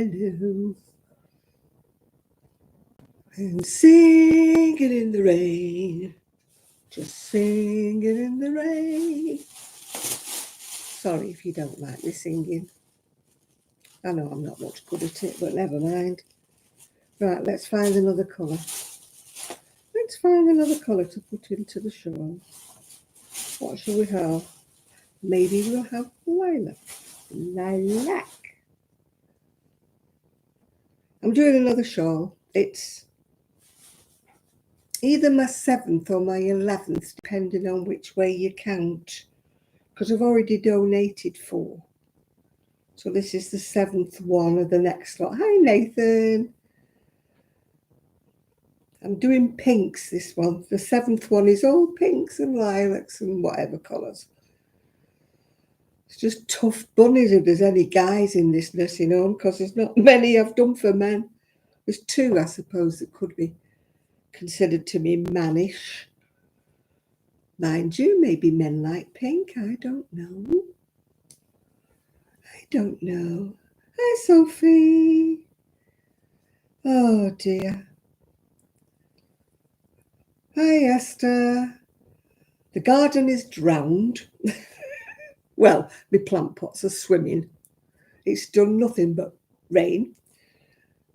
hello. And singing in the rain, just singing in the rain. Sorry if you don't like me singing. I know I'm not much good at it, but never mind. Right, let's find another colour. Let's find another colour to put into the shawl. What shall we have? Maybe we'll have lilac. Lilac. I'm doing another shawl. It's either my 7th or my 11th, depending on which way you count, because I've already donated 4. So this is the 7th one of the next lot. Hi, Nathan. I'm doing pinks, this one. The 7th one is all pinks and lilacs and whatever colours. It's just tough bunnies if there's any guys in this nursing home, because there's not many I've done for men. There's 2, I suppose, that could be considered to be mannish. Mind you, maybe men like pink. I don't know. I don't know. Hi, Sophie. Oh, dear. Hi, Esther. The garden is drowned. Well, my plant pots are swimming. It's done nothing but rain.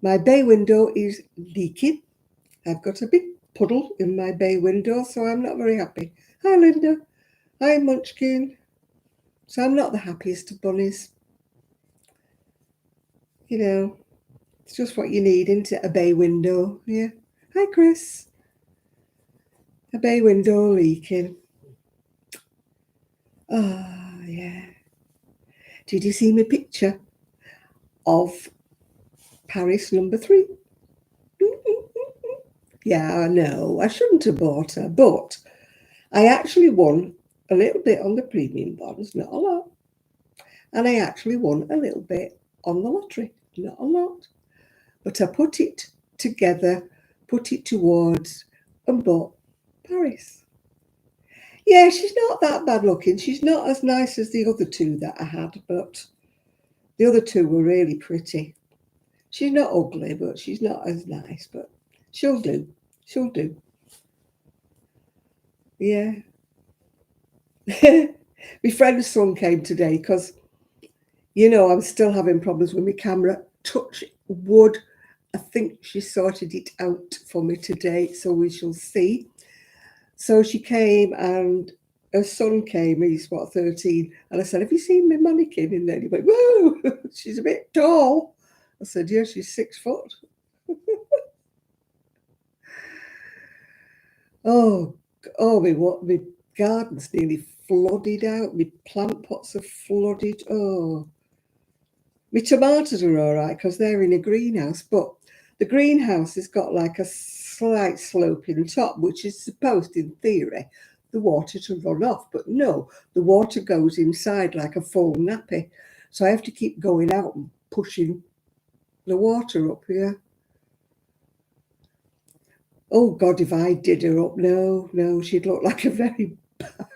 My bay window is leaking. I've got a big puddle in my bay window, so I'm not very happy. Hi, Linda. Hi, Munchkin. So I'm not the happiest of bunnies. You know, it's just what you need, isn't it? A bay window. Yeah. Hi, Chris. A bay window leaking. Oh, yeah. Did you see my picture of Paris number 3? Yeah, I know. I shouldn't have bought her, but I actually won a little bit on the premium bonds, not a lot. And I actually won a little bit on the lottery, not a lot. But I put it together, put it towards, and bought Paris. Yeah, she's not that bad looking. She's not as nice as the other 2 that I had, but the other 2 were really pretty. She's not ugly, but she's not as nice, but she'll do. She'll do. Yeah. My friend's son came today because, you know, I'm still having problems with my camera. Touch wood. I think she sorted it out for me today, so we shall see. So she came and her son came, he's 13, and I said, have you seen my mannequin in there? He went, whoa, she's a bit tall. I said, yeah, she's 6 foot. Oh, my garden's nearly flooded out. My plant pots are flooded. Oh, my tomatoes are all right because they're in a greenhouse, but the greenhouse has got like a slight slope in the top, which is supposed, in theory, the water to run off. But no, the water goes inside like a full nappy. So I have to keep going out and pushing the water up here. Oh, God, if I did her up, no, she'd look like a very bad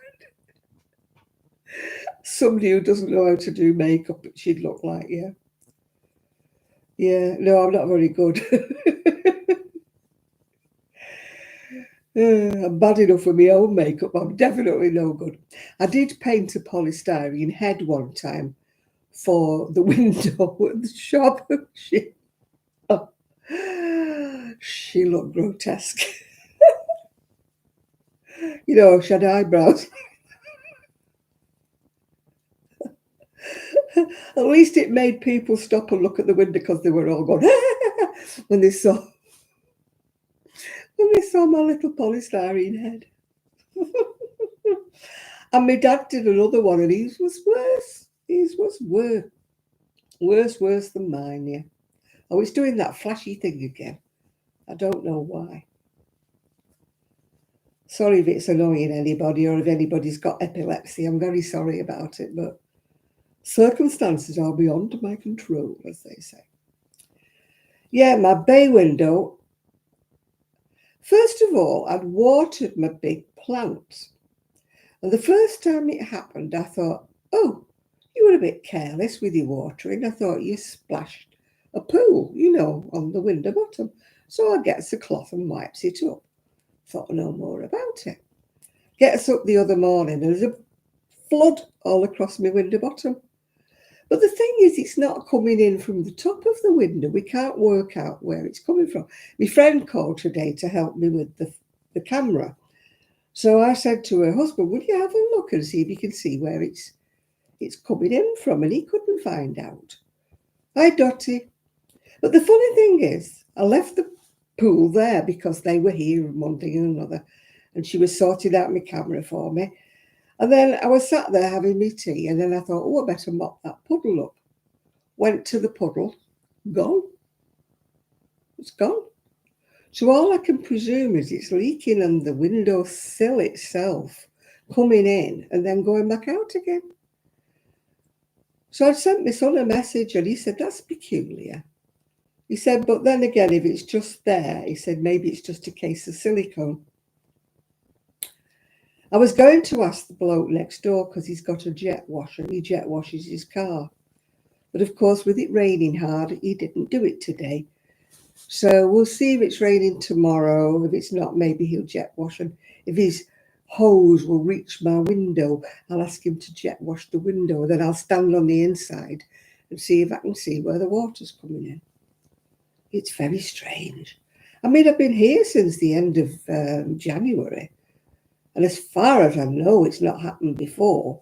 somebody who doesn't know how to do makeup, she'd look like, yeah. Yeah, no, I'm not very good. I'm bad enough with my own makeup. I'm definitely no good. I did paint a polystyrene head one time for the window at the shop. She looked grotesque. You know, she had eyebrows. At least it made people stop and look at the window because they were all going when they saw my little polystyrene head. And my dad did another one, and his was worse. His was worse than mine. Yeah. Oh, it's doing that flashy thing again. I don't know why. Sorry if it's annoying anybody or if anybody's got epilepsy. I'm very sorry about it, but circumstances are beyond my control, as they say. Yeah, my bay window. First of all, I'd watered my big plants. And the first time it happened, I thought, oh, you were a bit careless with your watering. I thought you splashed a pool, you know, on the window bottom. So I gets a cloth and wipes it up. Thought no more about it. Gets up the other morning and there's a flood all across my window bottom. But the thing is, it's not coming in from the top of the window. We can't work out where it's coming from. My friend called today to help me with the camera. So I said to her husband, would you have a look and see if you can see where it's coming in from? And he couldn't find out. Hi, Dottie. But the funny thing is, I left the pool there because they were here and one thing and another. And she was sorting out my camera for me. And then I was sat there having my tea, and then I thought, oh, I better mop that puddle up. Went to the puddle, gone. It's gone. So all I can presume is it's leaking on the window sill itself, coming in and then going back out again. So I sent my son a message and he said, that's peculiar. He said, but then again, if it's just there, he said, maybe it's just a case of silicone. I was going to ask the bloke next door because he's got a jet washer. He jet washes his car. But of course, with it raining hard, he didn't do it today. So we'll see if it's raining tomorrow. If it's not, maybe he'll jet wash. And if his hose will reach my window, I'll ask him to jet wash the window. Then I'll stand on the inside and see if I can see where the water's coming in. It's very strange. I mean, I've been here since the end of January. And as far as I know, it's not happened before,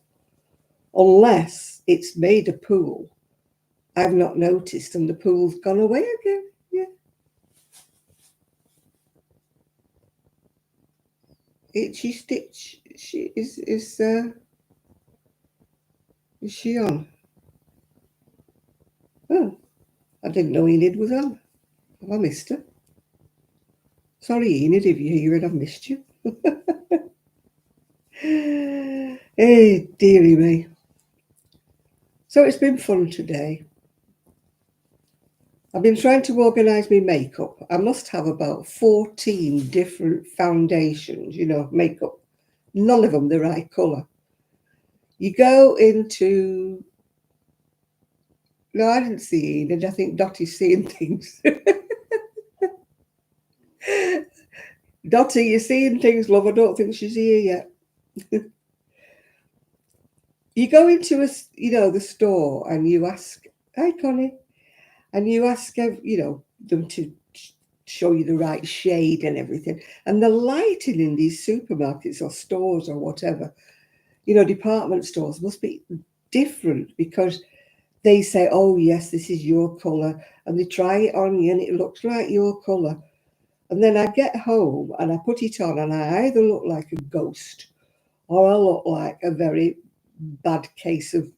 unless it's made a pool I've not noticed and the pool's gone away again. Yeah. Itchy Stitch, is she on? Oh, I didn't know Enid was on. Have I missed her? Sorry, Enid, if you're here and I've missed you. Hey, dearie me. So it's been fun today. I've been trying to organise my makeup. I must have about 14 different foundations, you know, makeup. None of them the right colour. You go into... No, I didn't see Enid. I think Dottie's seeing things. Dottie, you're seeing things, love. I don't think she's here yet. You go into the store and you ask, hi, Connie, and you ask, them to show you the right shade and everything. And the lighting in these supermarkets or stores or whatever, department stores must be different because they say, oh, yes, this is your colour. And they try it on you and it looks like your colour. And then I get home and I put it on and I either look like a ghost or I look like a very bad case of,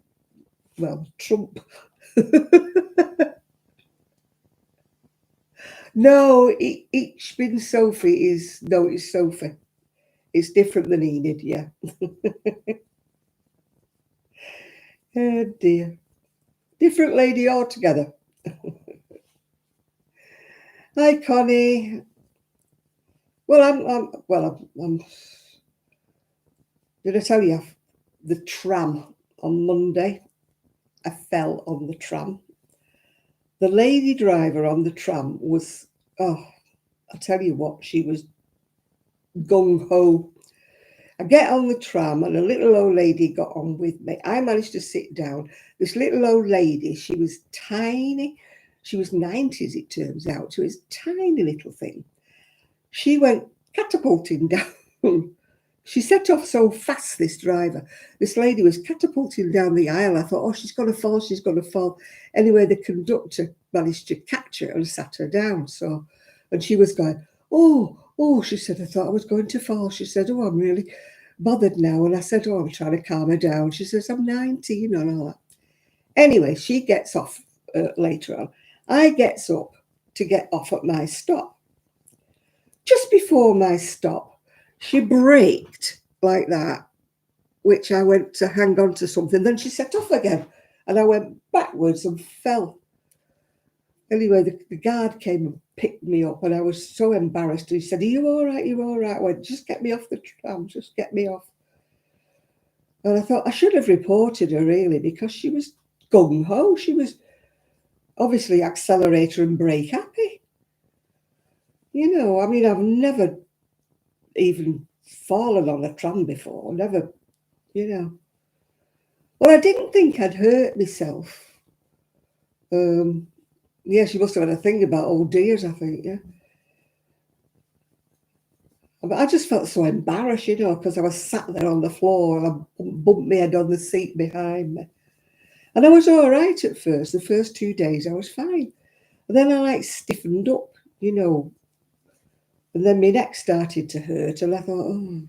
Trump. No, each bin Sophie it's Sophie. It's different than Enid, yeah. Oh dear. Different lady altogether. Hi, Connie. Well, I'm did I tell you the tram on Monday? I fell on the tram. The lady driver on the tram was, I tell you what, she was gung-ho. I get on the tram and a little old lady got on with me. I managed to sit down. This little old lady, she was tiny. She was 90s, it turns out. She was a tiny little thing. She went catapulting down. She set off so fast, this driver. This lady was catapulting down the aisle. I thought, oh, she's going to fall, she's going to fall. Anyway, the conductor managed to catch her and sat her down. And she was going, oh, she said, I thought I was going to fall. She said, oh, I'm really bothered now. And I said, oh, I'm trying to calm her down. She says, I'm 19 and all that. Anyway, she gets off later on. I gets up to get off at my stop. Just before my stop, she braked like that, which I went to hang on to something. Then she set off again, and I went backwards and fell. Anyway, the guard came and picked me up, and I was so embarrassed. He said, are you all right? You all right? I went, just get me off the tram, just get me off. And I thought I should have reported her, really, because she was gung-ho. She was obviously accelerator and brake happy. You know, I mean, I've never even fallen on a tram before, never, you know. Well, I didn't think I'd hurt myself. Yeah, she must have had a thing about old dears, I think, yeah. But I just felt so embarrassed, you know, because I was sat there on the floor and I bumped my head on the seat behind me. And I was all right at first. The first 2 days I was fine. And then I like stiffened up, you know. And then my neck started to hurt. And I thought, oh.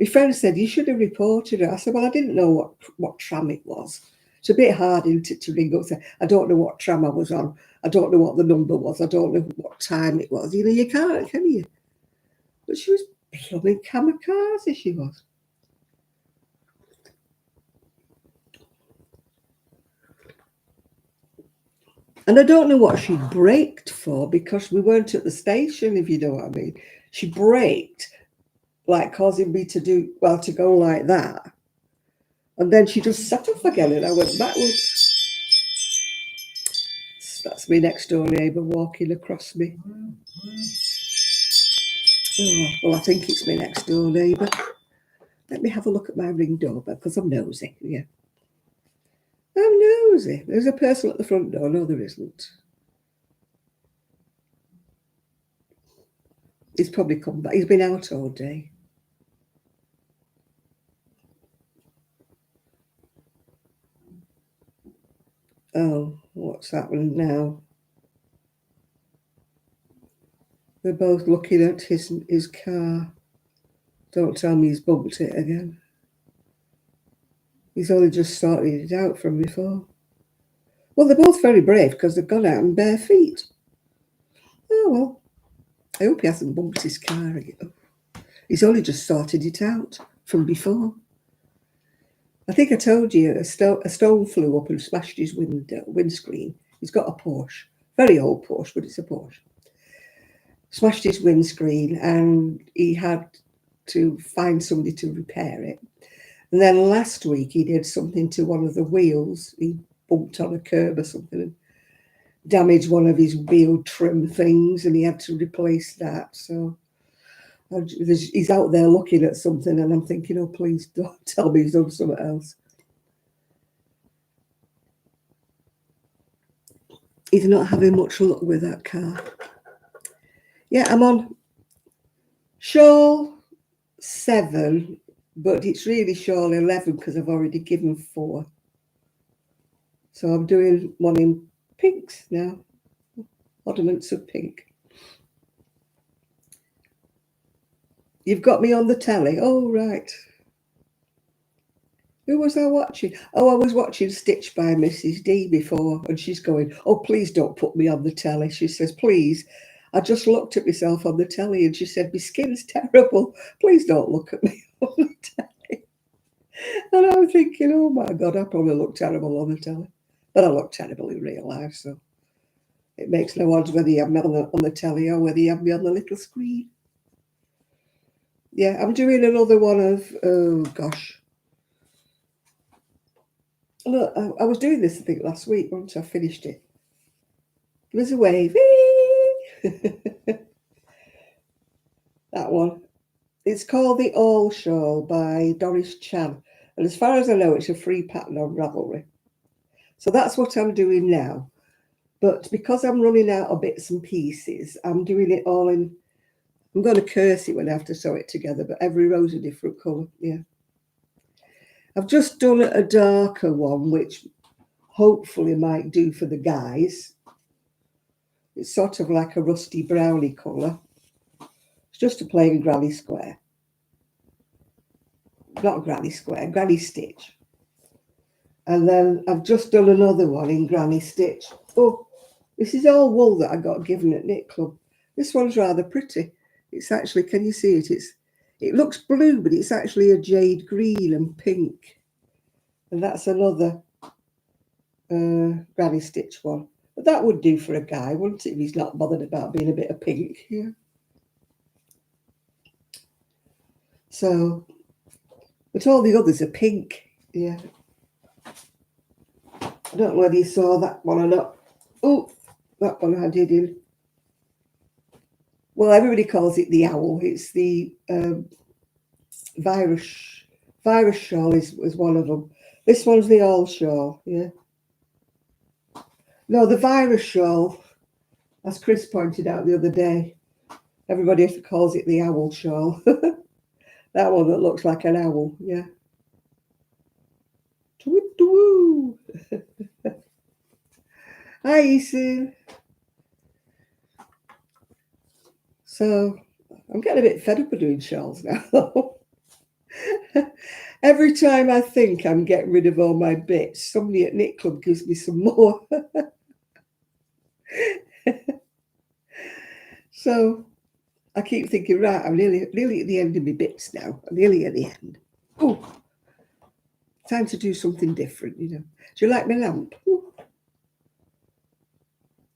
My friend said, you should have reported it. I said, well, I didn't know what tram it was. It's a bit hard, isn't it, to ring up and say, I don't know what tram I was on. I don't know what the number was. I don't know what time it was. You know, you can't, can you? But she was plumbing kamikaze, she was. And I don't know what she braked for because we weren't at the station, if you know what I mean. She braked, like causing me to go like that. And then she just sat off again and I went backwards. That's my next door neighbour walking across me. Oh, well, I think it's my next door neighbour. Let me have a look at my ring doorbell because I'm nosy. Yeah. I'm nosy. There's a person at the front door. No, there isn't. He's probably come back. He's been out all day. Oh, what's happening now? They're both looking at his car. Don't tell me he's bumped it again. He's only just sorted it out from before. Well, they're both very brave because they've gone out in bare feet. Oh, well. I hope he hasn't bumped his car again. He's only just sorted it out from before. I think I told you a stone flew up and smashed his windscreen. He's got a Porsche. Very old Porsche, but it's a Porsche. Smashed his windscreen and he had to find somebody to repair it. And then last week he did something to one of the wheels. He bumped on a curb or something and damaged one of his wheel trim things and he had to replace that. So he's out there looking at something and I'm thinking, oh, please don't tell me he's done something else. He's not having much luck with that car. Yeah, I'm on shawl 7, but it's really shawl 11 because I've already given 4. So I'm doing one in pinks now. Ornaments of pink. You've got me on the telly. Oh, right. Who was I watching? Oh, I was watching Stitch by Mrs. D before, and she's going, oh, please don't put me on the telly. She says, please. I just looked at myself on the telly and she said, my skin's terrible. Please don't look at me on the telly. And I was thinking, oh my God, I probably look terrible on the telly. But I look terrible in real life, so it makes no odds whether you have me on the telly or whether you have me on the little screen. Yeah, I'm doing another one of, oh gosh. Look, I was doing this, I think, last week once I finished it. There's a wave. That one. It's called The All Shawl by Doris Chan. And as far as I know, it's a free pattern on Ravelry. So that's what I'm doing now. But because I'm running out of bits and pieces, I'm doing it all in... I'm going to curse it when I have to sew it together, but every row's a different colour, yeah. I've just done a darker one, which hopefully might do for the guys. It's sort of like a rusty browny colour. It's just a plain granny square. Not granny square, granny stitch. And then I've just done another one in granny stitch. Oh, this is all wool that I got given at Knit Club. This one's rather pretty. It's actually, can you see it? It looks blue, but it's actually a jade green and pink. And that's another granny stitch one. But that would do for a guy, wouldn't it, if he's not bothered about being a bit of pink? Yeah. So, but all the others are pink. Yeah. I don't know whether you saw that one or not. Oh, that one I did in. Well, everybody calls it the owl. It's the virus. Virus shawl is one of them. This one's the all shawl. Yeah. No, the virus shawl, as Chris pointed out the other day, everybody calls it the owl shawl. That one that looks like an owl. Yeah. Twoo. Hi, Isu. So I'm getting a bit fed up of doing shawls now. Every time I think I'm getting rid of all my bits, somebody at Knit Club gives me some more. So I keep thinking, right, I'm nearly at the end of my bits now. I'm nearly at the end. Oh, time to do something different, you know. Do you like my lamp? Ooh. I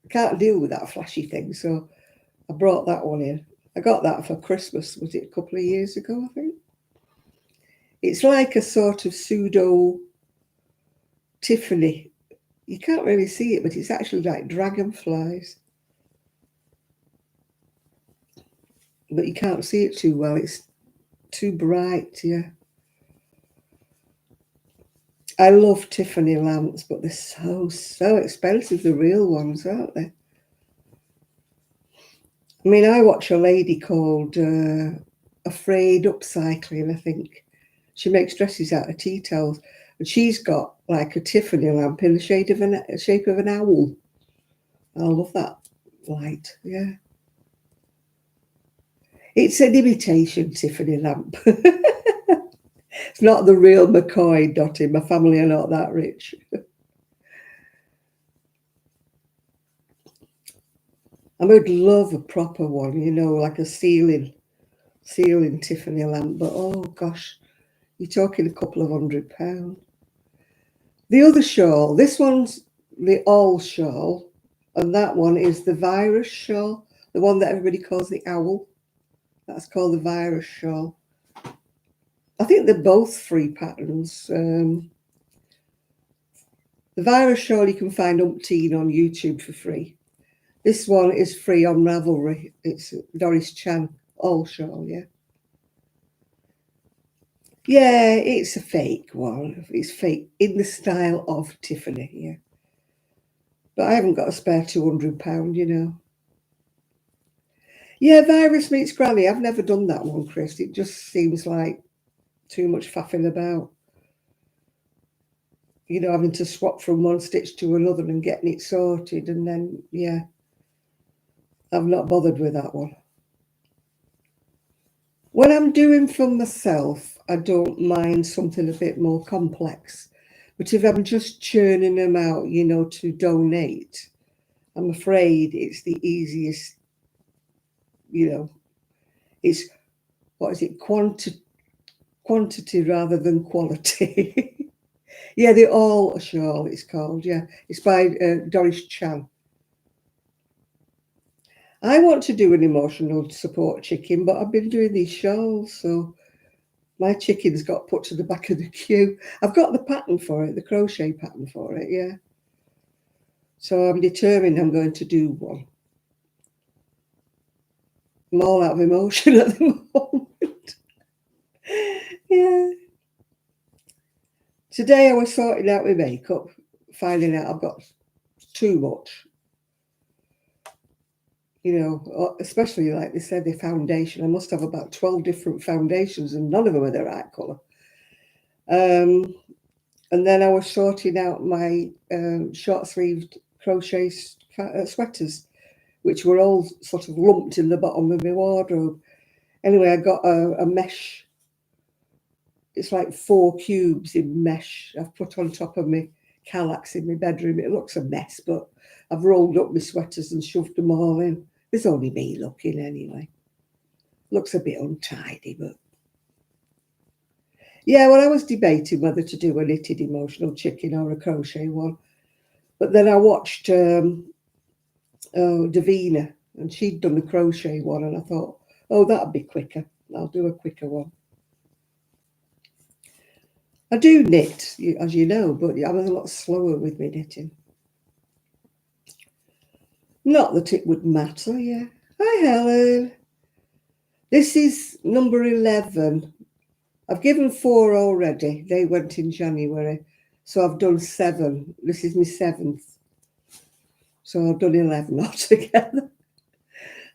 can't deal with that flashy thing, so I brought that one in. I got that for Christmas, was it a couple of years ago, I think? It's like a sort of pseudo Tiffany. You can't really see it, but it's actually like dragonflies. But you can't see it too well. It's too bright, yeah. I love Tiffany lamps, but they're so expensive, the real ones, aren't they? I mean, I watch a lady called Afraid Upcycling, I think. She makes dresses out of tea towels, and she's got like a Tiffany lamp in the shape of an owl. I love that light, yeah. It's an imitation Tiffany lamp. It's not the real McCoy, Dottie. My family are not that rich. I would love a proper one, you know, like a ceiling Tiffany lamp. But oh gosh, you're talking a couple of £100. The other shawl, this one's the all shawl, and that one is the virus shawl, the one that everybody calls the owl. That's called the virus shawl. I think they're both free patterns. The virus shawl you can find umpteen on YouTube for free. This one is free on Ravelry. It's Doris Chan all shawl, yeah. Yeah, it's a fake one. It's fake in the style of Tiffany, yeah. But I haven't got a spare £200, you know. Yeah, Virus Meets Granny. I've never done that one, Chris. It just seems like too much faffing about. You know, having to swap from one stitch to another and getting it sorted. And then, yeah, I've not bothered with that one. When I'm doing for myself, I don't mind something a bit more complex. But if I'm just churning them out, you know, to donate, I'm afraid it's the easiest, you know, it's, what is it, quantity rather than quality. Yeah, the All Shawl it's called, yeah. It's by Doris Chan. I want to do an emotional support chicken, but I've been doing these shawls, so my chickens got put to the back of the queue. I've got the pattern for it, the crochet pattern for it, yeah. So I'm determined I'm going to do one. I'm all out of emotion at the moment. Yeah. Today I was sorting out my makeup, finding out I've got too much. You know, especially like they said, the foundation. I must have about 12 different foundations and none of them are the right colour. And then I was sorting out my short-sleeved crochet sweaters, which were all sort of lumped in the bottom of my wardrobe. Anyway, I got a mesh. It's like 4 cubes in mesh I've put on top of my Kallax in my bedroom. It looks a mess, but I've rolled up my sweaters and shoved them all in. There's only me looking anyway. Looks a bit untidy, but yeah, well, I was debating whether to do a knitted emotional chicken or a crochet one. But then I watched Davina, and she'd done the crochet one, and I thought, oh, that'd be quicker. I'll do a quicker one. I do knit, as you know, but I was a lot slower with my knitting. Not that it would matter, yeah. Hi, Helen. This is number 11. I've given 4 already. They went in January. So I've done 7. This is my 7th. So I've done 11 altogether.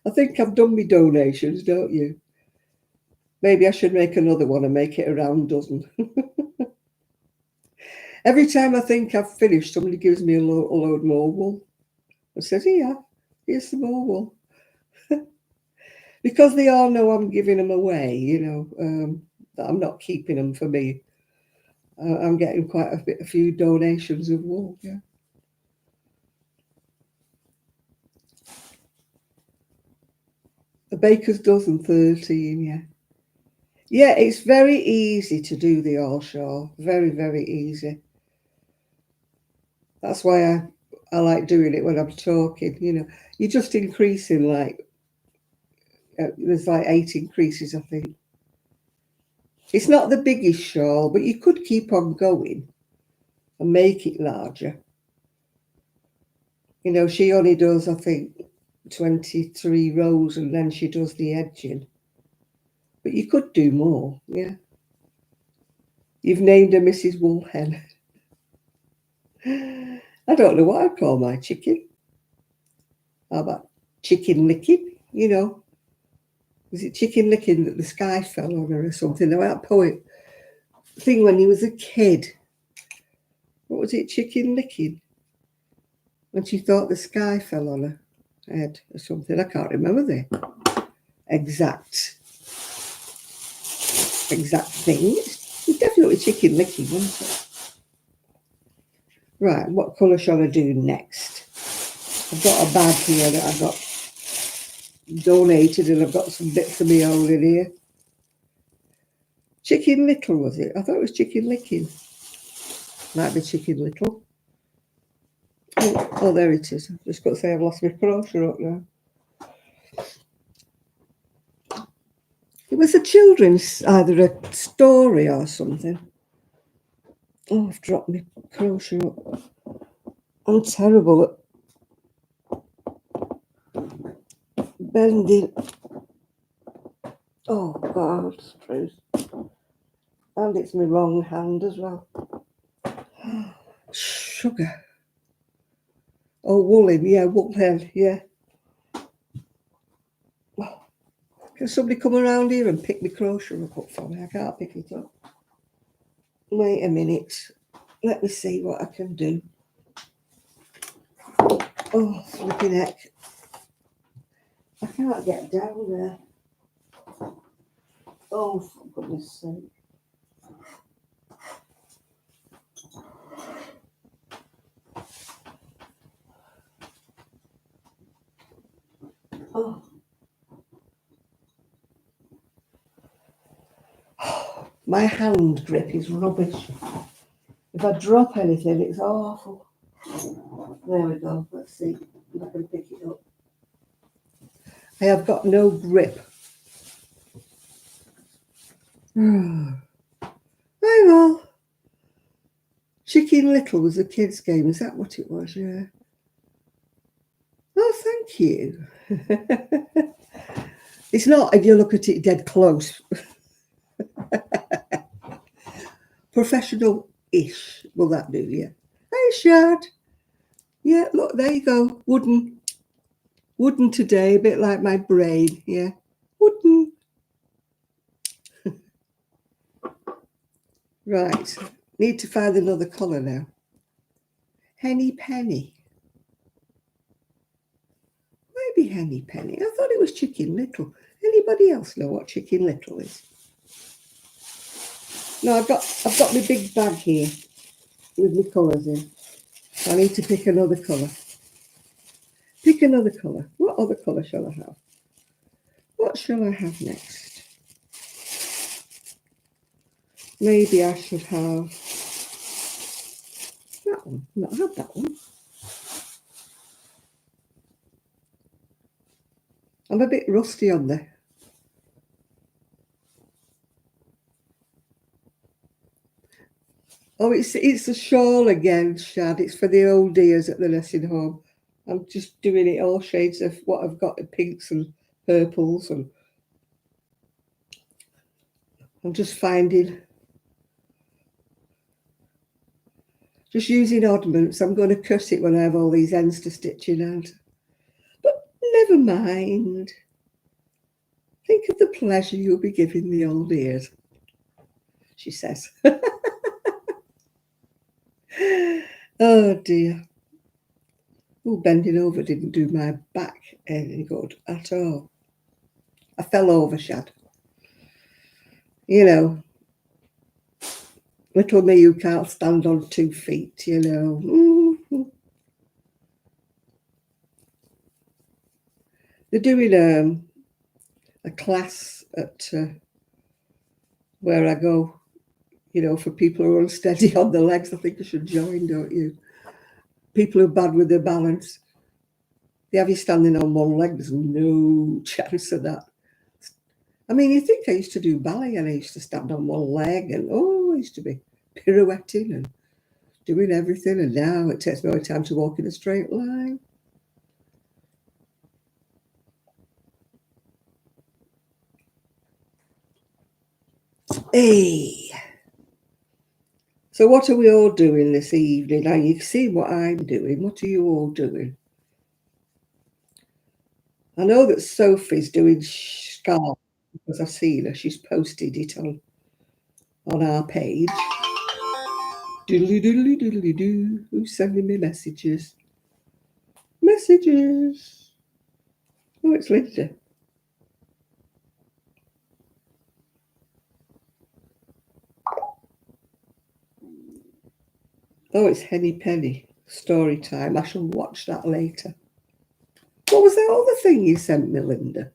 I think I've done my donations, don't you? Maybe I should make another one and make it a round dozen. Every time I think I've finished, somebody gives me a load more wool. I says, here, here's some more wool. Because they all know I'm giving them away, that I'm not keeping them for me. I'm getting quite a few donations of wool, yeah. A baker's dozen, 13, yeah. Yeah, it's very easy to do the all shawl. Very, very easy. That's why I like doing it when I'm talking, You're just increasing, there's 8 increases, I think. It's not the biggest shawl, but you could keep on going and make it larger. She only does, I think, 23 rows and then she does the edging. But you could do more, yeah. You've named her Mrs. Woolhen. I don't know what I'd call my chicken. How about chicken licking? Was it chicken licking that the sky fell on her or something? That poet thing when he was a kid. What was it, chicken licking? When she thought the sky fell on her head or something. I can't remember the exact thing. It's definitely chicken licking, wasn't it? Right, what colour shall I do next? I've got a bag here that I've got donated and I've got some bits of my own in here. Chicken Little, was it? I thought it was chicken licking. Might be chicken little. Oh, there it is. I've just got to say I've lost my crochet up now. It was a children's, either a story or something. Oh, I've dropped my crochet up. I'm terrible at bending. Oh, God, Bruce. And it's my wrong hand as well. Sugar. Oh, woolen, yeah, woolhen, yeah. Oh, can somebody come around here and pick my crochet up for me? I can't pick it up. Wait a minute. Let me see what I can do. Oh, flipping heck. I can't get down there. Oh, for goodness sake. Oh. My hand grip is rubbish. If I drop anything, it's awful. There we go. Let's see if I can pick it up. I have got no grip. Oh well. Chicken Little was a kids' game. Is that what it was? Yeah. Oh, thank you. It's not if you look at it dead close. Professional-ish. Will that do? Yeah. Hey, Shad. Yeah, look, there you go. Wooden today, a bit like my brain. Yeah. Wooden. Right. Need to find another colour now. Henny Penny. Maybe Henny Penny. I thought it was Chicken Little. Anybody else know what Chicken Little is? No, I've got my big bag here with my colours in. I need to pick another colour. Pick another colour. What other colour shall I have? What shall I have next? Maybe I should have that one. Not have that one. I'm a bit rusty on there. Oh, it's a shawl again, Shad. It's for the old dears at the nursing home. I'm just doing it all shades of what I've got, pinks and purples, and I'm just finding, just using oddments. I'm going to cut it when I have all these ends to stitching out. But never mind. Think of the pleasure you'll be giving the old ears, she says. Oh dear. Oh, bending over didn't do my back any good at all. I fell over, Shad. You know, little me who can't stand on 2 feet, you know. Mm-hmm. They're doing a class at where I go, you know, for people who are unsteady on the legs. I think I should join, don't you? People who are bad with their balance. They have you standing on one leg. There's no chance of that. I mean, you think I used to do ballet and I used to stand on one leg and, I used to be pirouetting and doing everything. And now it takes me all the time to walk in a straight line. Hey. So what are we all doing this evening? Now you see what I'm doing. What are you all doing? I know that Sophie's doing scarf because I've seen her. She's posted it on our page. Doodly doodly doodly doo. Who's sending me messages? Messages. Oh, it's Linda. Oh, it's Henny Penny. Story time. I shall watch that later. What was that other thing you sent me, Linda?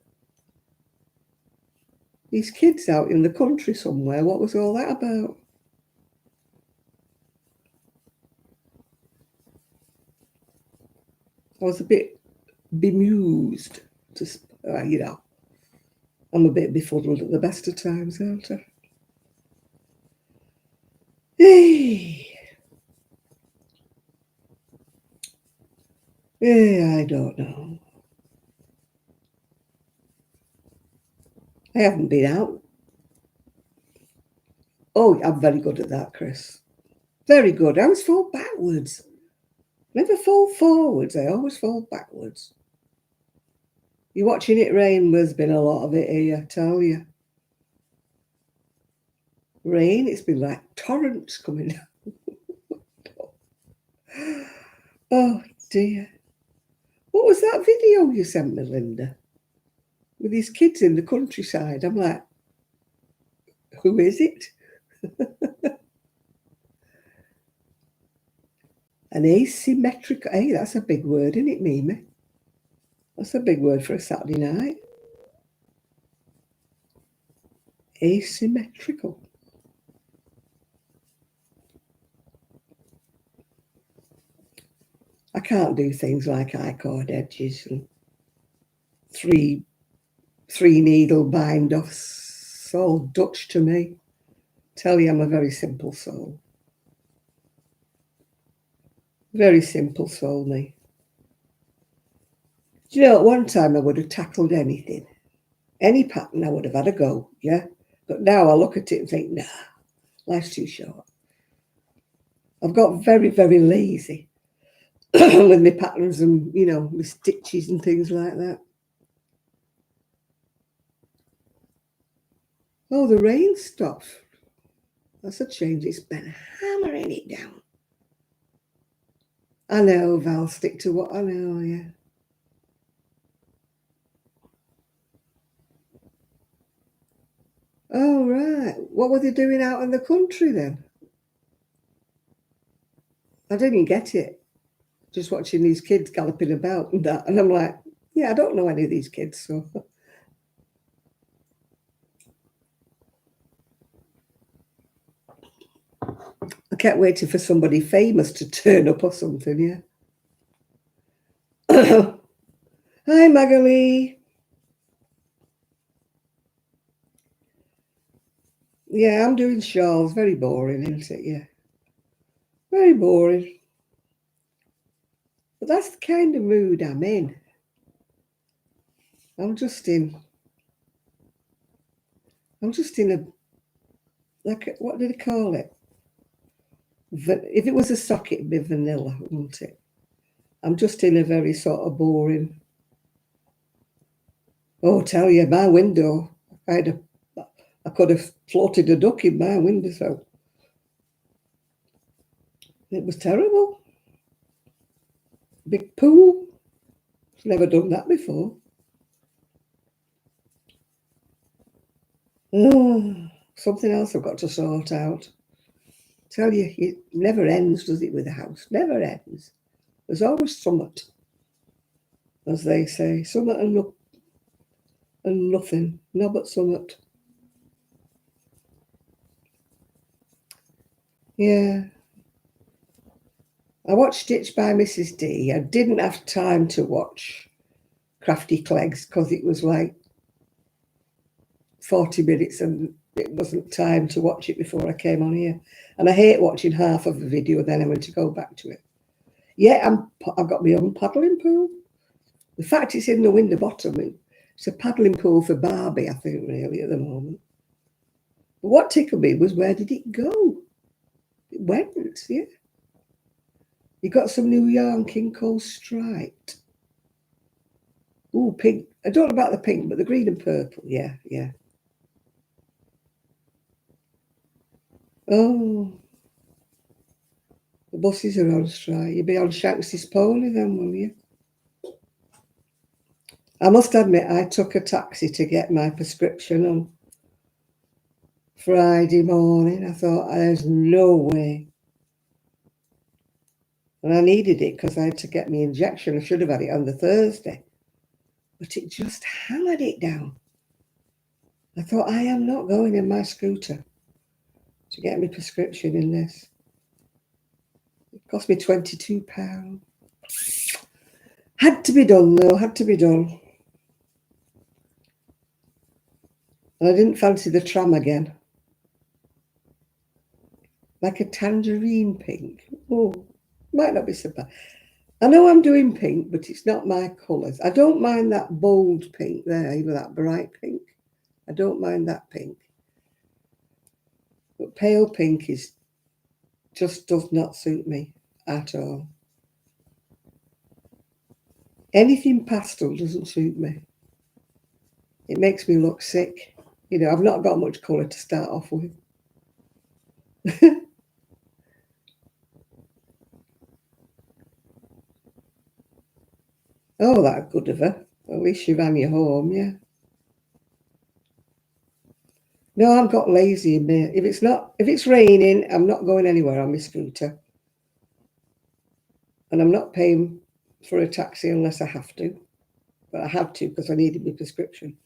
These kids out in the country somewhere. What was all that about? I was a bit bemused. Just, you know, I'm a bit befuddled at the best of times, aren't I? Hey. Yeah, I don't know. I haven't been out. Oh, I'm very good at that, Chris. Very good. I always fall backwards. Never fall forwards. I always fall backwards. You're watching it rain. There's been a lot of it here, I tell you. Rain. It's been like torrents coming down. Oh, dear. What was that video you sent me, Linda? With these kids in the countryside. I'm like, who is it? An asymmetrical. Hey, that's a big word, isn't it, Mimi? That's a big word for a Saturday night. Asymmetrical. I can't do things like I-cord edges and three needle bind offs. It's all Dutch to me. Tell you, I'm a very simple soul. Very simple soul, me. Do you know, at one time I would have tackled anything. Any pattern I would have had a go, yeah? But now I look at it and think, nah, life's too short. I've got very, very lazy with my patterns and, you know, my stitches and things like that. Oh, the rain stopped. That's a change. It's been hammering it down. I know, Val, stick to what I know, yeah. Oh, right. What were they doing out in the country then? I didn't get it. Just watching these kids galloping about and that. And I'm like, yeah, I don't know any of these kids, so. I kept waiting for somebody famous to turn up or something, yeah. Hi, Magali. Yeah, I'm doing shawls. Very boring, isn't it? Yeah. Very boring. But that's the kind of mood I'm in. I'm just in a, like, what do they call it? If it was a sock, it'd be vanilla, wouldn't it? I'm just in a very sort of boring. Oh, tell you, my window, I could have floated a duck in my windowsill. It was terrible. Big pool. Never done that before. Oh, something else I've got to sort out. Tell you, it never ends, does it, with a house? Never ends. There's always somewhat, as they say. Somewhat and nothing. No, but somewhat. Yeah. I watched Stitch by Mrs. D. I didn't have time to watch Crafty Clegs because it was like 40 minutes and it wasn't time to watch it before I came on here. And I hate watching half of the video, then I went to go back to it. Yeah, I've got my own paddling pool. The fact it's in the window bottom, it's a paddling pool for Barbie, I think, really, at the moment. But what tickled me was, where did it go? It went, yeah. You got some new yarn, King Cole striped. Ooh, pink. I don't know about the pink, but the green and purple, yeah, yeah. Oh, the buses are on strike. You'll be on Shanks's pony then, will you? I must admit, I took a taxi to get my prescription on Friday morning. I thought, there's no way. And I needed it because I had to get my injection. I should have had it on the Thursday. But it just hammered it down. I thought, I am not going in my scooter to get my prescription in this. It cost me £22. Had to be done, though. Had to be done. And I didn't fancy the tram again. Like a tangerine pink. Oh, might not be so bad. I know I'm doing pink, but it's not my colours. I don't mind that bold pink there, even that bright pink. I don't mind that pink. But pale pink just does not suit me at all. Anything pastel doesn't suit me. It makes me look sick. You know, I've not got much colour to start off with. Oh, that's good of her. At least she ran you home, yeah. No, I've got lazy in me. If it's raining, I'm not going anywhere on my scooter. And I'm not paying for a taxi unless I have to. But I had to because I needed my prescription.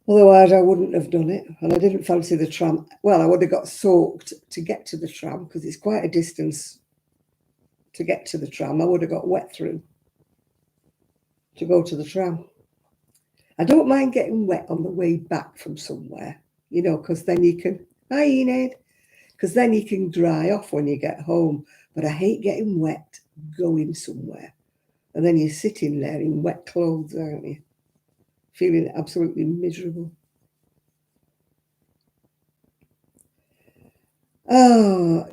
Otherwise, I wouldn't have done it. And I didn't fancy the tram. Well, I would have got soaked to get to the tram because it's quite a distance to get to the tram. I would have got wet through to go to the tram. I don't mind getting wet on the way back from somewhere, you know, because then you can, hi Enid, because then you can dry off when you get home. But I hate getting wet going somewhere. And then you're sitting there in wet clothes, aren't you? Feeling absolutely miserable. Oh,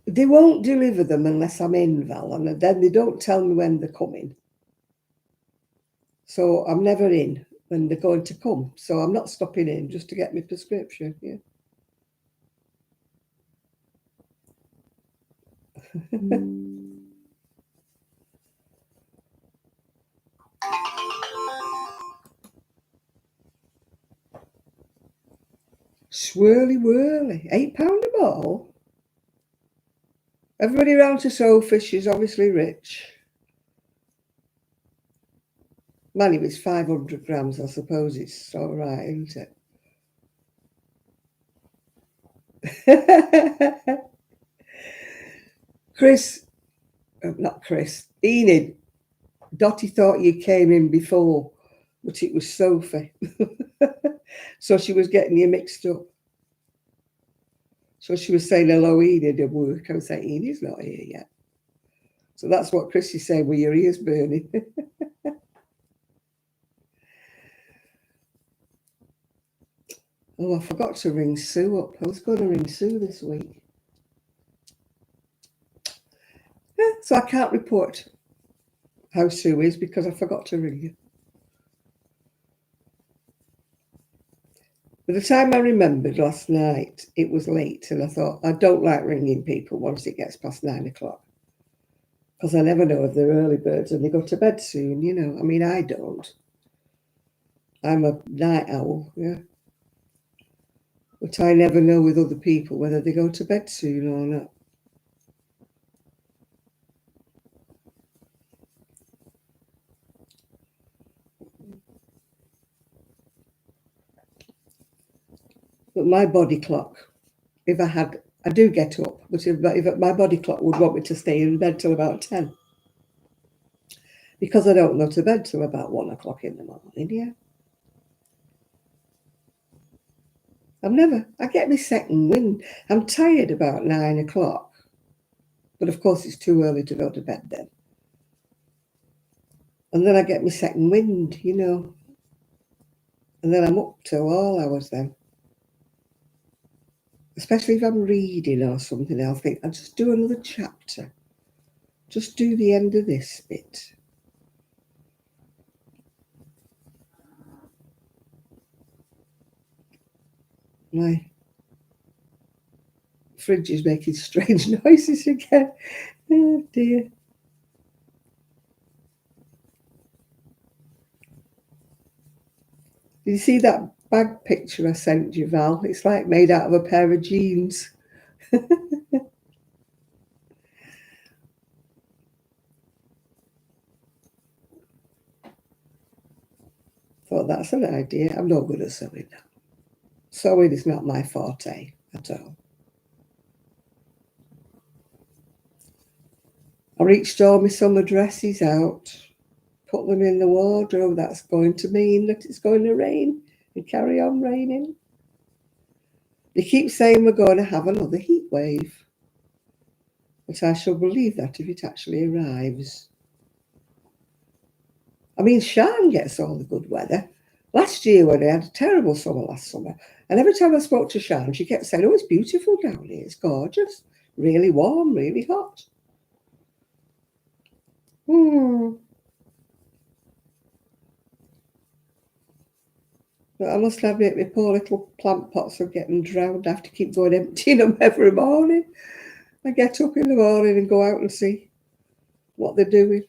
they won't deliver them unless I'm in, Val, and then they don't tell me when they're coming. So I'm never in when they're going to come. So I'm not stopping in just to get my prescription. Yeah. Swirly whirly. £8 a bottle. Everybody round to Sophie, she's obviously rich. Man, if it's 500 grams, I suppose it's all right, isn't it? Not Chris, Enid, Dottie thought you came in before, but it was Sophie. So she was getting you mixed up. So she was saying hello, Enid, at work. I was saying, Enid's not here yet. So that's what Chris is saying with your ears burning. Oh, I forgot to ring Sue up. I was going to ring Sue this week. Yeah, so I can't report how Sue is because I forgot to ring her. By the time I remembered last night, it was late, and I thought, I don't like ringing people once it gets past 9 o'clock. Because I never know if they're early birds and they go to bed soon, you know. I mean, I don't. I'm a night owl, yeah. But I never know with other people whether they go to bed soon or not. But my body clock, if I do get up, but if my body clock would want me to stay in bed till about 10. Because I don't go to bed till about 1 o'clock in the morning, yeah. I get my second wind. I'm tired about 9 o'clock. But of course, it's too early to go to bed then. And then I get my second wind, you know. And then I'm up till all hours then. Especially if I'm reading or something, I'll think, I'll just do another chapter. Just do the end of this bit. My fridge is making strange noises again. Oh dear. Did you see that bag picture I sent you, Val? It's like made out of a pair of jeans. Thought that's an idea. I'm not good at sewing now. Sewing is not my forte at all. I reached all my summer dresses out, put them in the wardrobe. That's going to mean that it's going to rain and carry on raining. They keep saying we're going to have another heat wave, but I shall believe that if it actually arrives. I mean, Shan gets all the good weather. Last year when I had a terrible summer last summer, and every time I spoke to Shan, she kept saying, oh, it's beautiful down here. It's gorgeous, really warm, really hot. But I must admit, my poor little plant pots are getting drowned. I have to keep going emptying them every morning. I get up in the morning and go out and see what they're doing.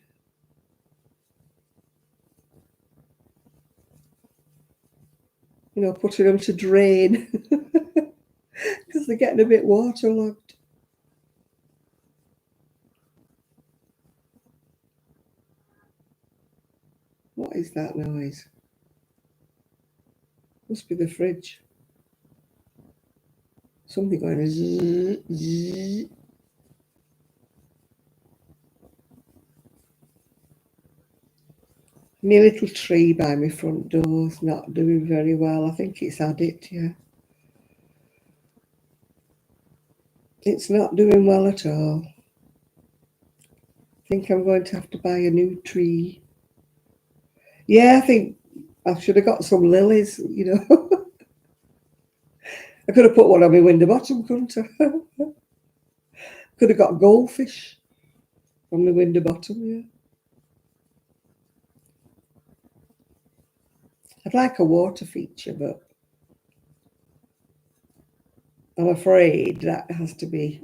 You know, putting them to drain because they're getting a bit waterlogged. What is that noise? Must be the fridge. Something going zzz, zzz. My little tree by my front door's not doing very well. I think it's had it, yeah. It's not doing well at all. I think I'm going to have to buy a new tree. Yeah, I think I should have got some lilies, you know. I could have put one on my window bottom, couldn't I? Could have got goldfish on the window bottom, yeah. I'd like a water feature, but I'm afraid that has to be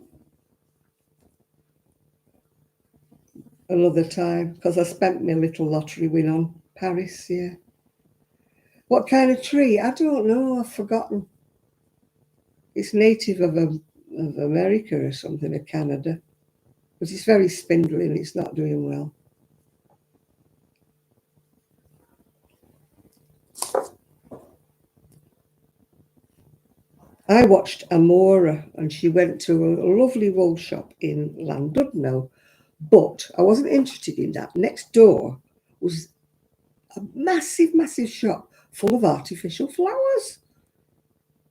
another time because I spent my little lottery win on Paris, yeah. What kind of tree? I don't know. I've forgotten. It's native of America or something, or Canada. But it's very spindly and it's not doing well. I watched Amora and she went to a lovely wool shop in Llandudno, but I wasn't interested in that. Next door was a massive, massive shop full of artificial flowers.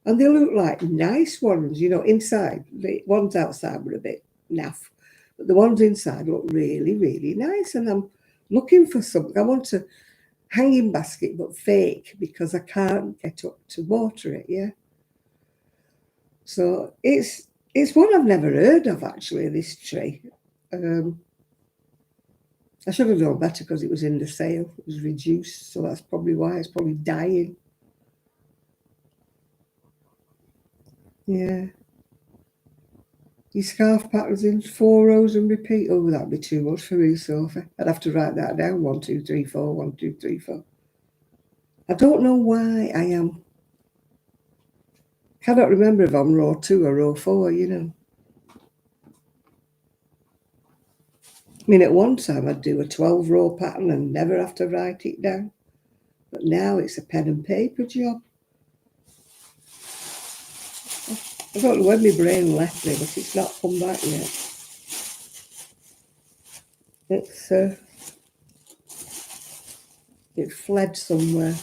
And they look like nice ones, you know, inside. The ones outside were a bit naff. But the ones inside look really, really nice. And I'm looking for something. I want a hanging basket, but fake, because I can't get up to water it, yeah. So it's one I've never heard of, actually, this tree. I should have known better because it was in the sale. It was reduced, so that's probably why. It's probably dying. Yeah. Your scarf patterns in 4 rows and repeat. Oh, that'd be too much for me, Sophie. I'd have to write that down. 1, 2, 3, 4, 1, 2, 3, 4. I don't know why I am. Cannot remember if I'm row 2 or row 4, you know. I mean, at one time I'd do a 12-row pattern and never have to write it down. But now it's a pen and paper job. I don't know when my brain left me, but it's not come back yet. It fled somewhere.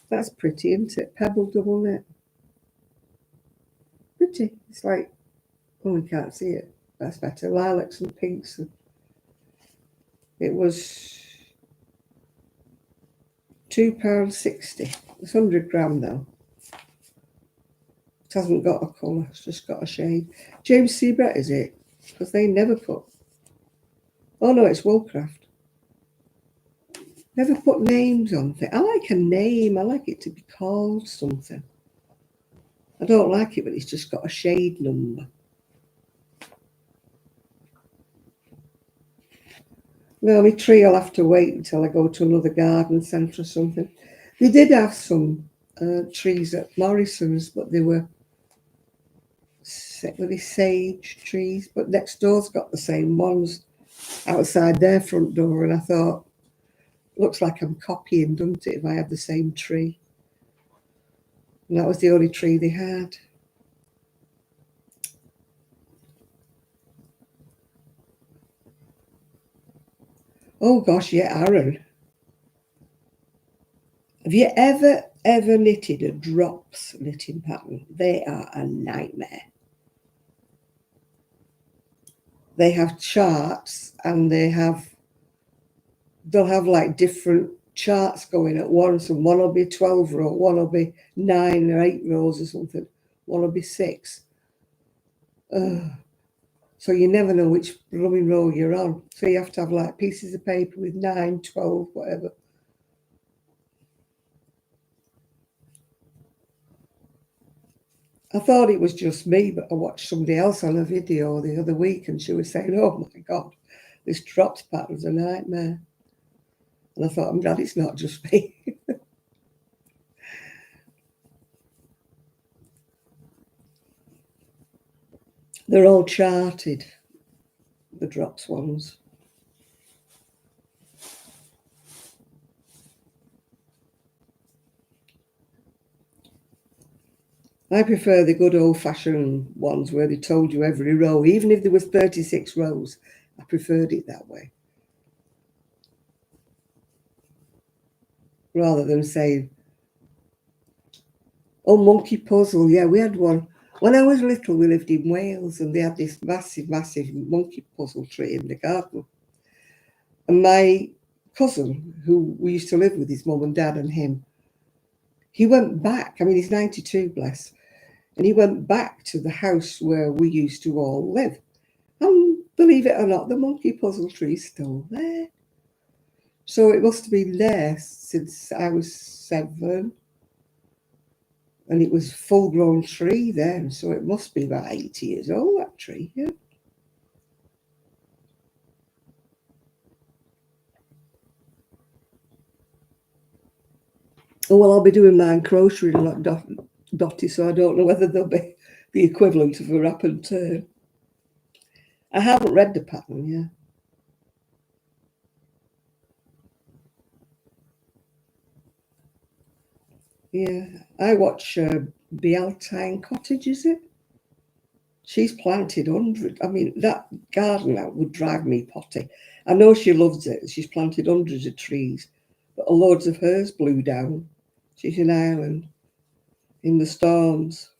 That's pretty, isn't it? Pebble double knit. Pretty. It's like, oh, we can't see it. That's better. Lilacs and pinks. It was £2.60. It's 100 gram though. It hasn't got a colour. It's just got a shade. James C. Brett, is it? Because they never put. Oh no, it's Woolcraft. Never put names on things. I like a name. I like it to be called something. I don't like it, but it's just got a shade number. No, my tree will have to wait until I go to another garden centre or something. They did have some trees at Morrison's, but they were sage trees. But next door's got the same ones outside their front door, and I thought, looks like I'm copying, doesn't it, if I have the same tree? And that was the only tree they had. Oh gosh, yeah, Aaron. Have you ever knitted a drops knitting pattern? They are a nightmare. They have charts, and they'll have like different charts going at once, and one will be 12 row, one will be 9 or 8 rows or something, one will be 6. So you never know which blooming row you're on. So you have to have like pieces of paper with 9, 12, whatever. I thought it was just me, but I watched somebody else on a video the other week, and she was saying, oh my God, this drops pattern's a nightmare. And I thought, I'm glad it's not just me. They're all charted, the drops ones. I prefer the good old-fashioned ones where they told you every row. Even if there was 36 rows, I preferred it that way. Rather than saying, oh, monkey puzzle. Yeah, we had one. When I was little, we lived in Wales, and they had this massive, massive monkey puzzle tree in the garden. And my cousin, who we used to live with, his mum and dad and him, he went back. I mean, he's 92, bless. And he went back to the house where we used to all live. And believe it or not, the monkey puzzle tree's still there. So it must have been there since I was 7. And it was a full-grown tree then. So it must be about 80 years old, that tree, yeah. Oh, well, I'll be doing mine crocheting like Dottie, so I don't know whether they'll be the equivalent of a wrap and turn. I haven't read the pattern, yeah. Yeah, I watch Bealtine Cottage, is it? She's planted hundreds. I mean, that garden out would drive me potty. I know she loves it. She's planted hundreds of trees, but loads of hers blew down. She's in Ireland. in the storms.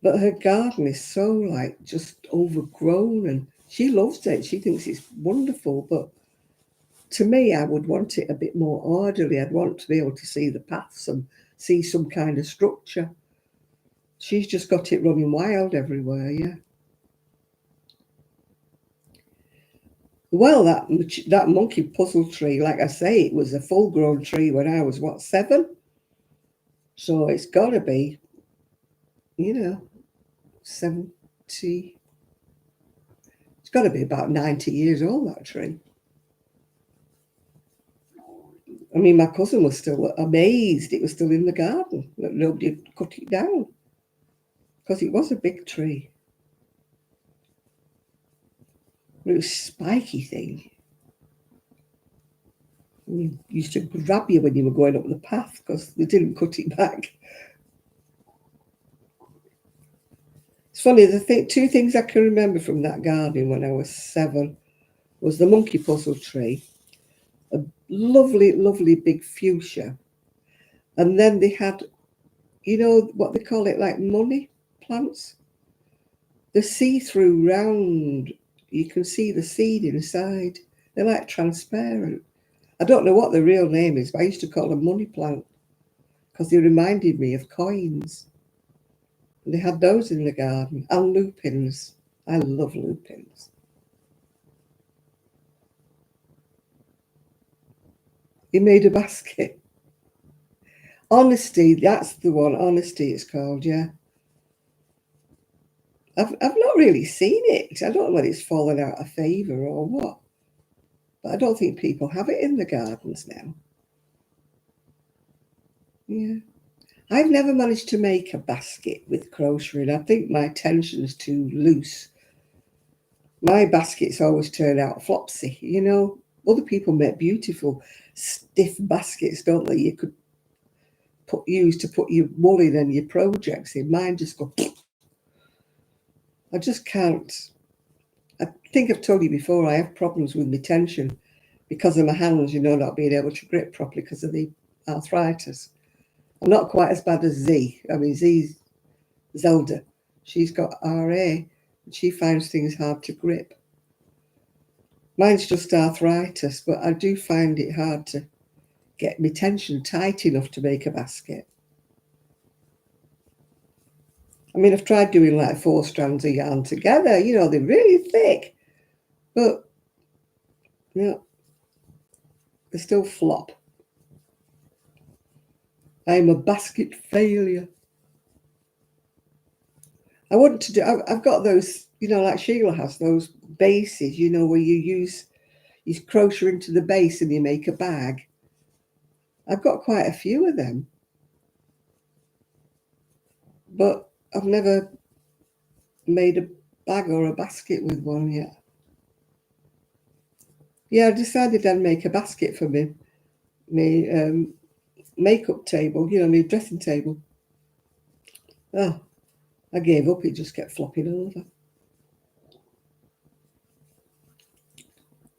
But her garden is so like just overgrown, and she loves it. She thinks it's wonderful. But to me, I would want it a bit more orderly. I'd want to be able to see the paths and see some kind of structure. She's just got it running wild everywhere, yeah. Well, that monkey puzzle tree, like I say, it was a full-grown tree when I was, what, 7? So it's got to be, 70. It's got to be about 90 years old, that tree. I mean, my cousin was still amazed it was still in the garden, that nobody had cut it down, because it was a big tree. It was a spiky thing. It used to grab you when you were going up the path because they didn't cut it back. It's funny, two things I can remember from that garden when I was 7 was the monkey puzzle tree, a lovely, lovely big fuchsia. And then they had, what they call it, like money plants? The see-through round, you can see the seed inside. They're like transparent. I don't know what the real name is, but I used to call them money plant because they reminded me of coins. They had those in the garden, and lupins. I love lupins. You made a basket. Honesty, that's the one. Honesty it's called, yeah. I've not really seen it. I don't know whether it's fallen out of favour or what. But I don't think people have it in the gardens now. Yeah. I've never managed to make a basket with crochet. I think my tension's too loose. My baskets always turn out flopsy, Other people make beautiful stiff baskets, don't they? You could use to put your wool in and your projects in. Mine just go. I just can't. I think I've told you before, I have problems with my tension because of my hands, not being able to grip properly because of the arthritis. I'm not quite as bad as Z. I mean, Zelda. She's got RA, and she finds things hard to grip. Mine's just arthritis, but I do find it hard to get my tension tight enough to make a basket. I mean, I've tried doing like 4 strands of yarn together, they're really thick, but, they still flop. I'm a basket failure. I want to do, I've got those, like Sheila has, those bases, where you crochet into the base and you make a bag. I've got quite a few of them, but I've never made a bag or a basket with one yet. Yeah, I decided I'd make a basket for me, my makeup table, my dressing table. Oh, I gave up. It just kept flopping over.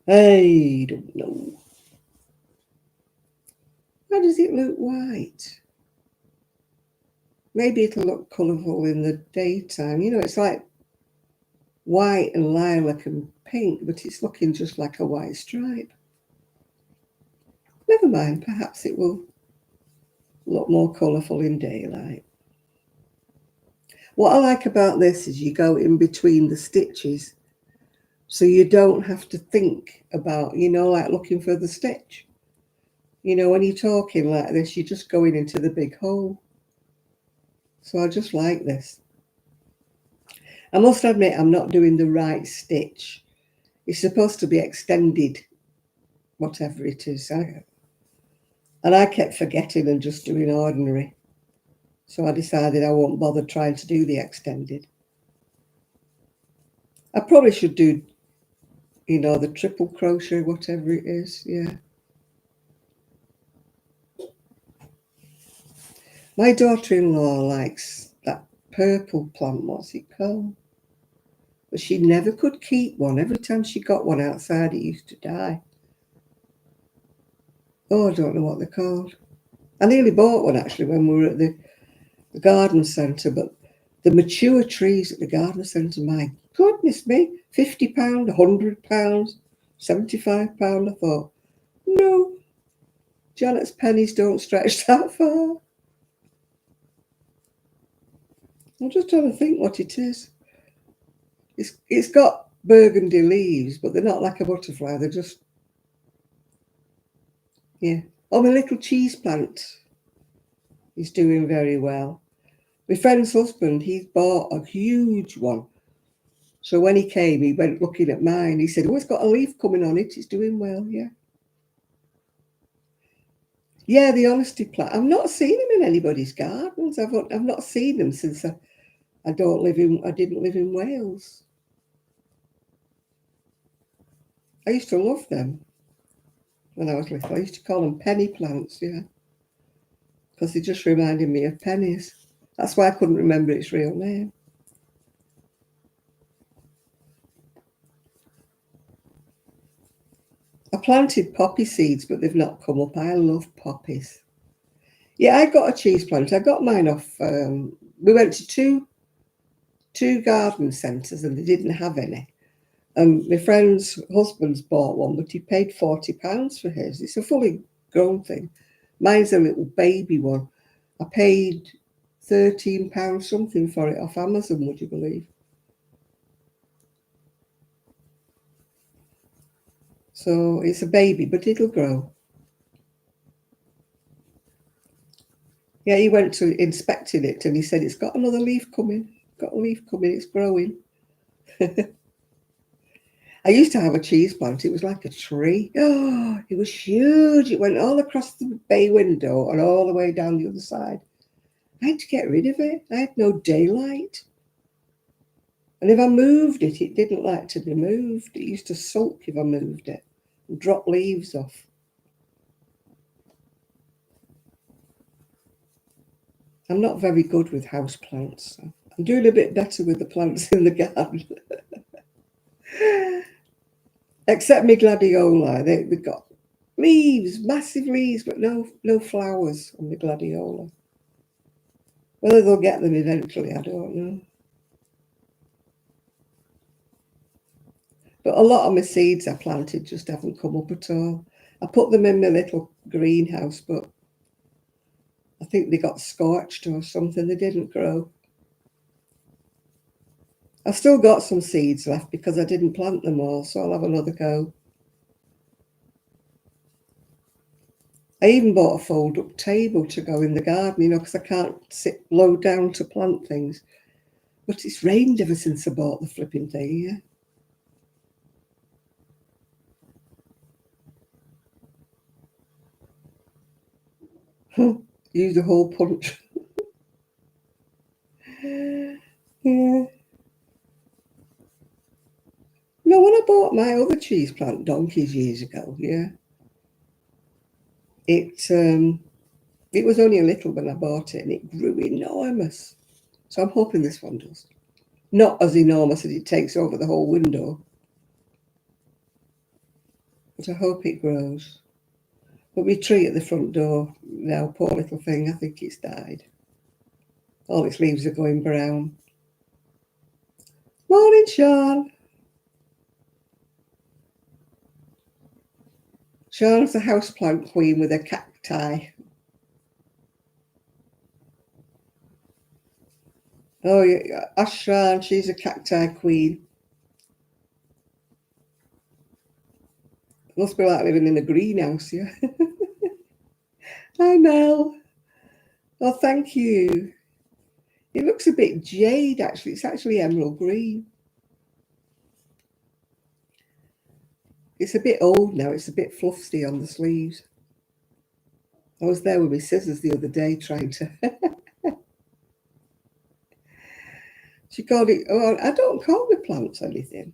I don't know. Why does it look white? Maybe it'll look colourful in the daytime. It's like white and lilac and pink, but it's looking just like a white stripe. Never mind, perhaps it will look more colourful in daylight. What I like about this is you go in between the stitches, so you don't have to think about, like looking for the stitch. When you're talking like this, you're just going into the big hole. So I just like this. I must admit, I'm not doing the right stitch. It's supposed to be extended, whatever it is. And I kept forgetting and just doing ordinary. So I decided I won't bother trying to do the extended. I probably should do, the triple crochet, whatever it is, yeah. My daughter-in-law likes that purple plant, what's it called? But she never could keep one. Every time she got one outside, it used to die. Oh, I don't know what they're called. I nearly bought one actually when we were at the garden centre, but the mature trees at the garden centre, my goodness me, £50, £100, £75. I thought, no, Janet's pennies don't stretch that far. I'm just trying to think what it is. It's got burgundy leaves, but they're not like a butterfly. They're just, yeah. Oh, my little cheese plant is doing very well. My friend's husband, he's bought a huge one. So when he came, he went looking at mine. He said, oh, it's got a leaf coming on it. It's doing well, yeah. Yeah, the honesty plant. I've not seen him in anybody's gardens. I've not seen them since I didn't live in Wales. I used to love them when I was little. I used to call them penny plants, yeah, because they just reminded me of pennies. That's why I couldn't remember its real name. I planted poppy seeds, but they've not come up. I love poppies. Yeah, I got a cheese plant. I got mine off. We went to two garden centres and they didn't have any. My friend's husband's bought one, but he paid £40 for his. It's a fully grown thing. Mine's a little baby one. I paid £13 something for it off Amazon, would you believe? So it's a baby, but it'll grow. Yeah, he went to inspecting it and he said, it's got another leaf coming. Got a leaf coming, it's growing. I used to have a cheese plant. It was like a tree. Oh, it was huge. It went all across the bay window and all the way down the other side. I had to get rid of it. I had no daylight. And if I moved it, it didn't like to be moved. It used to sulk if I moved it and drop leaves off. I'm not very good with house plants. So I'm doing a bit better with the plants in the garden. Except my gladiola. They've got leaves, massive leaves, but no flowers on the gladiola. Whether they'll get them eventually, I don't know. But a lot of my seeds I planted just haven't come up at all. I put them in my little greenhouse, but I think they got scorched or something. They didn't grow. I've still got some seeds left because I didn't plant them all, so I'll have another go. I even bought a fold-up table to go in the garden, because I can't sit low down to plant things. But it's rained ever since I bought the flipping thing, yeah. Use a hole punch. Yeah. No, when I bought my other cheese plant donkeys years ago, yeah, it was only a little when I bought it and it grew enormous. So I'm hoping this one does. Not as enormous as it takes over the whole window, but I hope it grows. But my tree at the front door now, poor little thing, I think it's died. All its leaves are going brown. Morning, Sean. Sean's a houseplant queen with a cacti. Oh, yeah, ask Sean, she's a cacti queen. Must be like living in a greenhouse, yeah. Hi, Mel. Oh, thank you. It looks a bit jade, actually. It's actually emerald green. It's a bit old now. It's a bit fluffy on the sleeves. I was there with my scissors the other day trying to... She called it... Oh, I don't call the plants anything.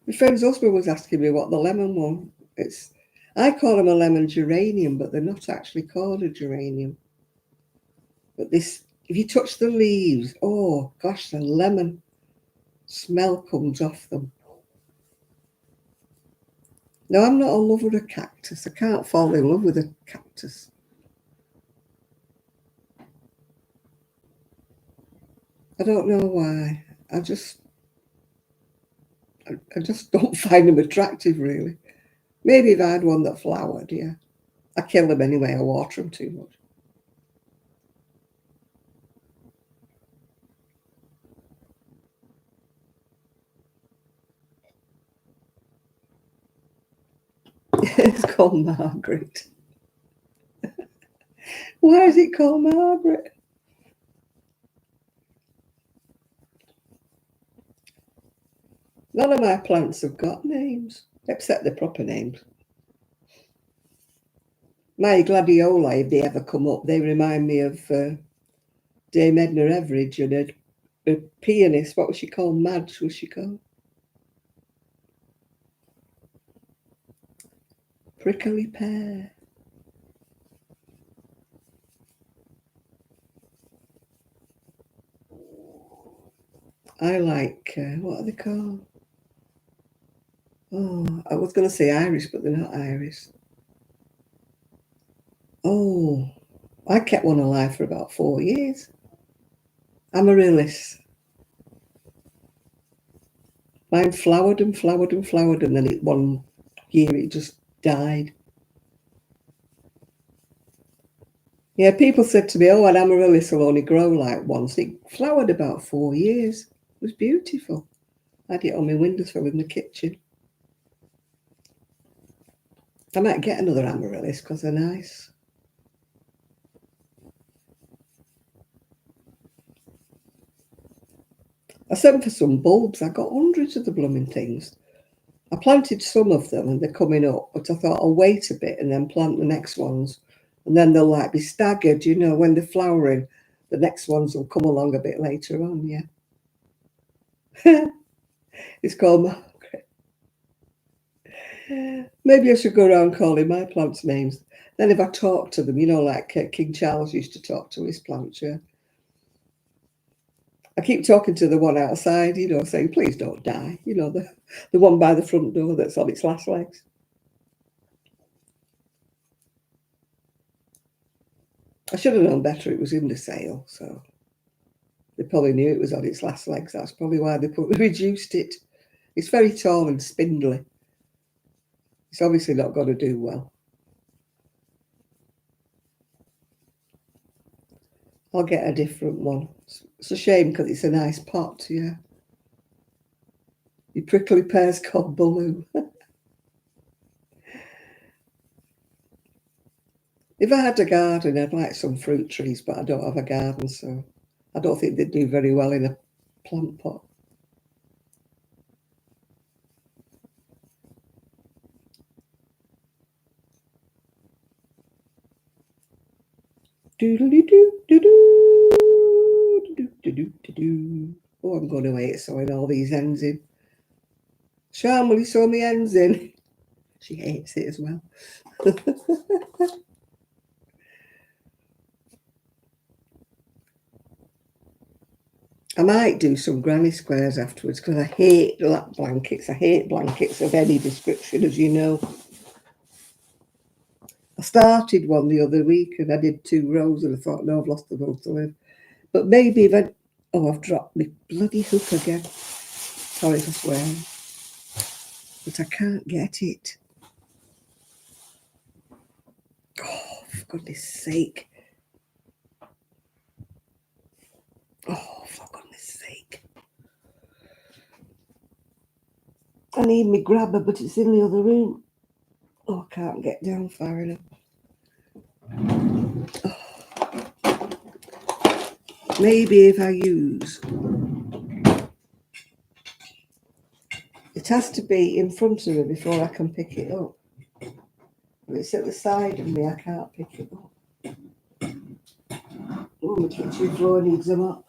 My friend's husband was asking me what the lemon one is. I call them a lemon geranium, but they're not actually called a geranium. But this, if you touch the leaves, oh gosh, the lemon smell comes off them. No, I'm not in love with a cactus. I can't fall in love with a cactus. I don't know why. I just don't find them attractive, really. Maybe if I had one that flowered, yeah. I kill them anyway. I water them too much. It's called Margaret. Why is it called Margaret? None of my plants have got names, except the proper names. My gladioli, if they ever come up, they remind me of Dame Edna Everage and a pianist. What was she called? Madge, was she called? Prickly pear. I like, what are they called? Oh, I was going to say iris, but they're not iris. Oh, I kept one alive for about 4 years. Amaryllis. Mine flowered and flowered and flowered, and then one year it just died. Yeah, people said to me, oh, an amaryllis will only grow like once. It flowered about 4 years. It was beautiful. I had it on my windowsill in the kitchen. I might get another amaryllis because they're nice. I sent for some bulbs. I got hundreds of the blooming things. I planted some of them and they're coming up, but I thought I'll wait a bit and then plant the next ones. And then they'll like be staggered, when they're flowering. The next ones will come along a bit later on, yeah. It's called Margaret. Maybe I should go around calling my plants names. Then if I talk to them, like King Charles used to talk to his plants, yeah. I keep talking to the one outside, saying, please don't die. The one by the front door that's on its last legs. I should have known better. It was in the sale, so they probably knew it was on its last legs. That's probably why they reduced it. It's very tall and spindly. It's obviously not going to do well. I'll get a different one. It's a shame because it's a nice pot, yeah. Your prickly pear's called Baloo. If I had a garden, I'd like some fruit trees, but I don't have a garden, so I don't think they'd do very well in a plant pot. Oh, I'm going to hate sewing all these ends in. Sean, will you sew me ends in? She hates it as well. I might do some granny squares afterwards because I hate lap blankets. I hate blankets of any description, as you know. I started one the other week and I did 2 rows and I thought, no, I've lost the will to live. But maybe if I... Oh, I've dropped my bloody hook again. Sorry for swearing. But I can't get it. Oh, for goodness sake. Oh, for goodness sake. I need my grabber, but it's in the other room. Oh, I can't get down far enough. Oh. Maybe if I use... It has to be in front of me before I can pick it up. If it's at the side of me, I can't pick it up. Oh, my kitchen floor needs them up.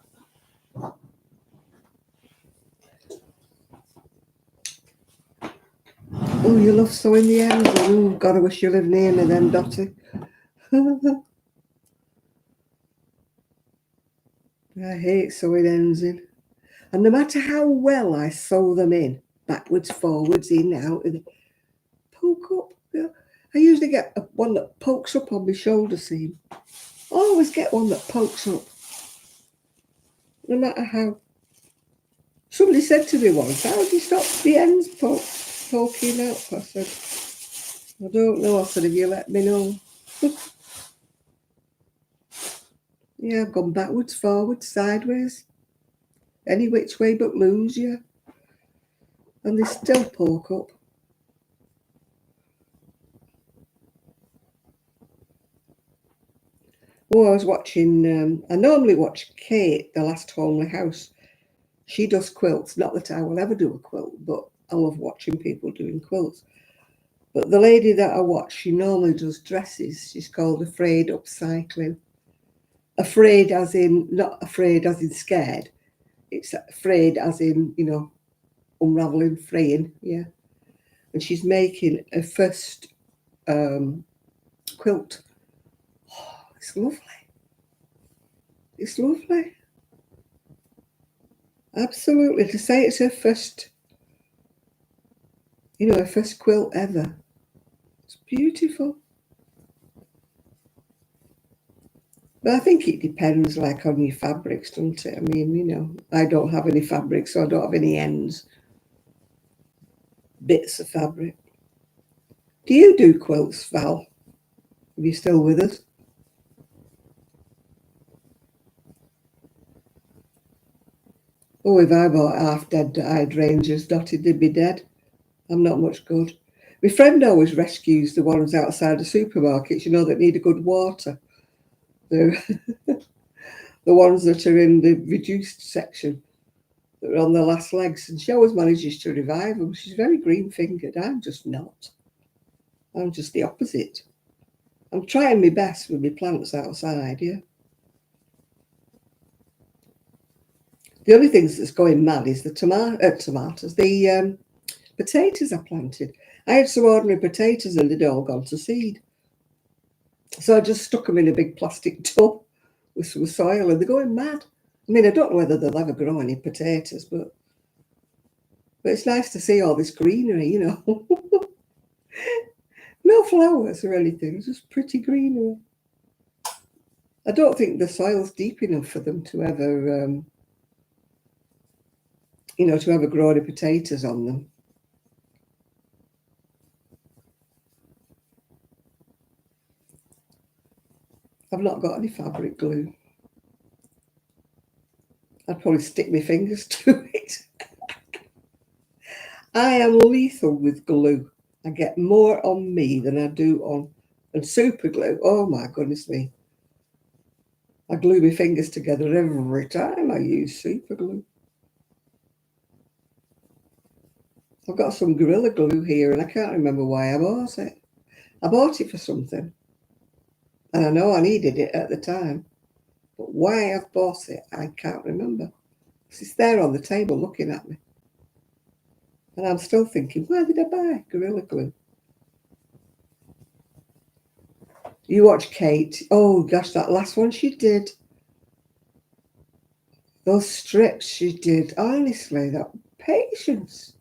Oh, you love sewing the ends. Oh, God, I wish you lived near me then, Dottie. I hate sewing ends in. And no matter how well I sew them in, backwards, forwards, in, out, poke up. Yeah. I usually get one that pokes up on my shoulder seam. I always get one that pokes up, no matter how. Somebody said to me once, how do you stop the ends poking out? I said, I don't know. I said, if you let me know. Yeah, I've gone backwards, forwards, sideways, any which way but lose, yeah. And they still poke up. Oh, I was watching, I normally watch Kate, The Last Homely House. She does quilts. Not that I will ever do a quilt, but I love watching people doing quilts. But the lady that I watch, she normally does dresses. She's called Afraid Upcycling. Afraid as in, not afraid as in scared. It's afraid as in, unraveling, fraying, yeah. And she's making a first quilt. Oh, it's lovely. It's lovely. Absolutely. To say it's her first, her first quilt ever. It's beautiful. But I think it depends, like, on your fabrics, doesn't it? I mean, I don't have any fabrics, so I don't have any ends, bits of fabric. Do you do quilts, Val? Are you still with us? Oh, if I bought half-dead hydrangeas dotted, they'd be dead. I'm not much good. My friend always rescues the ones outside the supermarkets, that need a good water. The, the ones that are in the reduced section, that are on the last legs, and she always manages to revive them. She's very green-fingered. I'm just not. I'm just the opposite. I'm trying my best with my plants outside, yeah. The only things that's going mad is the tomatoes, the potatoes I planted. I had some ordinary potatoes and they'd all gone to seed. So I just stuck them in a big plastic tub with some soil and they're going mad. I mean, I don't know whether they'll ever grow any potatoes, but it's nice to see all this greenery, No flowers or anything, just pretty greenery. I don't think the soil's deep enough for them to ever, to ever grow any potatoes on them. I've not got any fabric glue. I'd probably stick my fingers to it. I am lethal with glue. I get more on me than I do on... And super glue, oh my goodness me. I glue my fingers together every time I use super glue. I've got some Gorilla Glue here and I can't remember why I bought it. I bought it for something. And I know I needed it at the time. But why I've bought it, I can't remember. It's there on the table looking at me. And I'm still thinking, why did I buy Gorilla Glue? You watch Kate. Oh gosh, that last one she did. Those strips she did. Honestly, that patience.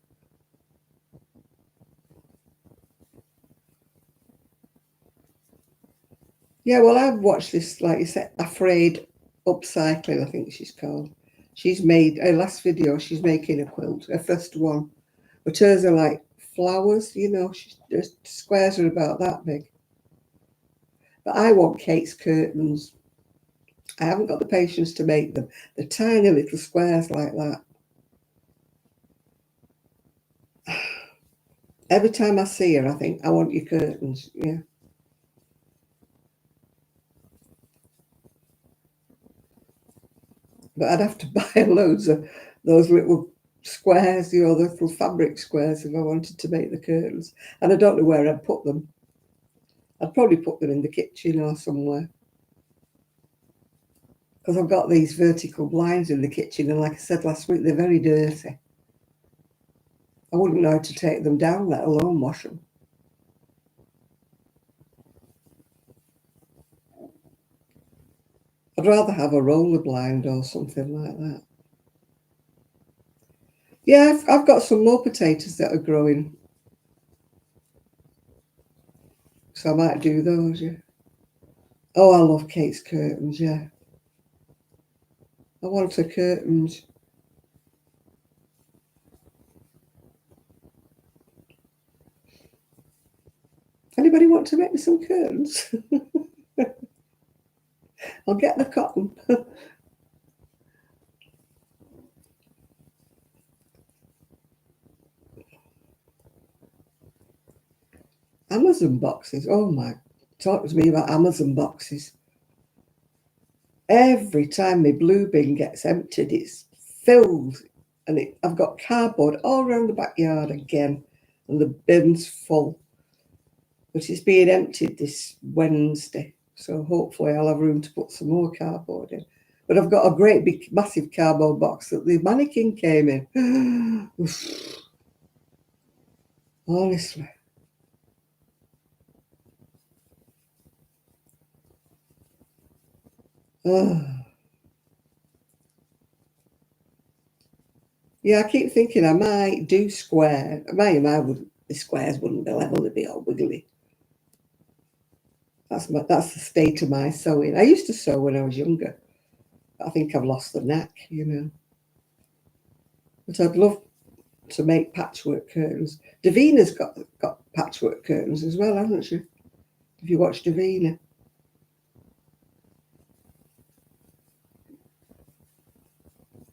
Yeah, well, I've watched this, like you said, Afraid Upcycling, I think she's called. She's made, her last video, she's making a quilt, her first one. But hers are like flowers, the squares are about that big. But I want Kate's curtains. I haven't got the patience to make them. The tiny little squares like that. Every time I see her, I think, I want your curtains, yeah. But I'd have to buy loads of those little squares, the little fabric squares if I wanted to make the curtains. And I don't know where I'd put them. I'd probably put them in the kitchen or somewhere. Because I've got these vertical blinds in the kitchen, and like I said last week, they're very dirty. I wouldn't know how to take them down, let alone wash them. I'd rather have a roller blind or something like that. Yeah, I've got some more potatoes that are growing. So I might do those, yeah. Oh, I love Kate's curtains, yeah. I want her curtains. Anybody want to make me some curtains? I'll get the cotton. Amazon boxes. Oh my, talk to me about Amazon boxes. Every time my blue bin gets emptied, it's filled, and I've got cardboard all around the backyard again, and the bin's full. But it's being emptied this Wednesday, so hopefully I'll have room to put some more cardboard in. But I've got a great big, massive cardboard box that the mannequin came in. Honestly. Oh. Yeah, I keep thinking I might do square. The squares wouldn't be level, they'd be all wiggly. That's the state of my sewing. I used to sew when I was younger. I think I've lost the knack. But I'd love to make patchwork curtains. Davina's got patchwork curtains as well, hasn't she? If you watch Davina.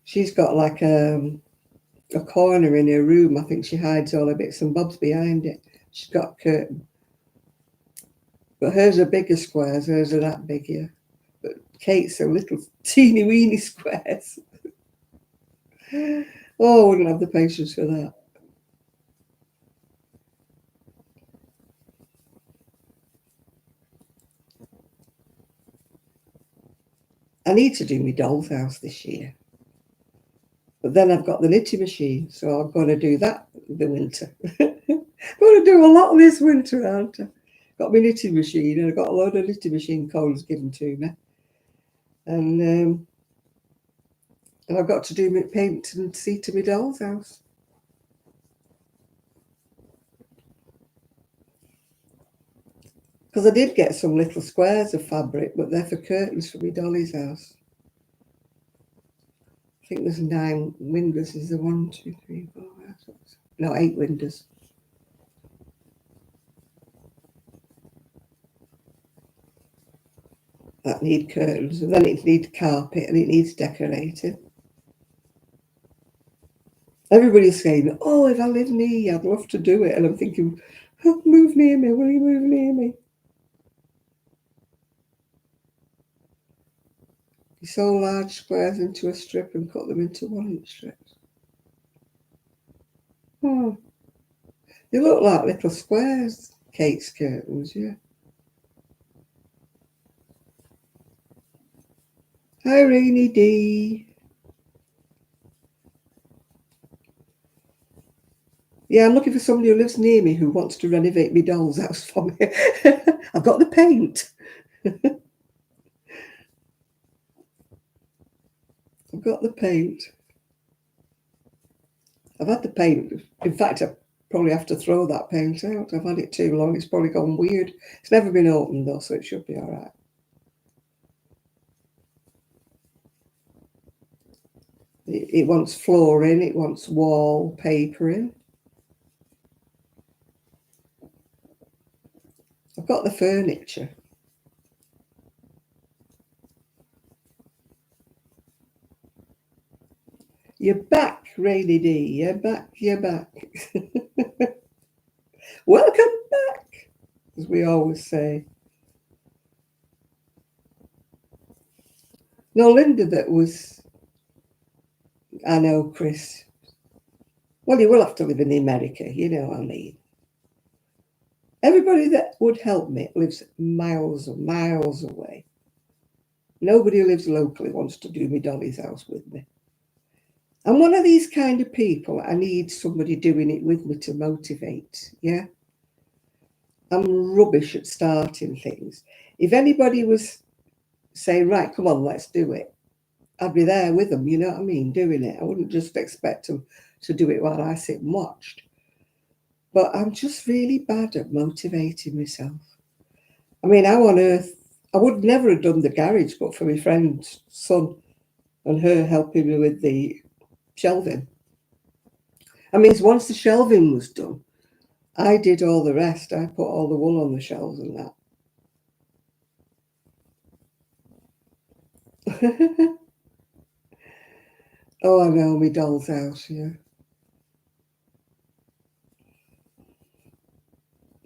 She's got like a corner in her room. I think she hides all her bits and bobs behind it. She's got a curtain. But hers are bigger squares. Hers are that big, yeah. But Kate's are little teeny weeny squares. Oh, I wouldn't have the patience for that. I need to do my doll's house this year. But then I've got the knitting machine, so I'm going to do that the winter. I'm going to do a lot this winter, aren't I? Got my knitting machine, and I got a load of knitting machine cones given to me. And I've got to do my paint and see to my doll's house. Because I did get some little squares of fabric, but they're for curtains for my dolly's house. I think there's 9 windows. Is there 1, 2, 3, 4, 5, 6? No, 8 windows. That need curtains, and then it needs carpet, and it needs decorating. Everybody's saying, "Oh, if I live near you, I'd love to do it," and I'm thinking, oh, "Move near me, will you move near me?" You sew large squares into a strip and cut them into 1-inch strips. Oh, they look like little squares, Kate's curtains, yeah. Hi, Rainy D. Yeah, I'm looking for somebody who lives near me who wants to renovate my doll's house for me. I've got the paint. I've got the paint. I've had the paint. In fact, I probably have to throw that paint out. I've had it too long. It's probably gone weird. It's never been opened though, so it should be all right. It wants flooring. It wants wallpapering. I've got the furniture. You're back, Rainy D. You're back. You're back. Welcome back, as we always say. No, Linda, that was. I know, Chris. Well, you will have to live in America, you know what I mean. Everybody that would help me lives miles and miles away. Nobody who lives locally wants to do me dolly's house with me. I'm one of these kind of people. I need somebody doing it with me to motivate, yeah? I'm rubbish at starting things. If anybody was saying, right, come on, let's do it, I'd be there with them, you know what I mean, doing it. I wouldn't just expect them to do it while I sit and watched. But I'm just really bad at motivating myself. I mean, how on earth? I would never have done the garage, but for my friend's son and her helping me with the shelving. I mean, once the shelving was done, I did all the rest. I put all the wool on the shelves and that. Oh, I know, my doll's house, yeah.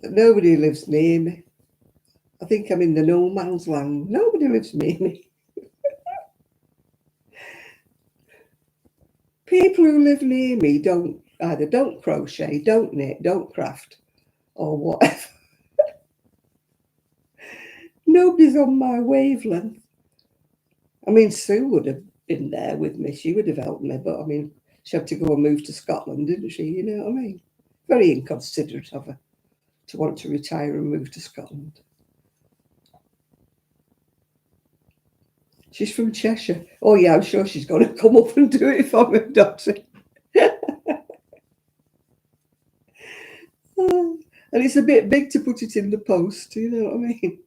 But nobody lives near me. I think I'm in the no man's land. Nobody lives near me. People who live near me don't crochet, don't knit, don't craft, or whatever. Nobody's on my wavelength. I mean, Sue would have been there with me. She would have helped me, but I mean, she had to go and move to Scotland, didn't she? You know what I mean? Very inconsiderate of her to want to retire and move to Scotland. She's from Cheshire. Oh, yeah, I'm sure she's going to come up and do it for me, Dottie. And it's a bit big to put it in the post, you know what I mean?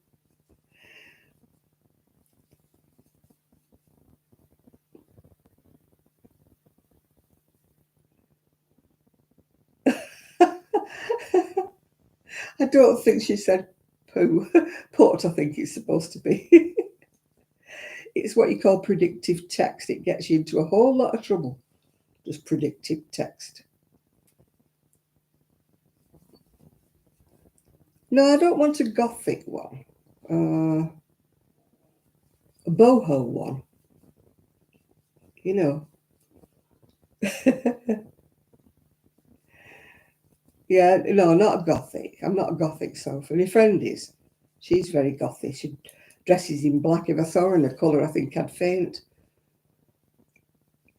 I don't think she said poo. Put, I think it's supposed to be. It's what you call predictive text. It gets you into a whole lot of trouble. Just predictive text. No, I don't want a gothic one. A boho one. You know. Yeah, no, not a gothic. I'm not a gothic sofa. My friend is. She's very gothic. She dresses in black. If I saw her in a colour, I think I'd faint.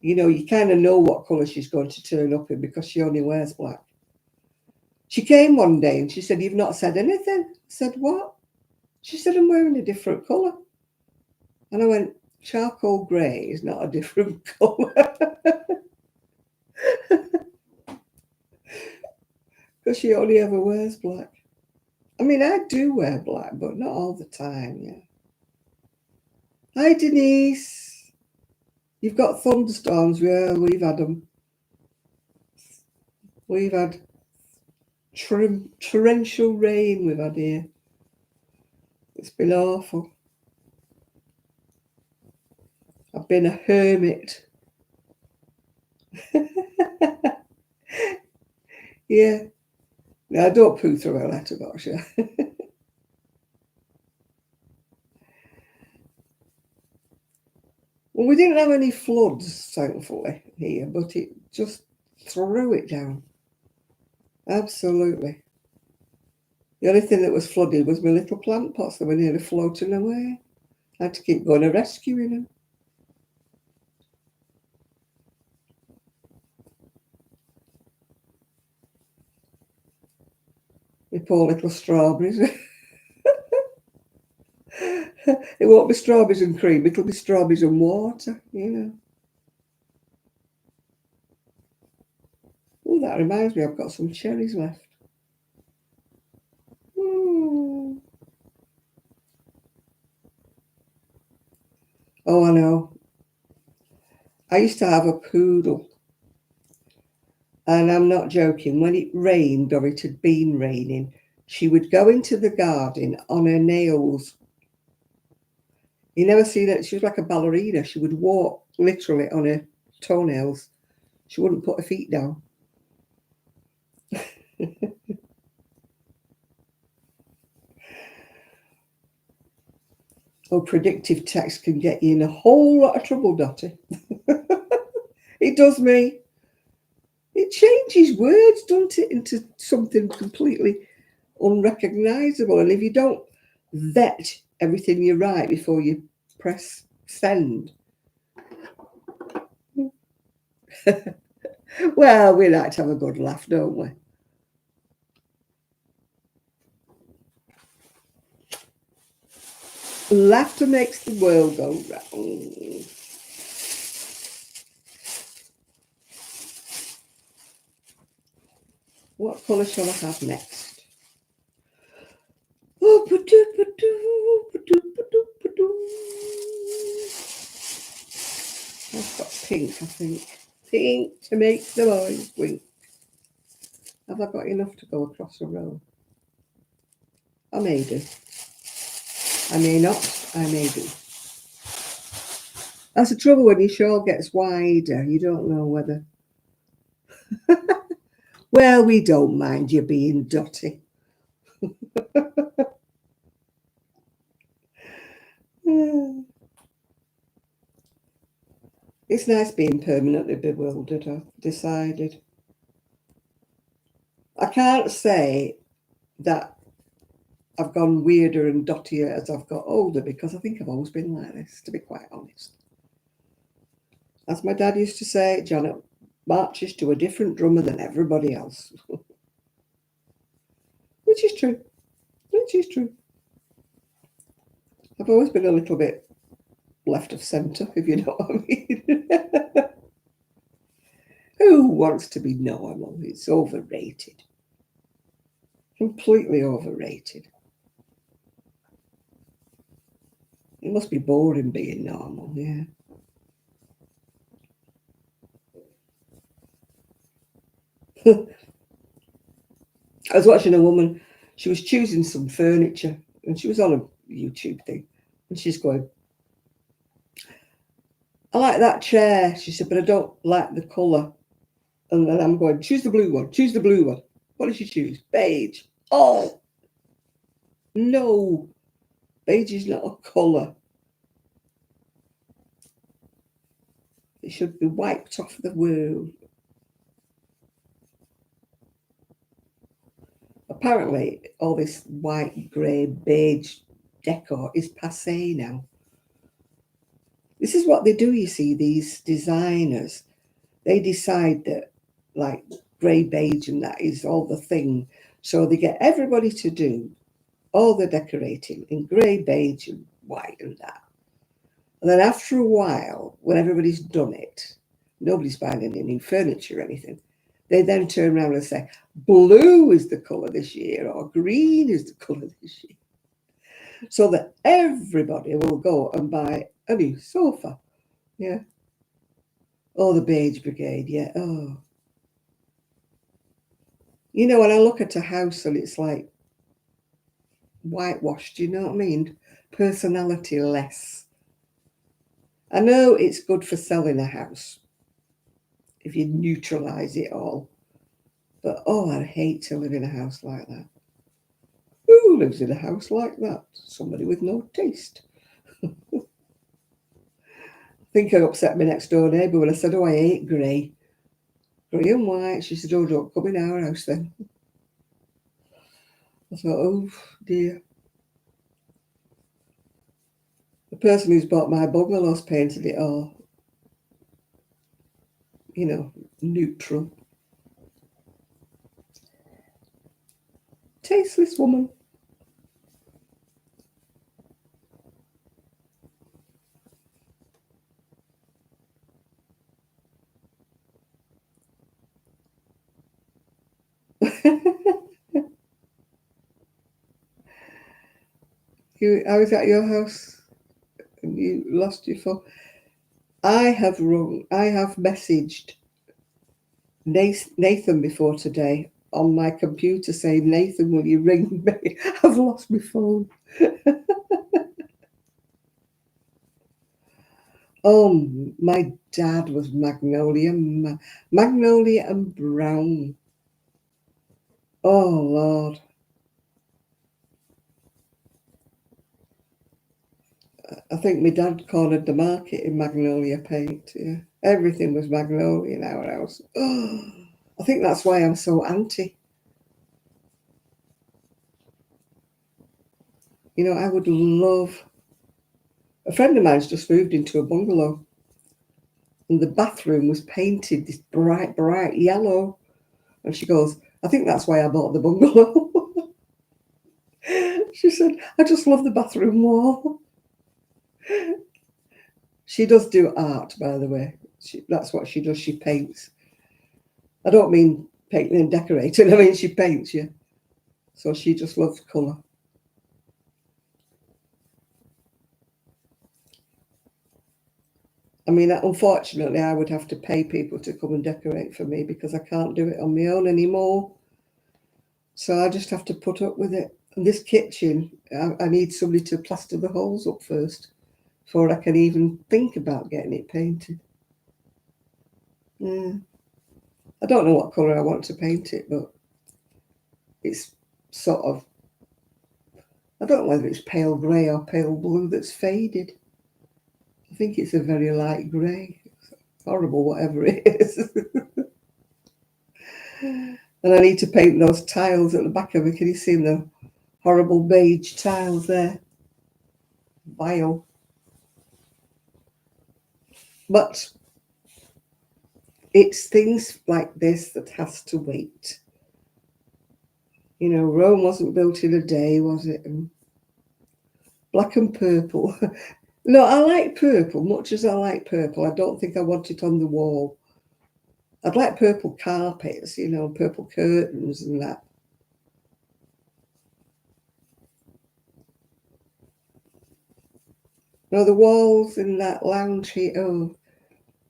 You know, you kind of know what colour she's going to turn up in because she only wears black. She came one day and she said, "You've not said anything." I said, "What?" She said, "I'm wearing a different colour." And I went, "Charcoal grey is not a different colour." Because she only ever wears black. I mean, I do wear black, but not all the time, yeah. Hi, Denise. You've got thunderstorms. Yeah, we've had them. We've had torrential rain we've had here. It's been awful. I've been a hermit. Yeah. No, I don't poo through a letterbox, yeah. Well, we didn't have any floods, thankfully, here, but it just threw it down. Absolutely. The only thing that was flooded was my little plant pots that were nearly floating away. I had to keep going and rescuing them. My poor little strawberries. It won't be strawberries and cream, it'll be strawberries and water, you know. Oh, that reminds me, I've got some cherries left. Mm. Oh, I know. I used to have a poodle, and I'm not joking. When it rained or it had been raining, she would go into the garden on her nails. You never see that? She was like a ballerina. She would walk literally on her toenails. She wouldn't put her feet down. Oh, predictive text can get you in a whole lot of trouble, Dottie. It does me. It changes words, doesn't it, into something completely unrecognisable. And if you don't vet everything you write before you press send, well, we like to have a good laugh, don't we? Laughter makes the world go round. What colour shall I have next? Oh, pink, I think. Pink to make the boys wink. Have I got enough to go across the row? I may do. I may not. I may do. That's the trouble when your shawl gets wider. You don't know whether... Well, we don't mind you being dotty. It's nice being permanently bewildered, I've decided. I can't say that I've gone weirder and dottier as I've got older, because I think I've always been like this, to be quite honest. As my dad used to say, Janet marches to a different drummer than everybody else. Which is true. Which is true. I've always been a little bit left of centre, if you know what I mean. Who wants to be normal? It's overrated. Completely overrated. It must be boring being normal, yeah. I was watching a woman, she was choosing some furniture, and she was on a YouTube thing, and she's going, I like that chair, she said, but I don't like the colour. And then I'm going, choose the blue one, choose the blue one. What did she choose? Beige. Oh, no, beige is not a colour. It should be wiped off the world. Apparently, all this white, grey, beige decor is passé now. This is what they do, you see, these designers. They decide that, like, grey, beige and that is all the thing. So they get everybody to do all the decorating in grey, beige and white and that. And then after a while, when everybody's done it, nobody's buying any new furniture or anything, they then turn around and say, blue is the colour this year, or green is the colour this year. So that everybody will go and buy a new sofa. Yeah. Oh, the beige brigade, yeah. Oh. You know, when I look at a house and it's like whitewashed, you know what I mean? Personality less. I know it's good for selling a house if you neutralise it all. But, oh, I'd hate to live in a house like that. Who lives in a house like that? Somebody with no taste. I think I upset my next door neighbour when I said, oh, I hate grey. Grey and white. She said, oh, don't come in our house then. I thought, oh, dear. The person who's bought my bungalow's painted it all, you know, neutral. Tasteless woman. I was at your house and you lost your phone. I have messaged Nathan before today on my computer saying, Nathan, will you ring me? I've lost my phone. Oh, my dad was magnolia and brown. Oh, Lord. I think my dad cornered the market in magnolia paint. Yeah. Everything was magnolia in our house. Oh, I think that's why I'm so anti. You know, I would love... A friend of mine's just moved into a bungalow, and the bathroom was painted this bright, bright yellow. And she goes, I think that's why I bought the bungalow. She said, I just love the bathroom wall. She does do art, by the way. That's what she does. She paints. I don't mean painting and decorating. I mean, she paints, yeah. So she just loves colour. I mean, unfortunately, I would have to pay people to come and decorate for me because I can't do it on my own anymore. So I just have to put up with it. And this kitchen, I need somebody to plaster the holes up first before I can even think about getting it painted. Yeah. I don't know what colour I want to paint it, but it's sort of, I don't know whether it's pale grey or pale blue that's faded. I think it's a very light grey. Horrible, whatever it is. And I need to paint those tiles at the back of it. Can you see the horrible beige tiles there? Vile. But it's things like this that has to wait. You know, Rome wasn't built in a day, was it? And black and purple. No, I like purple. Much as I like purple, I don't think I want it on the wall. I'd like purple carpets, you know, purple curtains and that. No, the walls in that lounge here, oh,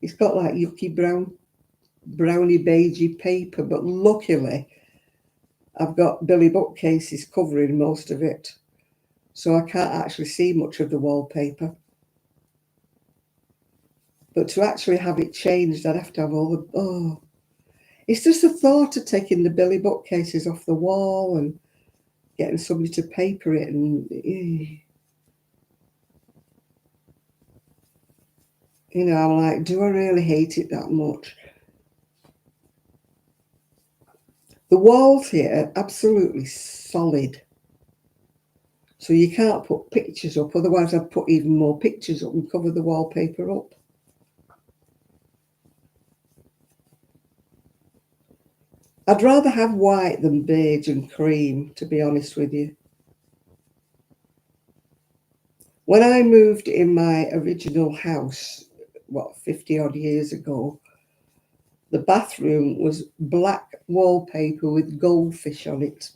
it's got like yucky browny beigey paper, but luckily I've got Billy bookcases covering most of it, so I can't actually see much of the wallpaper. But to actually have it changed, I'd have to have all the, oh, it's just the thought of taking the Billy bookcases off the wall and getting somebody to paper it and, you know, I'm like, do I really hate it that much? The walls here are absolutely solid. So you can't put pictures up, otherwise I'd put even more pictures up and cover the wallpaper up. I'd rather have white than beige and cream, to be honest with you. When I moved in my original house, 50 odd years ago, the bathroom was black wallpaper with goldfish on it.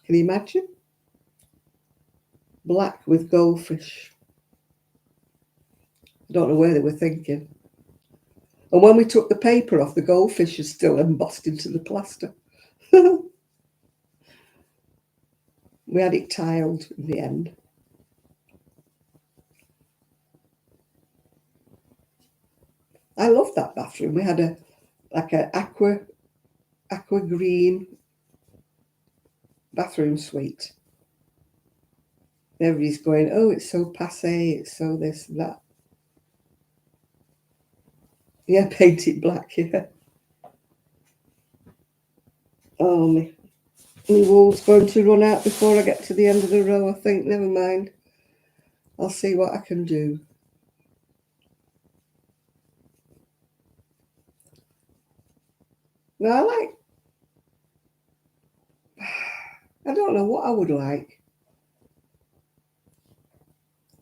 Can you imagine? Black with goldfish. I don't know where they were thinking. And when we took the paper off, the goldfish is still embossed into the plaster. We had it tiled in the end. I love that bathroom. We had a aqua green bathroom suite. Everybody's going, oh, it's so passé, it's so this and that. Yeah, paint it black, yeah. Oh, my wool's going to run out before I get to the end of the row, I think. Never mind. I'll see what I can do. Now, I don't know what I would like.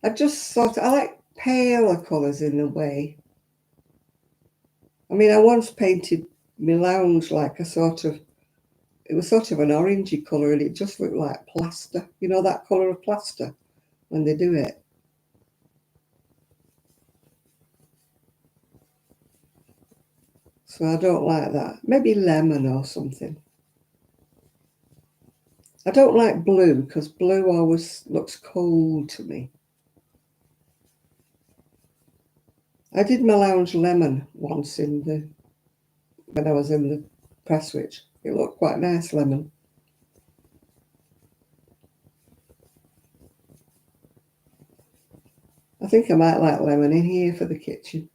I like paler colours in a way. I mean, I once painted my lounge like it was sort of an orangey colour and it just looked like plaster. You know that colour of plaster when they do it? So I don't like that. Maybe lemon or something. I don't like blue because blue always looks cold to me. I did my lounge lemon once when I was in the press switch. It looked quite nice, lemon. I think I might like lemon in here for the kitchen.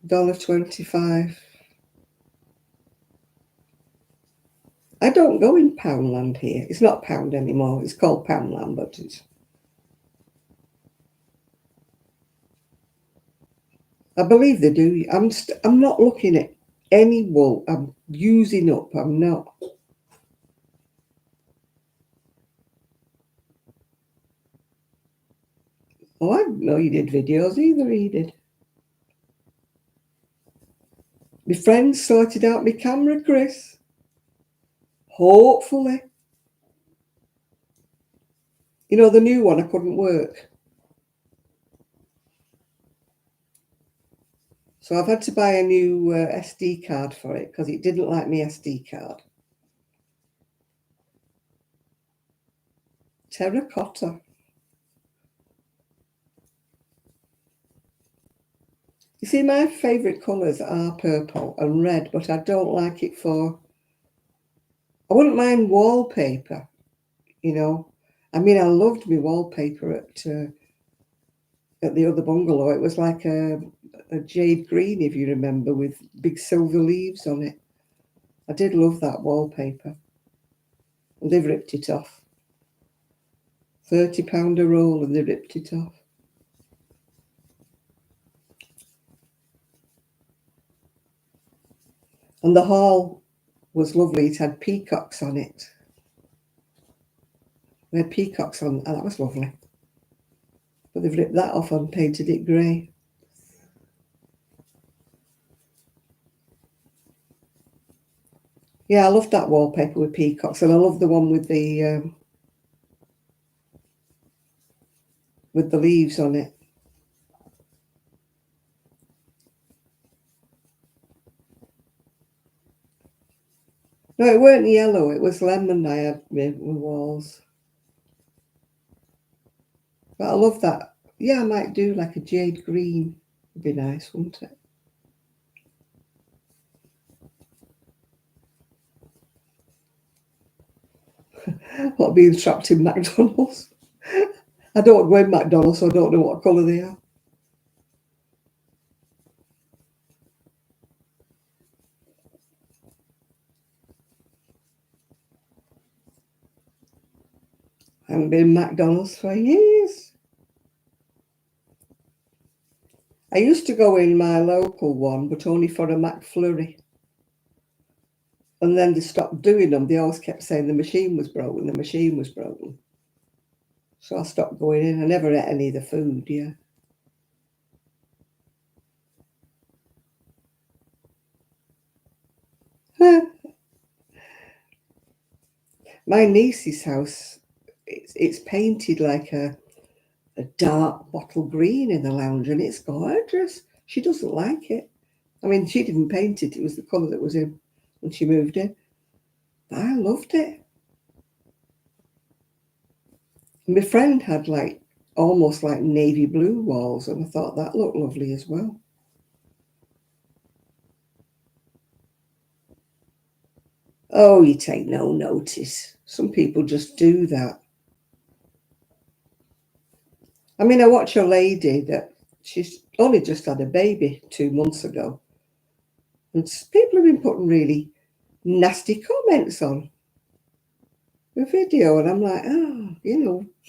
$1.25. I don't go in Poundland here. It's not Pound anymore. It's called Poundland, but it's... I believe they do. I'm not looking at any wool. I'm using up. I'm not. Oh, I didn't know you did videos either, Edith. My friends sorted out my camera, Chris. Hopefully. You know, the new one, I couldn't work. So I've had to buy a new SD card for it because it didn't like my SD card. Terracotta. You see, my favourite colours are purple and red, but I don't like it for... I wouldn't mind wallpaper, you know. I mean, I loved my wallpaper at the other bungalow. It was like a jade green, if you remember, with big silver leaves on it. I did love that wallpaper. And they've ripped it off. £30 a roll and they ripped it off. And the hall was lovely. It had peacocks on it. They had peacocks on, and that was lovely. But they've ripped that off and painted it grey. Yeah, I loved that wallpaper with peacocks, and I love the one with the leaves on it. No, it weren't yellow. It was lemon I had with walls. But I love that. Yeah, I might do like a jade green. Would be nice, wouldn't it? What, being trapped in McDonald's? I don't go in McDonald's, so I don't know what colour they are. I haven't been in McDonald's for years. I used to go in my local one, but only for a McFlurry. And then they stopped doing them. They always kept saying the machine was broken, the machine was broken. So I stopped going in. I never ate any of the food, yeah. My niece's house, it's painted like a dark bottle green in the lounge, and it's gorgeous. She doesn't like it. I mean, she didn't paint it. It was the colour that was in when she moved in. But I loved it. My friend had like almost like navy blue walls, and I thought that looked lovely as well. Oh, you take no notice. Some people just do that. I mean, I watch a lady that she's only just had a baby 2 months ago, and people have been putting really nasty comments on the video, and I'm like,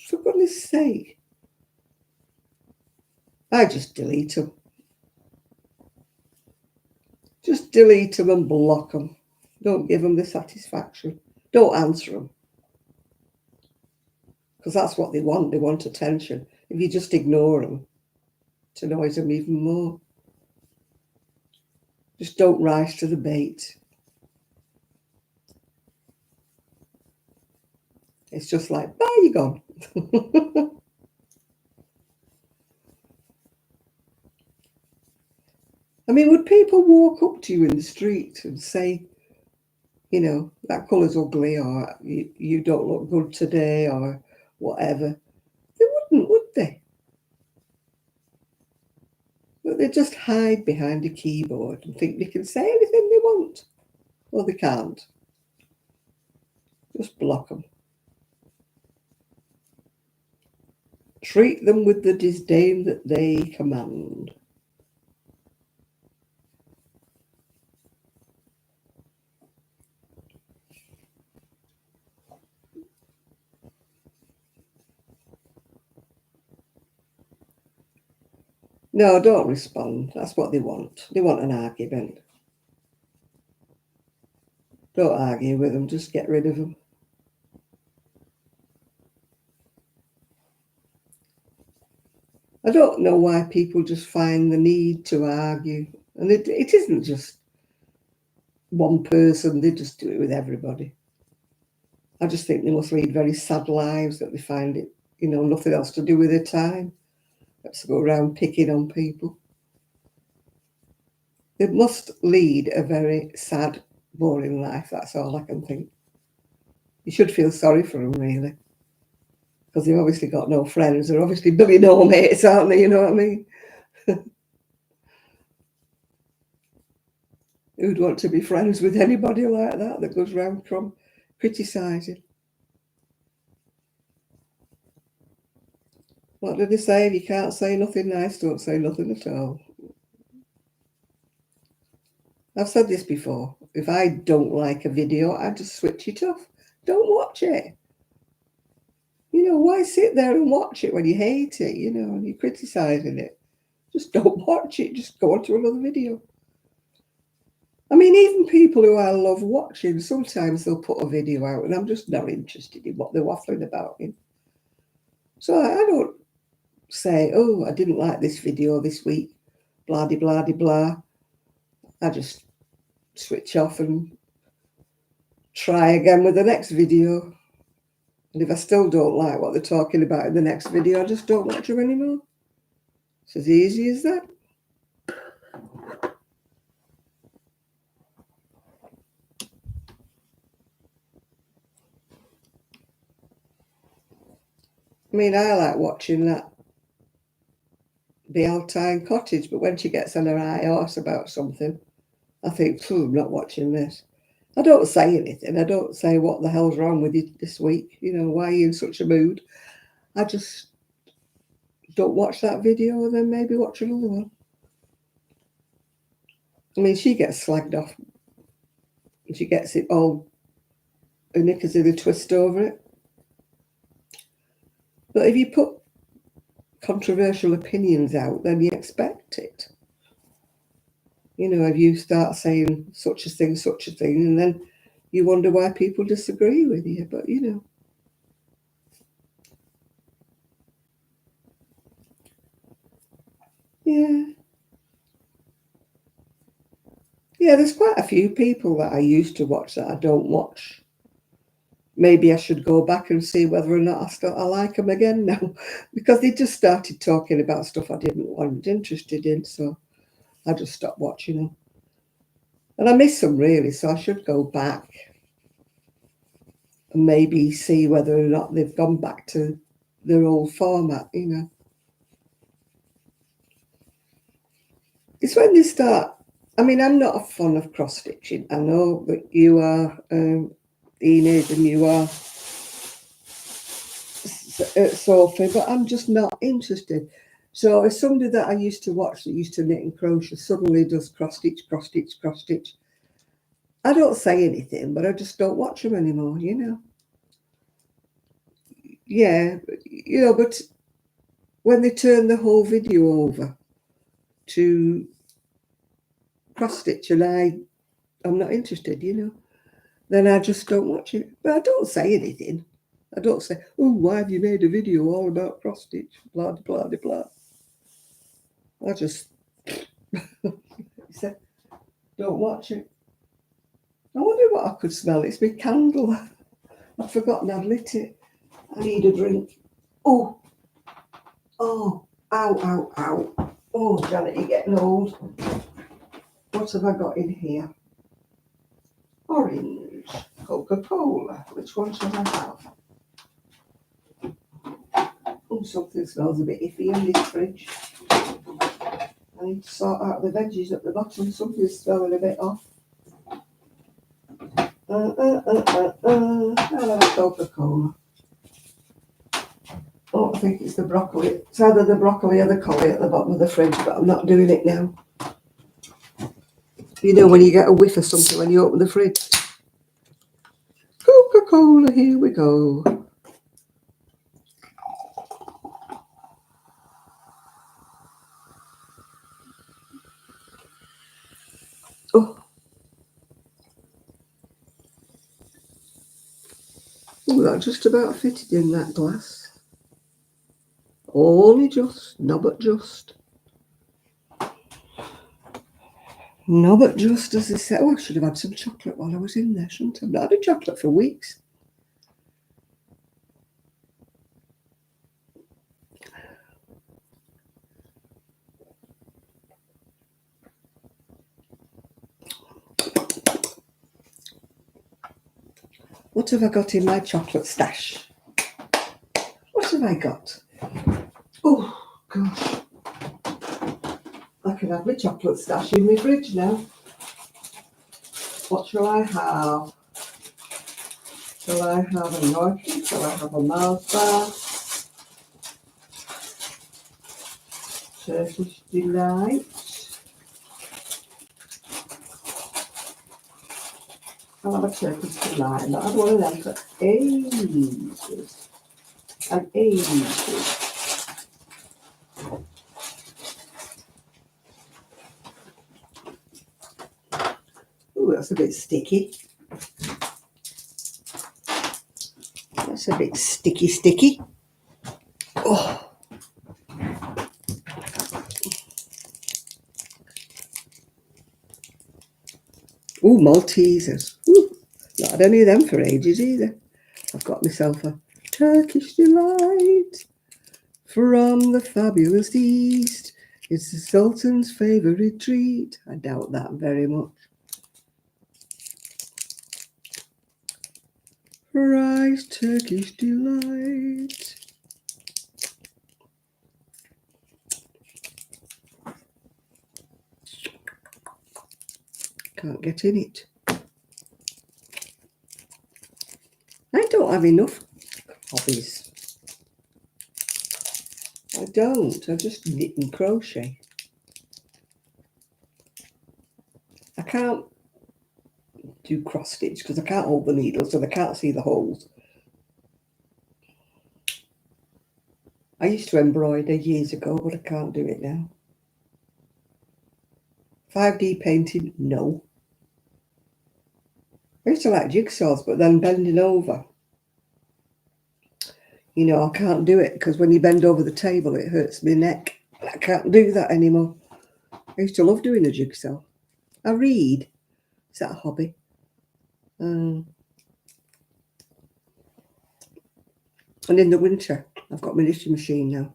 for goodness sake. I just delete them. Just delete them and block them. Don't give them the satisfaction. Don't answer them. Because that's what they want. They want attention. If you just ignore them, it annoys them even more. Just don't rise to the bait. It's just like, bye, you're gone. I mean, would people walk up to you in the street and say, that colour's ugly, or you don't look good today, or whatever? They wouldn't, would they? But they just hide behind a keyboard and think they can say anything they want. Well, they can't. Just block them. Treat them with the disdain that they command. No, don't respond. That's what they want. They want an argument. Don't argue with them. Just get rid of them. I don't know why people just find the need to argue. And it isn't just one person. They just do it with everybody. I just think they must lead very sad lives, that they find it, nothing else to do with their time. Let's go around picking on people. They must lead a very sad, boring life. That's all I can think. You should feel sorry for them, really, because they've obviously got no friends. They're obviously Billy no mates, aren't they? You know what I mean? Who'd want to be friends with anybody like that goes round from criticising? What did they say? If you can't say nothing nice, don't say nothing at all. I've said this before. If I don't like a video, I just switch it off. Don't watch it. Why sit there and watch it when you hate it, and you're criticising it? Just don't watch it. Just go on to another video. I mean, even people who I love watching, sometimes they'll put a video out and I'm just not interested in what they're waffling about. So I don't say, oh, I didn't like this video this week, blah, de, blah, de, blah. I just switch off and try again with the next video. And if I still don't like what they're talking about in the next video, I just don't watch them anymore. It's as easy as that. I mean, I like watching that Bealtine Cottage, but when she gets on her high horse about something, I think, I'm not watching this. I don't say anything. I don't say, what the hell's wrong with you this week? Why are you in such a mood? I just don't watch that video and then maybe watch another one. I mean, she gets slagged off. And she gets it all, her knickers in a twist over it. But if you put controversial opinions out, then you expect it. If you start saying such a thing, and then you wonder why people disagree with you. But, yeah. Yeah, there's quite a few people that I used to watch that I don't watch. Maybe I should go back and see whether or not I like them again now, because they just started talking about stuff I wasn't interested in, so I just stopped watching them. And I miss them, really, so I should go back and maybe see whether or not they've gone back to their old format, It's when they start. I mean, I'm not a fan of cross-stitching. I know that you are, Enid, and you are, Sophie, but I'm just not interested. So if somebody that I used to watch that used to knit and crochet suddenly does cross-stitch, I don't say anything, but I just don't watch them anymore, Yeah, but when they turn the whole video over to cross-stitch and I'm not interested, then I just don't watch it. But I don't say anything. I don't say, oh, why have you made a video all about cross-stitch? Blah, blah, blah, blah. I just don't watch it. I wonder what I could smell. It's my candle. I've forgotten I've lit it. I need a drink. Oh, ow, ow, ow. Oh, Janet, you're getting old. What have I got in here? Orange, Coca-Cola. Which one shall I have? Oh, something smells a bit iffy in this fridge. I need to sort out the veggies at the bottom. Something's smelling a bit off. I'll have a Coca-Cola. Oh, I think it's the broccoli. It's either the broccoli or the collie at the bottom of the fridge, but I'm not doing it now. When you get a whiff of something when you open the fridge. Coca-Cola, here we go. Oh, that just about fitted in that glass. Only just, no but just. No but just, as they said. Oh, I should have had some chocolate while I was in there, shouldn't I? I've not had a chocolate for weeks. What have I got in my chocolate stash? What have I got? Oh, gosh. I can have my chocolate stash in my fridge now. What shall I have? Shall I have a Nike? Shall I have a Mars bar? Turkish Delight. I'll have a Turkish Delight. I've not had one of them for ages. And ages. Ooh, that's a bit sticky. That's a bit sticky. Oh. Ooh, Maltesers. Ooh, not had any of them for ages either. I've got myself a Turkish Delight from the fabulous East. It's the Sultan's favourite treat. I doubt that very much. Rice Turkish Delight. Can't get in it. I don't have enough hobbies. I don't. I just knit and crochet. I can't do cross stitch because I can't hold the needles and I can't see the holes. I used to embroider years ago, but I can't do it now. 5D painting, no. I used to like jigsaws, but then bending over, you know, I can't do it because when you bend over the table, it hurts my neck. I can't do that anymore. I used to love doing a jigsaw. I read. Is that a hobby? And in the winter, I've got my knitting machine now.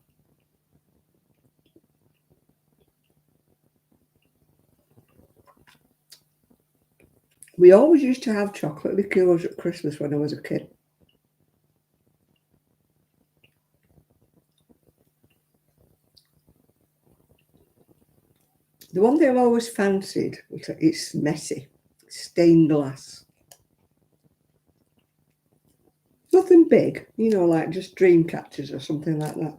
We always used to have chocolate liqueurs at Christmas when I was a kid. The one thing I've always fancied, it's messy, it's stained glass. Nothing big, you know, like just dream catchers or something like that.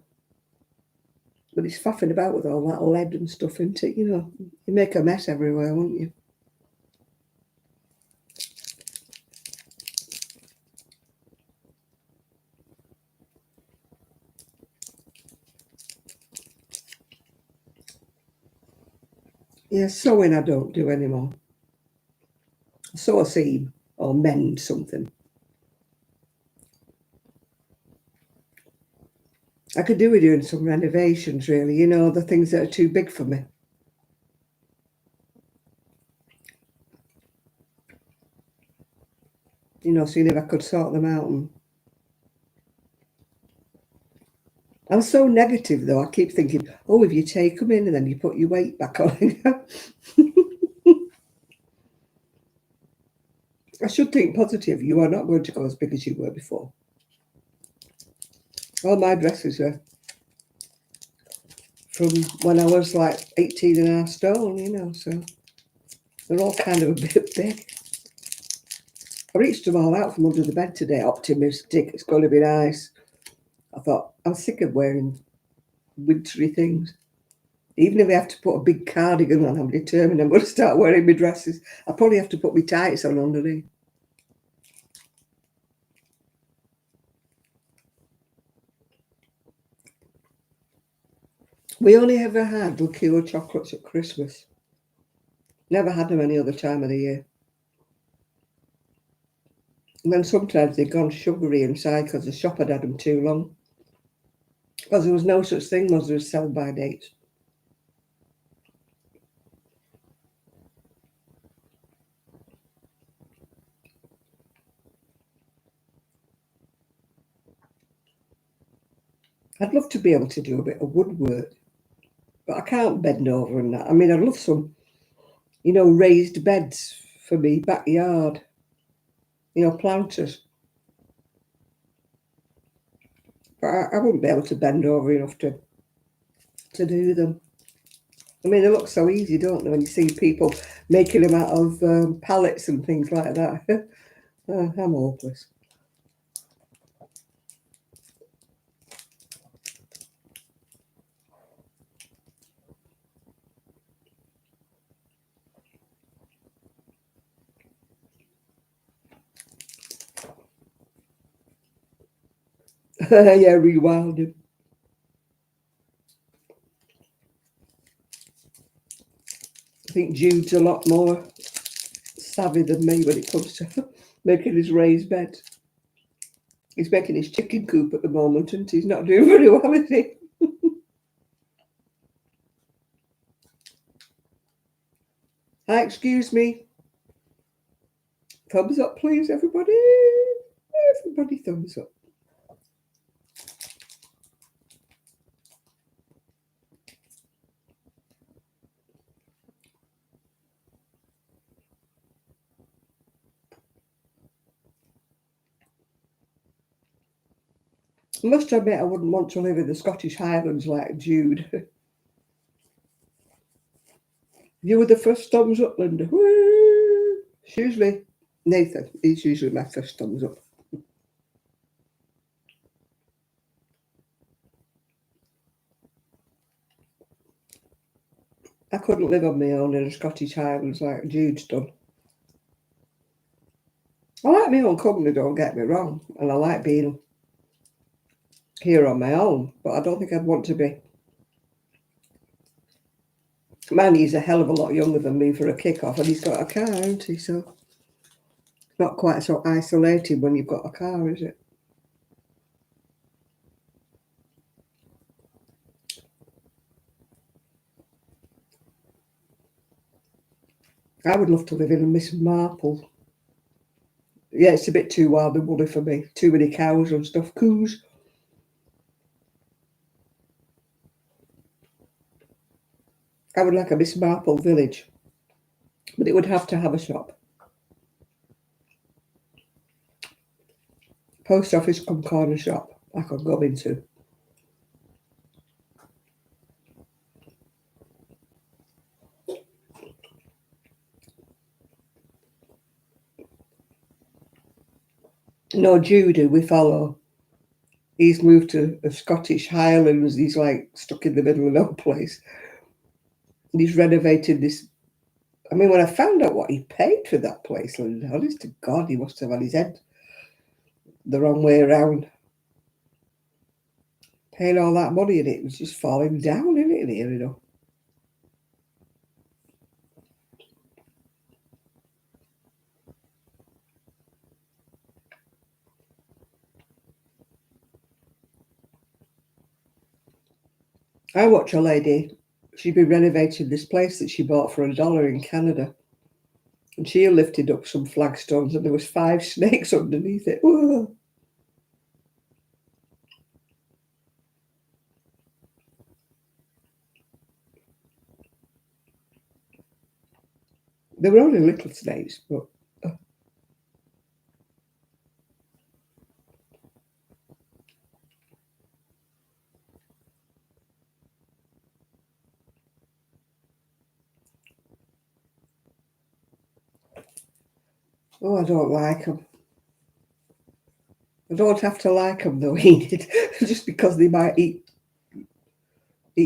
But it's faffing about with all that lead and stuff, isn't it? You know, you make a mess everywhere, wouldn't you? Yeah, sewing I don't do anymore. Sew a seam or mend something. I could do with doing some renovations, really, you know, the things that are too big for me. You know, seeing if I could sort them out. And I'm so negative, though. I keep thinking, oh, if you take them in and then you put your weight back on. I should think positive. You are not going to go as big as you were before. All my dresses are from when I was like 18.5 stone, you know, so they're all kind of a bit big. I reached them all out from under the bed today, optimistic, it's going to be nice. I thought, I'm sick of wearing wintry things. Even if I have to put a big cardigan on, I'm determined I'm going to start wearing my dresses. I probably have to put my tights on underneath. We only ever had liqueur chocolates at Christmas. Never had them any other time of the year. And then sometimes they'd gone sugary inside because the shop had them too long. Because there was no such thing as there was sell-by dates. I'd love to be able to do a bit of woodwork, but I can't bend over and that. I mean, I'd love some, you know, raised beds for me backyard, you know, planters. But I wouldn't be able to bend over enough to do them. I mean, they look so easy, don't they, when you see people making them out of pallets and things like that. I'm hopeless. Yeah, rewild them. I think Jude's a lot more savvy than me when it comes to making his raised bed. He's making his chicken coop at the moment, and he's not doing very well, is he? Hi, excuse me. Thumbs up, please, everybody. Everybody, thumbs up. I must admit, I wouldn't want to live in the Scottish Highlands like Jude. You were the first thumbs up, Linda. Woo! It's usually Nathan. He's usually my first thumbs up. I couldn't live on my own in the Scottish Highlands like Jude's done. I like my own company, don't get me wrong, and I like being here on my own, but I don't think I'd want to be. Manny's a hell of a lot younger than me for a kick-off, and he's got a car, hasn't he? So not quite so isolated when you've got a car, is it? I would love to live in a Miss Marple. Yeah, it's a bit too wild and woolly for me. Too many cows and stuff. Coos. I would like a Miss Marple village, but it would have to have a shop. Post office come corner shop I could go into. No, Jude, who we follow, he's moved to the Scottish Highlands. He's like stuck in the middle of no place. And he's renovated this. I mean, when I found out what he paid for that place, honest to God, he must have had his head the wrong way around. Paying all that money and it was just falling down, isn't it, here, you know? I watch a lady, she'd been renovating this place that she bought for $1 in Canada. And she lifted up some flagstones and there was 5 snakes underneath it. Whoa. They were only little snakes, but oh, I don't like them. I don't have to like them though, Enid, just because they might eat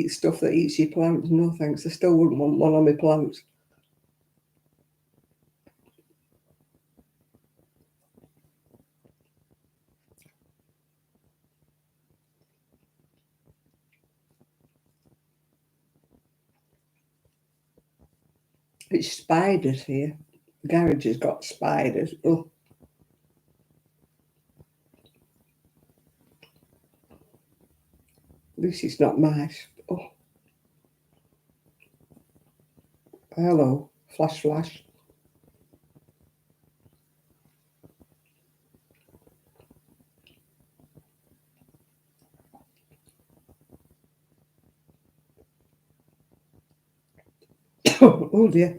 stuff that eats your plants. No thanks, I still wouldn't want one on my plants. It's spiders here. The garage has got spiders. Oh. This is not nice. Oh. Hello. Flash, flash. Oh dear.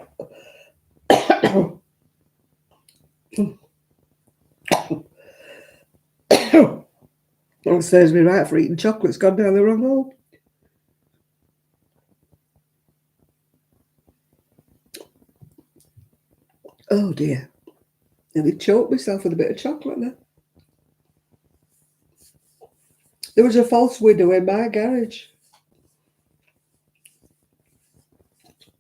Oh, serves me right for eating chocolate's gone down the wrong hole. Oh dear. Nearly choked myself with a bit of chocolate there. There was a false widow in my garage.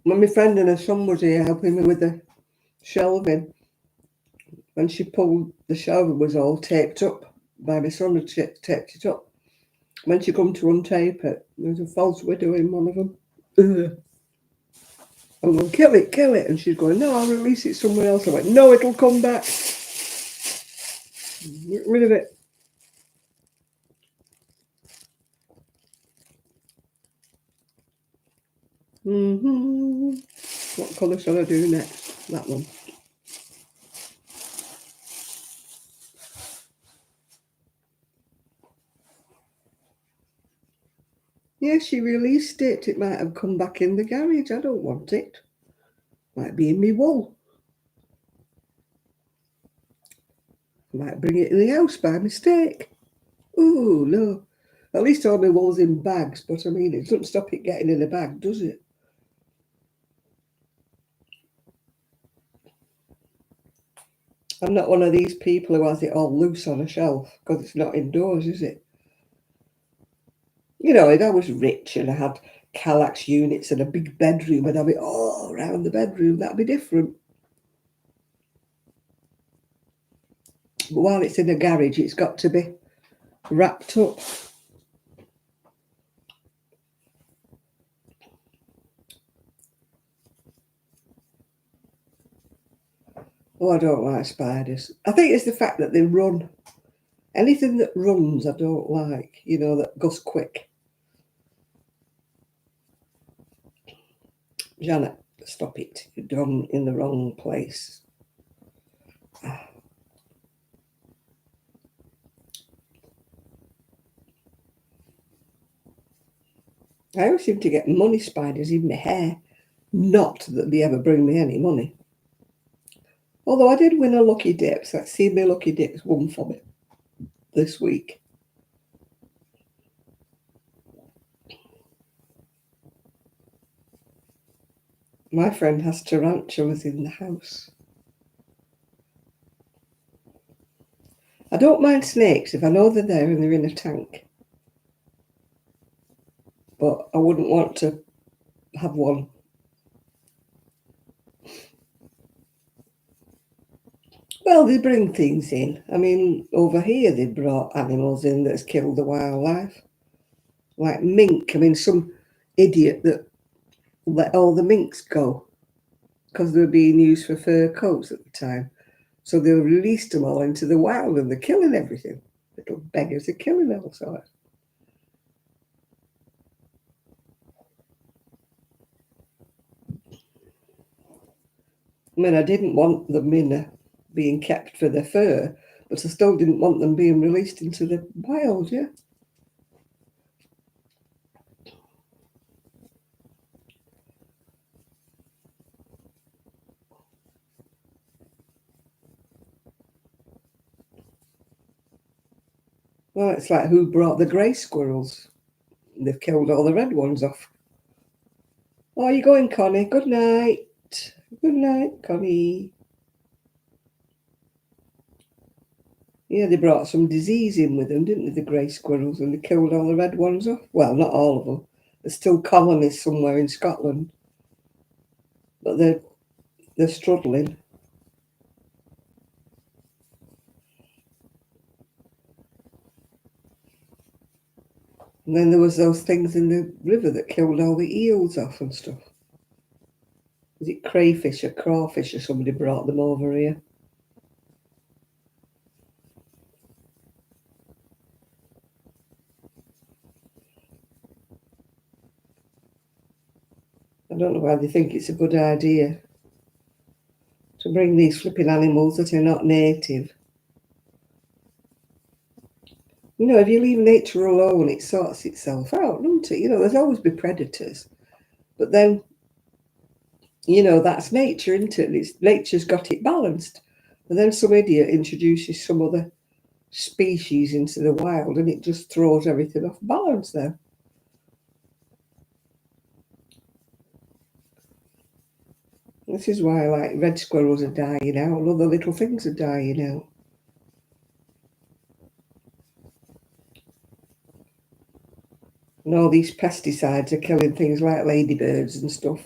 When my friend and her son was here helping me with the shelving, when she pulled, the shelving was all taped up by my son had taped it up. When she come to untape it, there was a false widow in one of them. Ugh. I'm going, kill it. And she's going, no, I'll release it somewhere else. I went, no, it'll come back. Get rid of it. What colour shall I do next? That one. Yeah, she released it. It might have come back in the garage. I don't want it. Might be in me wool. I might bring it in the house by mistake. Ooh, no. At least all my wool's in bags, but I mean, it doesn't stop it getting in a bag, does it? I'm not one of these people who has it all loose on a shelf, because it's not indoors, is it? You know, if I was rich and I had Kallax units and a big bedroom and have it all around the bedroom, that'd be different. But while it's in a garage, it's got to be wrapped up. Oh, I don't like spiders. I think it's the fact that they run. Anything that runs, I don't like, you know, that goes quick. Janet, stop it. You're done in the wrong place. I always seem to get money spiders in my hair. Not that they ever bring me any money. Although I did win a lucky dip, so let's see my lucky dips won for me this week. My friend has tarantulas in the house. I don't mind snakes if I know they're there and they're in a tank. But I wouldn't want to have one. Well, they bring things in. I mean, over here they brought animals in that's killed the wildlife. Like mink. I mean, some idiot that let all the minks go because they were being used for fur coats at the time. So they released them all into the wild and they're killing everything. Little beggars are killing all sorts. I mean, I didn't want them being kept for their fur, but I still didn't want them being released into the wild, yeah. Well, it's like who brought the grey squirrels? They've killed all the red ones off. Oh, you going, Connie? Good night. Good night, Connie. Yeah, they brought some disease in with them, didn't they, the grey squirrels, and they killed all the red ones off. Well, not all of them. There's still colonies somewhere in Scotland, but they're struggling. And then there was those things in the river that killed all the eels off and stuff. Was it crayfish or crawfish or somebody brought them over here? I don't know why they think it's a good idea to bring these flipping animals that are not native. You know, if you leave nature alone, it sorts itself out, doesn't it? You know, there's always be predators. But then, you know, that's nature, isn't it? Nature's got it balanced. And then some idiot introduces some other species into the wild, and it just throws everything off balance there. This is why, like, red squirrels are dying out, and other little things are dying out. And all these pesticides are killing things like ladybirds and stuff.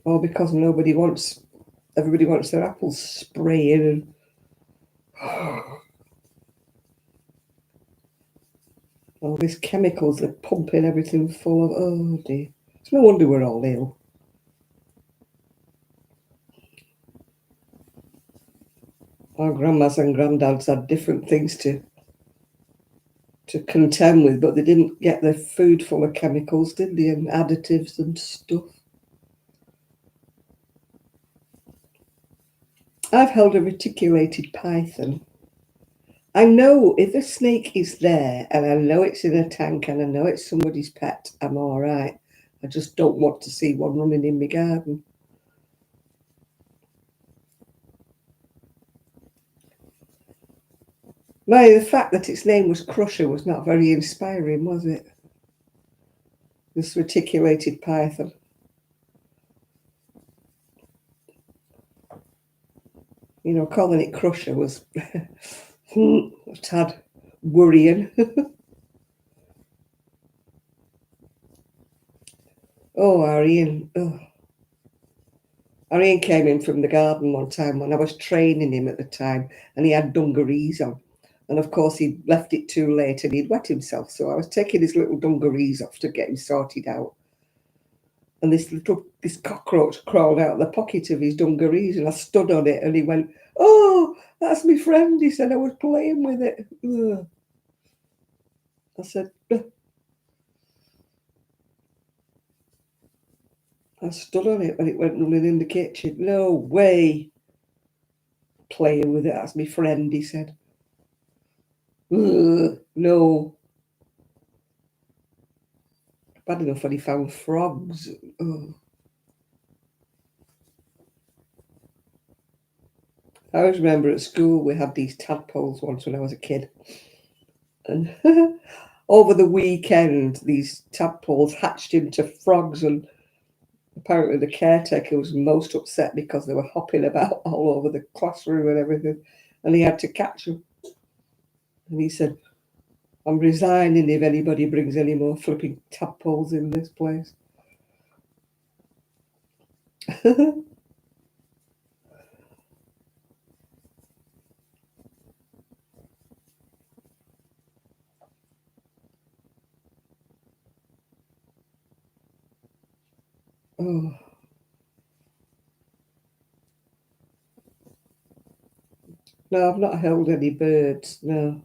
All because everybody wants their apples spraying and all these chemicals they're pumping everything full of. Oh dear. It's no wonder we're all ill. Our grandmas and granddads had different things to contend with, but they didn't get their food full of chemicals, did they? And additives and stuff. I've held a reticulated python. I know if a snake is there and I know it's in a tank and I know it's somebody's pet, I'm all right. I just don't want to see one running in my garden. The fact that its name was Crochet was not very inspiring, was it? This reticulated python. You know, calling it Crochet was a tad worrying. Oh, Arian. Oh. Arian came in from the garden one time when I was training him at the time, and he had dungarees on. And of course, he'd left it too late and he'd wet himself. So I was taking his little dungarees off to get him sorted out. And this cockroach crawled out of the pocket of his dungarees, and I stood on it, and he went, "Oh, that's my friend." He said, "I was playing with it." Ugh. I said, I stood on it when it went running in the kitchen. "No way. Playing with it, that's my friend," he said. Ugh, no. Bad enough when he found frogs. Ugh. I always remember at school we had these tadpoles once when I was a kid. And over the weekend, these tadpoles hatched into frogs, and apparently the caretaker was most upset because they were hopping about all over the classroom and everything, and he had to catch them. And he said, "I'm resigning if anybody brings any more flipping tadpoles in this place." Oh. No, I've not held any birds, no.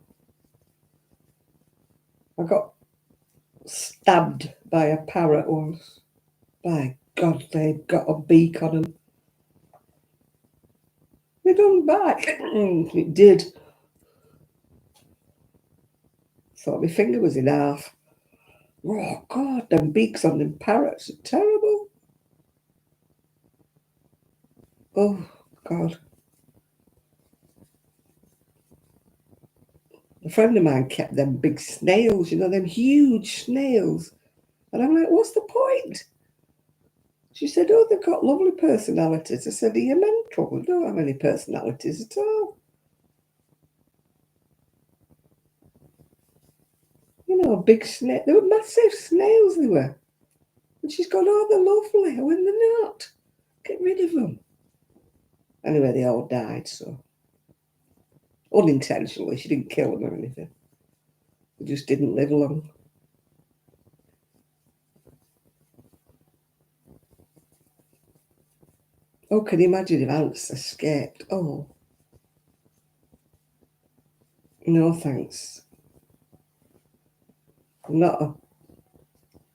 I got stabbed by a parrot once. By God, they've got a beak on them. They done back. It did. Thought my finger was in half. Oh, God, them beaks on them parrots are terrible. Oh, God. A friend of mine kept them big snails, you know, them huge snails. And I'm like, what's the point? She said, "Oh, they've got lovely personalities." I said, "Are you mental? They don't have any personalities at all." You know, a big snail. They were massive snails, they were. And she's gone, "Oh, they're lovely." When they're not. Get rid of them. Anyway, they all died, so. Unintentionally. She didn't kill them or anything. They just didn't live long. Oh, can you imagine if ants escaped? Oh. No, thanks. I'm not a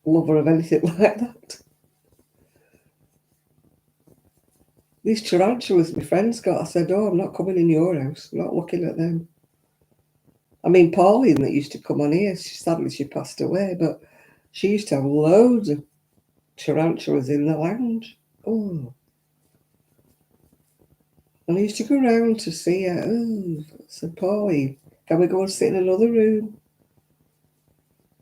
lover of anything like that. These tarantulas my friends got, I said, "Oh, I'm not coming in your house. I'm not looking at them." I mean, Pauline that used to come on here, sadly she passed away, but she used to have loads of tarantulas in the lounge. Oh. And I used to go round to see her. Oh, said, Paulie, can we go and sit in another room?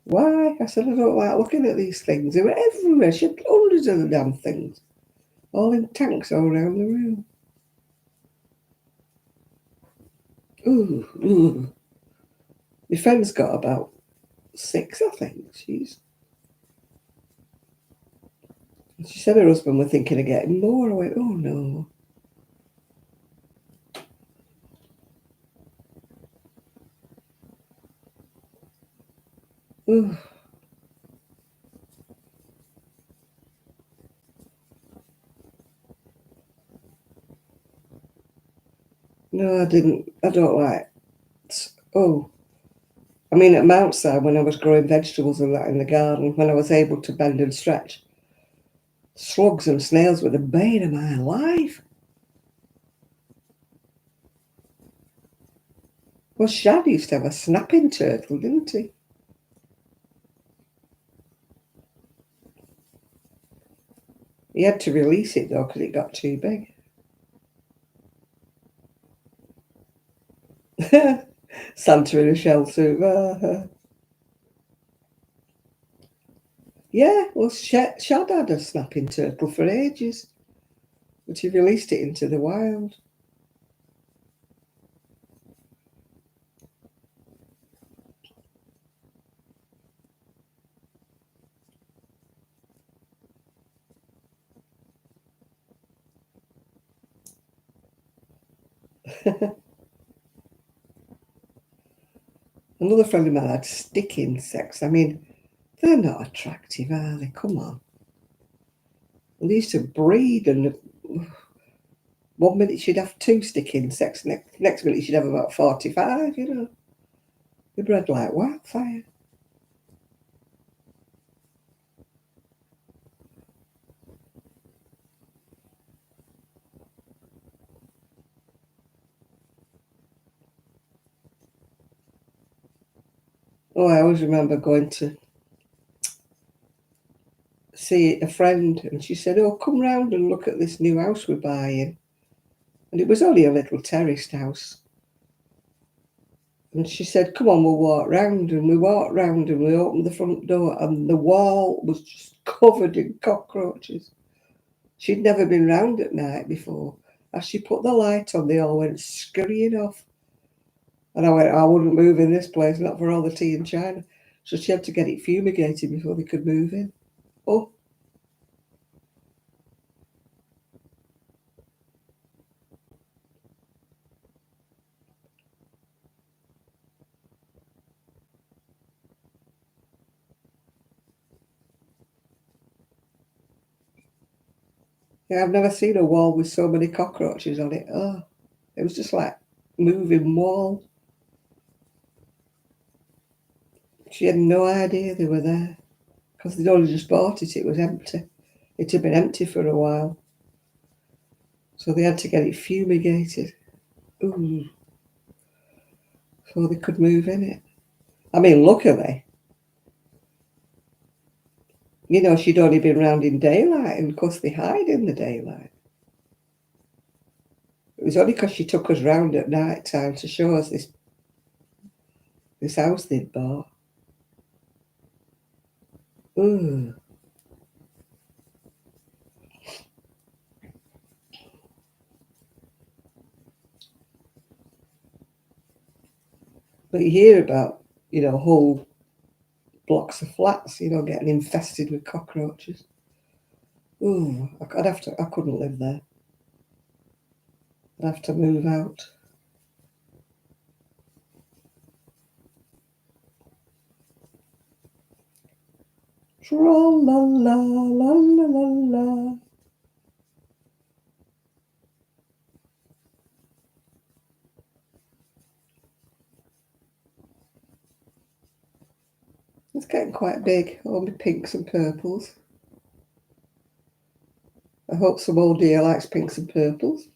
Why? I said, I don't like looking at these things. They were everywhere. She had hundreds of the damn things, all in tanks all around the room. Ooh, ooh. My friend's got about 6, I think. She said her husband were thinking of getting more. I went, oh no. Ooh. No, I didn't. I don't like. Oh, I mean, at Mount's when I was growing vegetables and that in the garden, when I was able to bend and stretch, slugs and snails were the bane of my life. Well, Shad used to have a snapping turtle, didn't he? He had to release it, though, because it got too big. Santa in a shell suit. Yeah, well, Shad had a snapping turtle for ages, but he released it into the wild. Another friend of mine had stick insects. I mean, they're not attractive, are they? Come on. They used to breed, and one minute she'd have 2 stick insects, next minute she'd have about 45, you know. They bred like wildfire. Oh, I always remember going to see a friend, and she said, oh, come round and look at this new house we're buying. And it was only a little terraced house. And she said, come on, we'll walk round. And we walked round and we opened the front door, and the wall was just covered in cockroaches. She'd never been round at night before. As she put the light on, they all went scurrying off. And I went, I wouldn't move in this place, not for all the tea and china. So she had to get it fumigated before they could move in. Oh, yeah, I've never seen a wall with so many cockroaches on it. Oh, it was just like moving wall. She had no idea they were there because they'd only just bought it. It was empty. It had been empty for a while. So they had to get it fumigated. Ooh, so they could move in it. I mean, luckily, you know, she'd only been round in daylight, and of course they hide in the daylight. It was only because she took us round at night time to show us this house they'd bought. Ooh. But you hear about, you know, whole blocks of flats, you know, getting infested with cockroaches. Ooh, I couldn't live there. I'd have to move out. Tra la la la la la la. It's getting quite big, all my pinks and purples. I hope some old dear likes pinks and purples.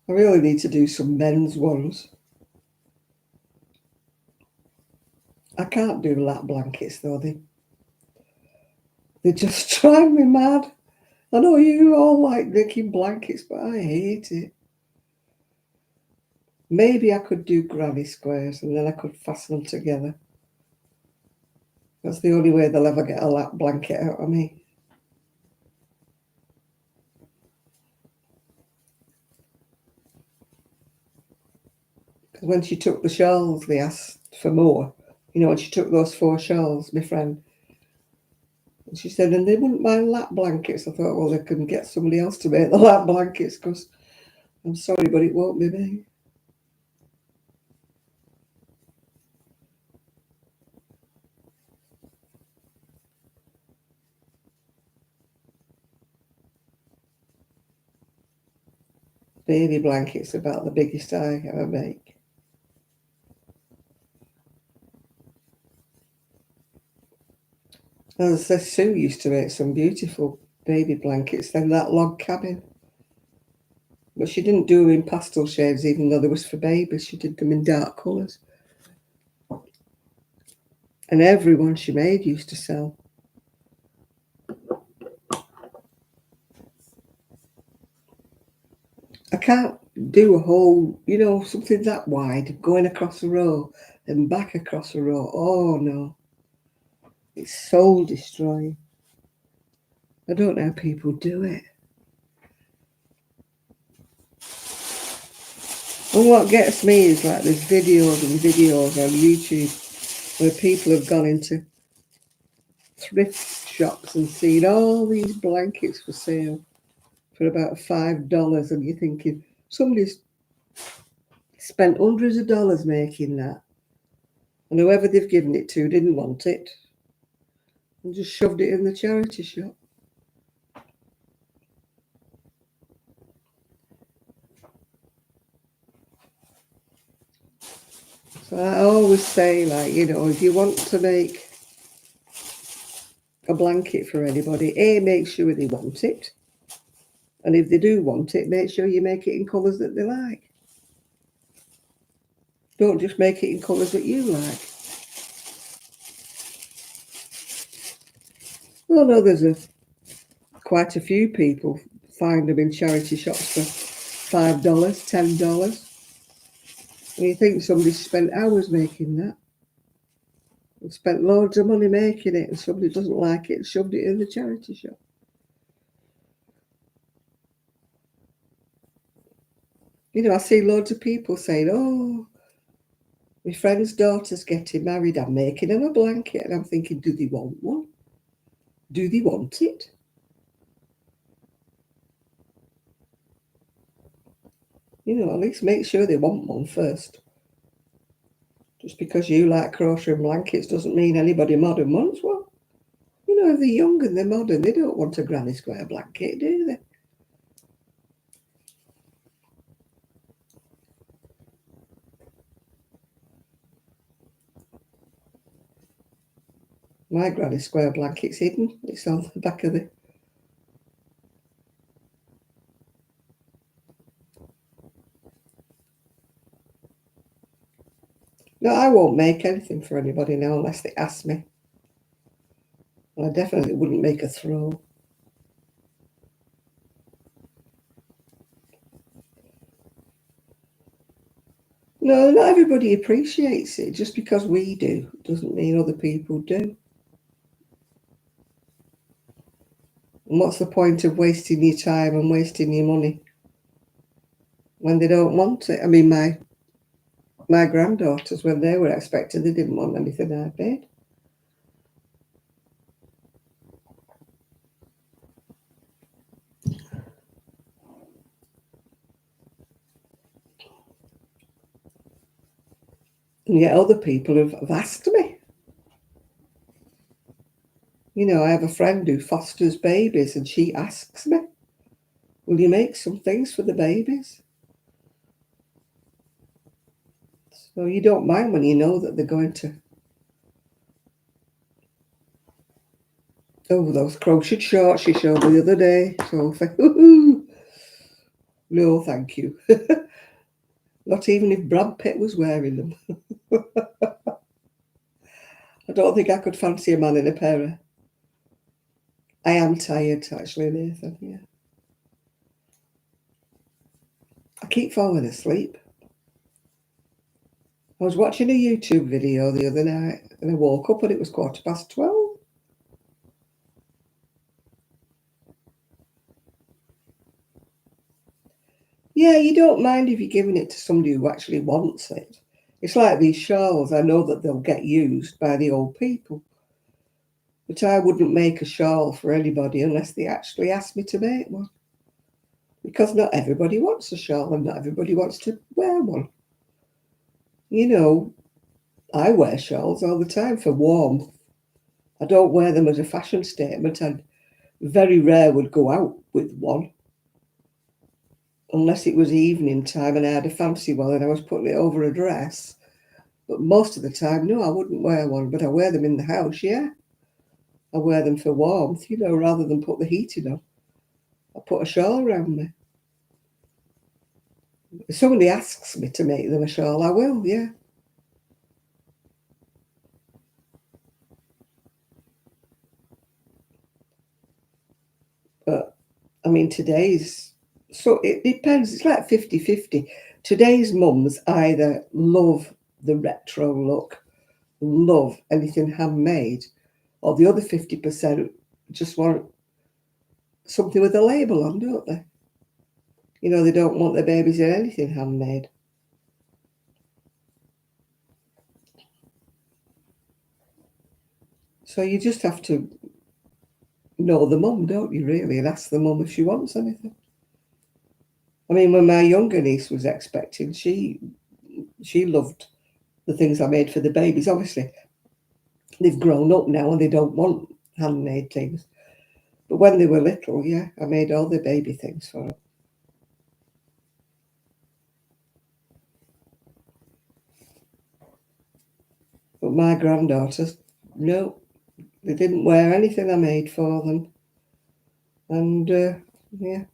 I really need to do some men's ones. can't do lap blankets though. They just drive me mad. I know you all like making blankets, but I hate it. Maybe I could do granny squares and then I could fasten them together. That's the only way they'll ever get a lap blanket out of me. Because when she took the shawls, they asked for more. You know, when she took those 4 shawls, my friend, and she said, and they wouldn't mind lap blankets. I thought, well, they can get somebody else to make the lap blankets because I'm sorry, but it won't be me. Baby blankets about the biggest I ever make. As I said, Sue used to make some beautiful baby blankets in that log cabin. But she didn't do them in pastel shades, even though they was for babies. She did them in dark colours. And everyone she made used to sell. I can't do a whole, you know, something that wide, going across a row and back across a row. Oh, no. It's soul destroying. I don't know how people do it. And what gets me is like there's videos and videos on YouTube where people have gone into thrift shops and seen all these blankets for sale for about $5, and you're thinking somebody's spent hundreds of dollars making that, and whoever they've given it to didn't want it and just shoved it in the charity shop. So I always say, like, you know, if you want to make a blanket for anybody, make sure they want it. And if they do want it, make sure you make it in colours that they like. Don't just make it in colours that you like. Oh no, there's quite a few people find them in charity shops for $5, $10. And you think somebody spent hours making that. And spent loads of money making it, and somebody doesn't like it and shoved it in the charity shop. You know, I see loads of people saying, oh, my friend's daughter's getting married, I'm making them a blanket. And I'm thinking, do they want one? Do they want it? You know, at least make sure they want one first. Just because you like crocheting blankets doesn't mean anybody modern wants one. You know, if they're young and they're modern, they don't want a granny square blanket, do they? My granny square blanket's hidden. It's on the back of the... No, I won't make anything for anybody now unless they ask me. I definitely wouldn't make a throw. No, not everybody appreciates it. Just because we do doesn't mean other people do. And what's the point of wasting your time and wasting your money when they don't want it? I mean, my granddaughters, when they were expected, they didn't want anything I paid. And yet other people have asked me. You know, I have a friend who fosters babies and she asks me, will you make some things for the babies? So you don't mind when you know that they're going to... Oh, those crocheted shorts she showed me the other day. So, no, thank you. Not even if Brad Pitt was wearing them. don't think I could fancy a man in a pair of... I am tired, actually, Nathan, yeah. I keep falling asleep. I was watching a YouTube video the other night and I woke up and it was 12:15. Yeah, you don't mind if you're giving it to somebody who actually wants it. It's like these shawls. I know that they'll get used by the old people. But I wouldn't make a shawl for anybody unless they actually asked me to make one. Because not everybody wants a shawl and not everybody wants to wear one. You know, I wear shawls all the time for warmth. I don't wear them as a fashion statement. I very rare would go out with one. Unless it was evening time and I had a fancy one and I was putting it over a dress. But most of the time, no, I wouldn't wear one. But I wear them in the house, yeah. I wear them for warmth, rather than put the heating on. I put a shawl around me. If somebody asks me to make them a shawl, I will, yeah. But, I mean, so it depends. It's like 50-50. Today's mums either love the retro look, love anything handmade, or the other 50% just want something with a label on, don't they? They don't want their babies in anything handmade. So you just have to know the mum, don't you, really, and ask the mum if she wants anything. I mean, when my younger niece was expecting, she loved the things I made for the babies. Obviously, they've grown up now and they don't want handmade things. But when they were little, yeah, I made all the baby things for them. But my granddaughters, no, they didn't wear anything I made for them. And, yeah.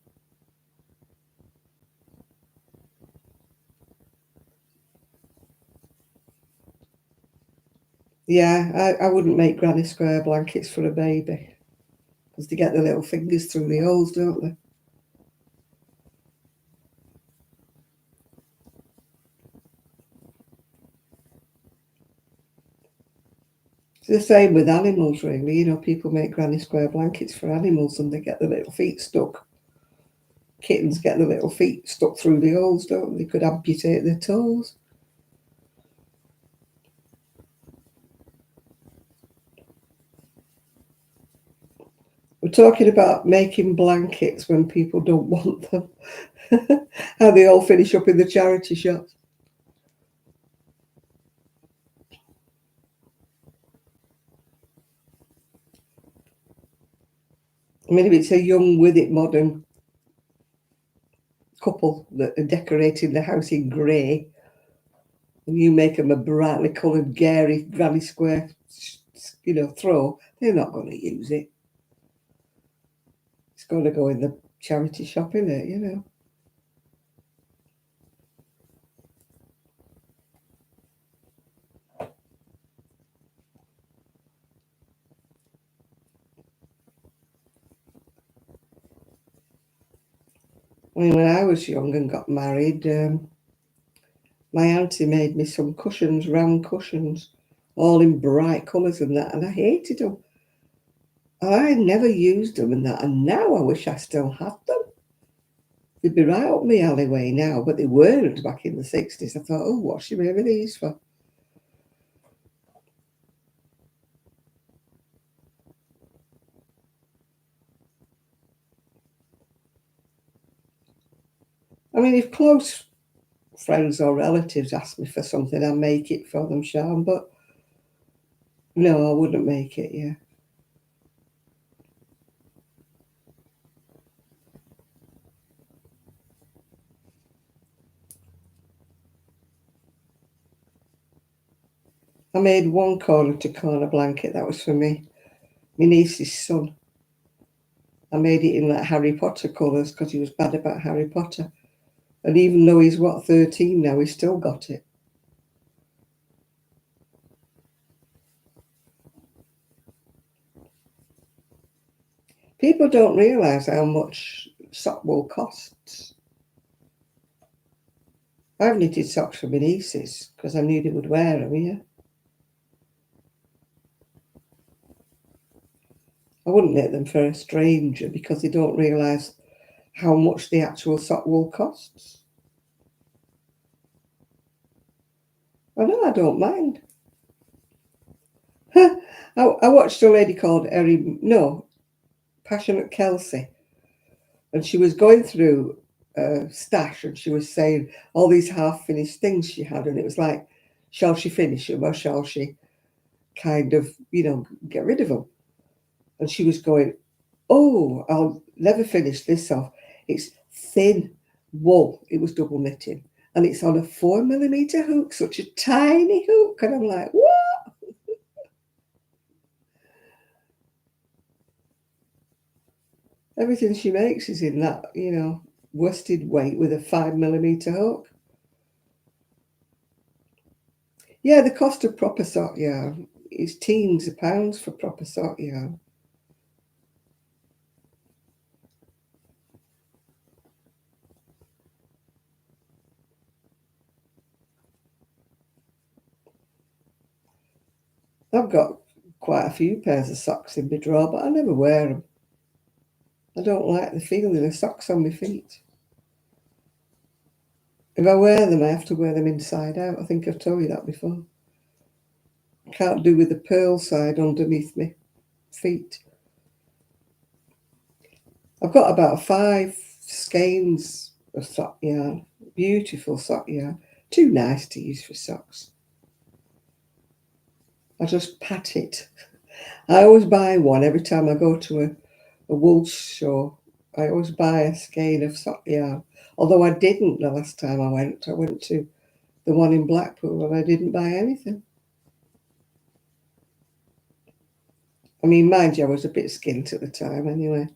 Yeah, I wouldn't make granny square blankets for a baby. Because they get the little fingers through the holes, don't they? It's the same with animals, really. People make granny square blankets for animals and they get the little feet stuck. Kittens get the little feet stuck through the holes, don't they? They could amputate their toes. We're talking about making blankets when people don't want them. How they all finish up in the charity shops. I mean, if it's a young with it modern couple that are decorating the house in grey, and you make them a brightly coloured, gary granny square, throw, they're not going to use it. It's going to go in the charity shop, innit, I mean, when I was young and got married, my auntie made me some cushions, round cushions, all in bright colours and that, and I hated them. I never used them and that, and now I wish I still had them. They'd be right up my alleyway now, but they weren't back in the 60s. I thought, oh, what's she made these for? I mean, if close friends or relatives ask me for something, I'll make it for them, Sean, but no, I wouldn't make it, yeah. I made one corner to corner blanket, that was for me. My niece's son. I made it in like Harry Potter colours because he was bad about Harry Potter. And even though he's, 13 now, he's still got it. People don't realise how much sock wool costs. I've knitted socks for my nieces because I knew they would wear them, yeah. I wouldn't knit them for a stranger because they don't realise how much the actual sock wool costs. I know, I don't mind. I watched a lady called Passionate Kelsey, and she was going through a stash and she was saying all these half-finished things she had, and it was like, shall she finish them or shall she kind of, get rid of them? And she was going, oh, I'll never finish this off. It's thin wool. It was double knitting. And it's on a 4mm hook, such a tiny hook. And I'm like, what? Everything she makes is in that, worsted weight with a 5mm hook. Yeah, the cost of proper sock yarn is teens of pounds for proper sock yarn. I've got quite a few pairs of socks in my drawer, but I never wear them. I don't like the feeling of socks on my feet. If I wear them, I have to wear them inside out. I think I've told you that before. I can't do with the pearl side underneath my feet. I've got about 5 skeins of sock yarn. Beautiful sock yarn. Too nice to use for socks. I just pat it. I always buy one every time I go to a wool show. I always buy a skein of sock yarn. Although I didn't the last time I went. I went to the one in Blackpool and I didn't buy anything. I mean, mind you, I was a bit skint at the time anyway.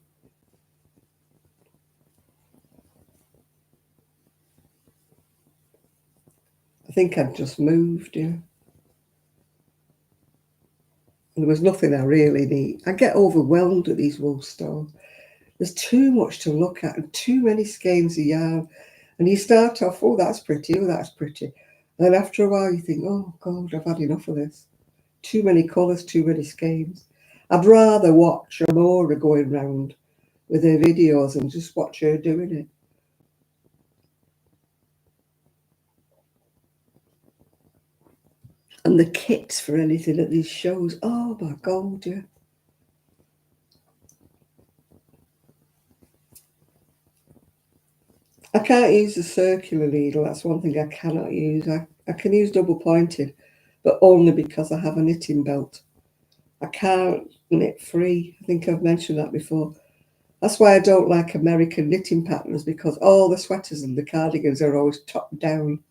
I think I'd just moved, yeah. There was nothing I really need. I get overwhelmed at these wool stores. There's too much to look at and too many skeins of yarn. And you start off, oh, that's pretty, oh, that's pretty. And then after a while you think, oh, God, I've had enough of this. Too many colours, too many skeins. I'd rather watch Amora going round with her videos and just watch her doing it. And the kits for anything at these shows, oh my God, yeah. I can't use the circular needle. That's one thing I cannot use. I can use double pointed, but only because I have a knitting belt. I can't knit free. I think I've mentioned that before. That's why I don't like American knitting patterns, because all the sweaters and the cardigans are always top down.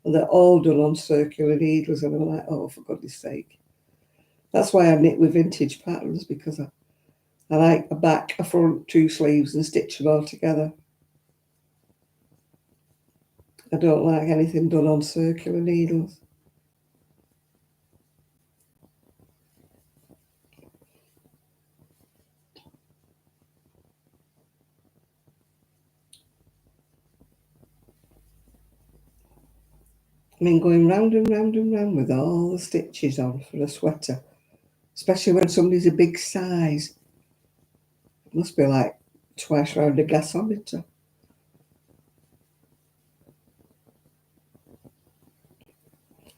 And they're all done on circular needles. And I'm like, oh, for goodness sake. That's why I knit with vintage patterns, because I like a back, a front, 2 sleeves and stitch them all together. I don't like anything done on circular needles. I mean, going round and round and round with all the stitches on for a sweater, especially when somebody's a big size. It must be like twice round a gasometer.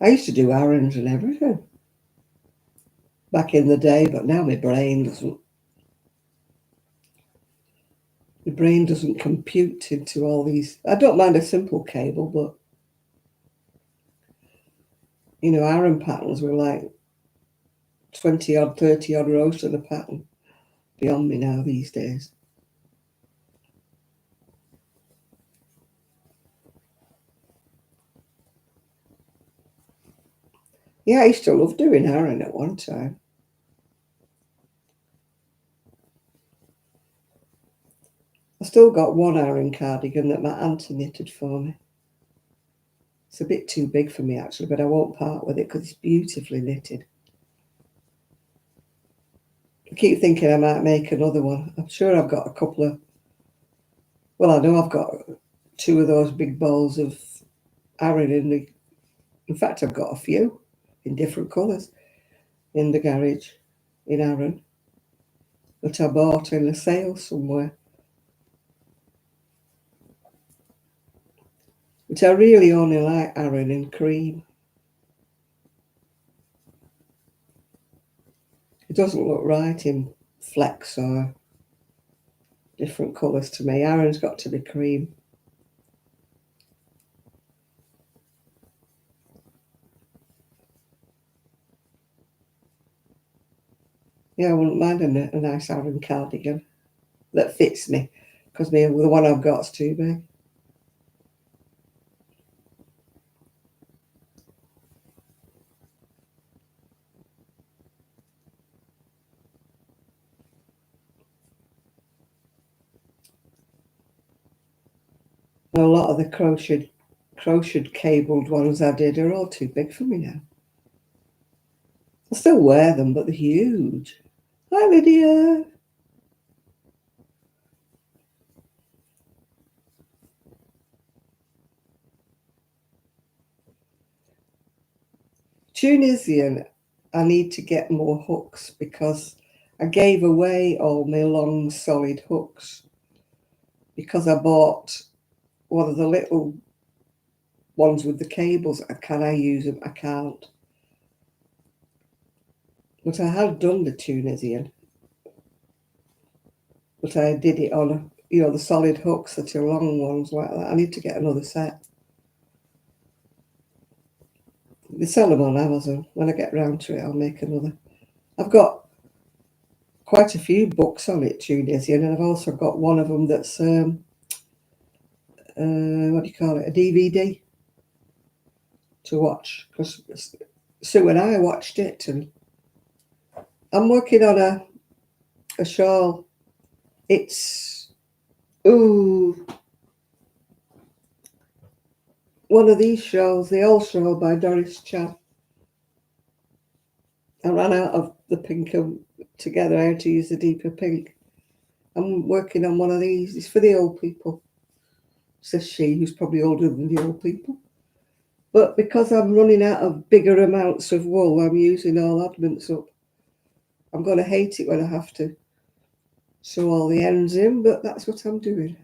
I used to do errands and everything back in the day, but now my brain doesn't compute into all these. I don't mind a simple cable, but errand patterns were like 20 odd, 30 odd rows to the pattern. Beyond me now these days. Yeah, I used to love doing errand at one time. I still got one errand cardigan that my auntie knitted for me. It's a bit too big for me actually, but I won't part with it because it's beautifully knitted. I keep thinking I might make another one. I'm sure I've got a couple of, well, I know I've got 2 of those big bowls of Aran in fact, I've got a few in different colours in the garage in Aran that I bought in a sale somewhere. But I really only like Aran in cream. It doesn't look right in flecks or different colours to me. Aran's got to be cream. Yeah, I wouldn't mind a nice Aran cardigan that fits me, because the one I've got's too big. And a lot of the crocheted cabled ones I did are all too big for me now. I still wear them, but they're huge. Hi, Lydia. Tunisian, I need to get more hooks because I gave away all my long solid hooks because I bought one of the little ones with the cables. Can I use them? I can't. But I had done the Tunisian, but I did it on, the solid hooks that are long ones like that. I need to get another set. They sell them on Amazon. When I get round to it, I'll make another. I've got quite a few books on it, Tunisian, and I've also got one of them that's what do you call it, a DVD to watch, because Sue and I watched it, and I'm working on a shawl. It's one of these shawls, the old shawl by Doris Chan. I ran out of the pink together. I had to use the deeper pink. I'm working on one of these. It's for the old people, says she, who's probably older than the old people. But because I'm running out of bigger amounts of wool, I'm using all oddments up. I'm going to hate it when I have to sew all the ends in, but that's what I'm doing.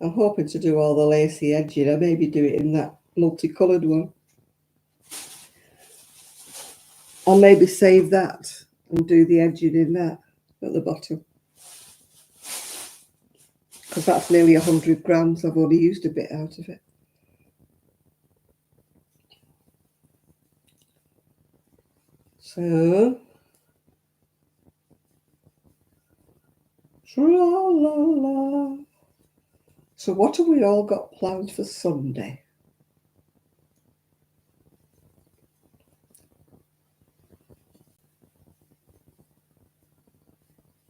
I'm hoping to do all the lacy edging. I maybe do it in that multicoloured one. I'll maybe save that and do the edging in that at the bottom. Because that's nearly 100 grams. I've only used a bit out of it. So, tra-la-la. So what have we all got planned for Sunday?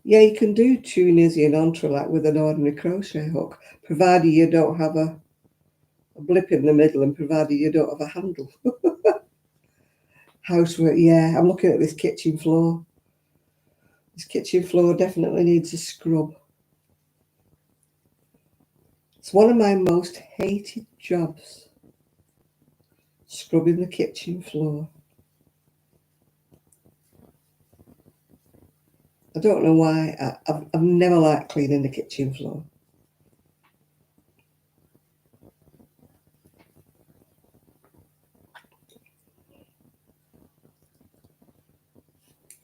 Yeah, you can do Tunisian entrelac with an ordinary crochet hook, provided you don't have a blip in the middle and provided you don't have a handle. Housework, yeah. I'm looking at this kitchen floor. This kitchen floor definitely needs a scrub. It's one of my most hated jobs, scrubbing the kitchen floor. I don't know why. I've never liked cleaning the kitchen floor.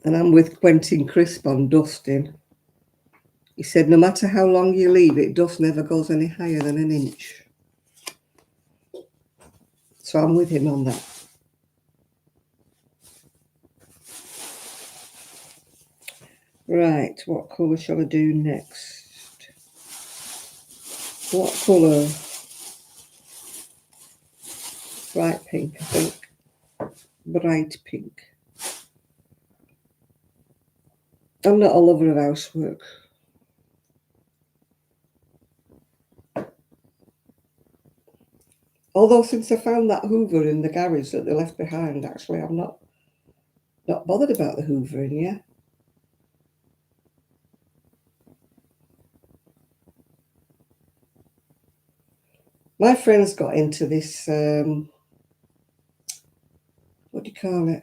And I'm with Quentin Crisp on dusting. He said no matter how long you leave it, dust never goes any higher than an inch. So I'm with him on that. Right, what colour shall I do next? What colour? Bright pink, I think. Bright pink. I'm not a lover of housework. Although since I found that Hoover in the garage that they left behind, actually, I'm not bothered about the hoovering, yeah. My friends got into this, what do you call it?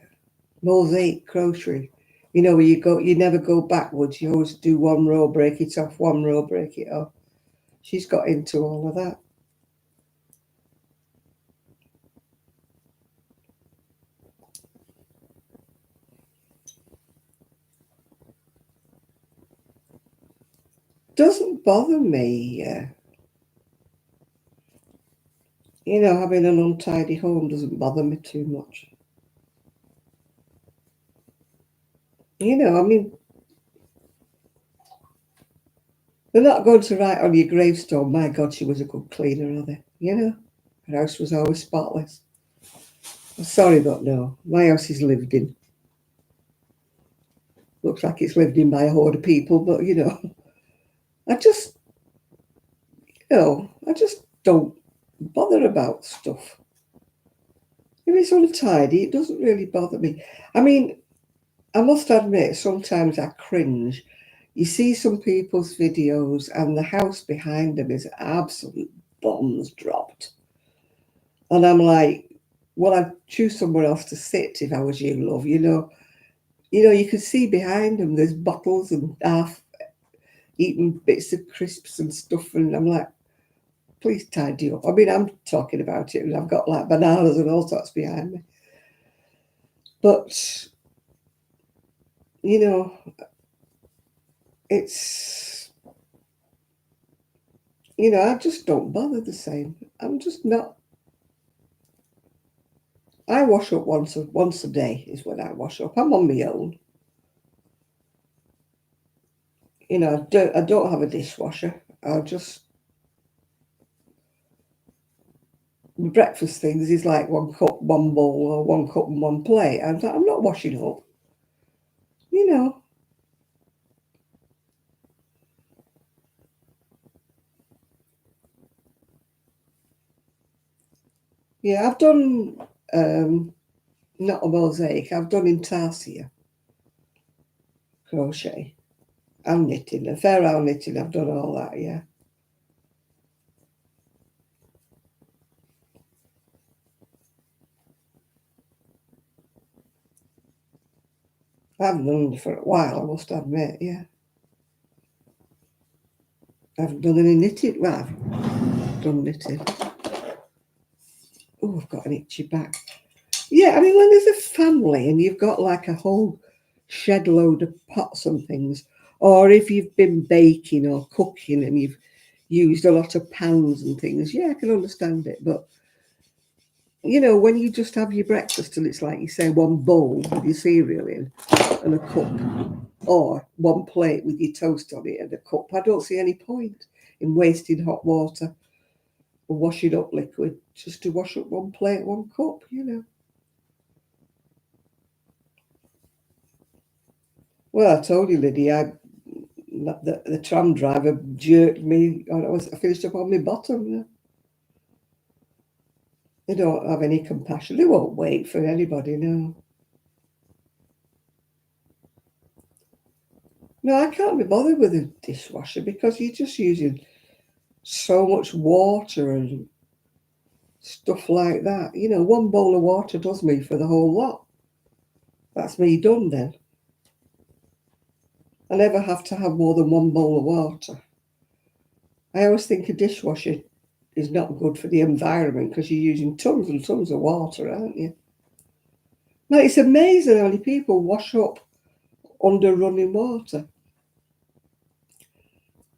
Mosaic crochet. You know, where you never go backwards. You always do one row, break it off, one row, break it off. She's got into all of that. Doesn't bother me. You know, having an untidy home doesn't bother me too much. You know, I mean, they're not going to write on your gravestone, my God, she was a good cleaner, are they? You know, her house was always spotless. I'm sorry, but no. My house is lived in. Looks like it's lived in by a horde of people, but you know, I just, I just don't bother about stuff. If it's untidy, it doesn't really bother me. I mean, I must admit, sometimes I cringe. You see some people's videos and the house behind them is absolute bombs dropped. And I'm like, well, I'd choose somewhere else to sit if I was you, love. You can see behind them there's bottles and half eaten bits of crisps and stuff. And I'm like, please tidy up. I mean, I'm talking about it and I've got like bananas and all sorts behind me. But, you know, it's, I just don't bother the same. I'm just not. I wash up once a day is when I wash up. I'm on my own. I don't have a dishwasher. I'll just breakfast things is like one cup, one bowl, or one cup and one plate. I'm not washing up. You know, yeah, I've done not a mosaic. I've done intarsia crochet and knitting, a fair round knitting. I've done all that. Yeah, I haven't done it for a while. I must admit. Yeah, I haven't done any knitting. Well, I've done knitting. Oh, I've got an itchy back. Yeah, I mean, when there's a family and you've got like a whole shed load of pots and things, or if you've been baking or cooking and you've used a lot of pans and things, yeah, I can understand it. But, when you just have your breakfast and it's like you say, one bowl with your cereal in and a cup, or one plate with your toast on it and a cup, I don't see any point in wasting hot water or washing up liquid just to wash up one plate, one cup. Well, I told you, Lydia, the tram driver jerked me. I finished up on my bottom. They don't have any compassion. They won't wait for anybody. No, no, I can't be bothered with a dishwasher because you're just using so much water and stuff like that. One bowl of water does me for the whole lot. That's me done then. I never have to have more than one bowl of water. I always think a dishwasher is not good for the environment because you're using tons and tons of water, aren't you? Now, it's amazing how many people wash up under running water.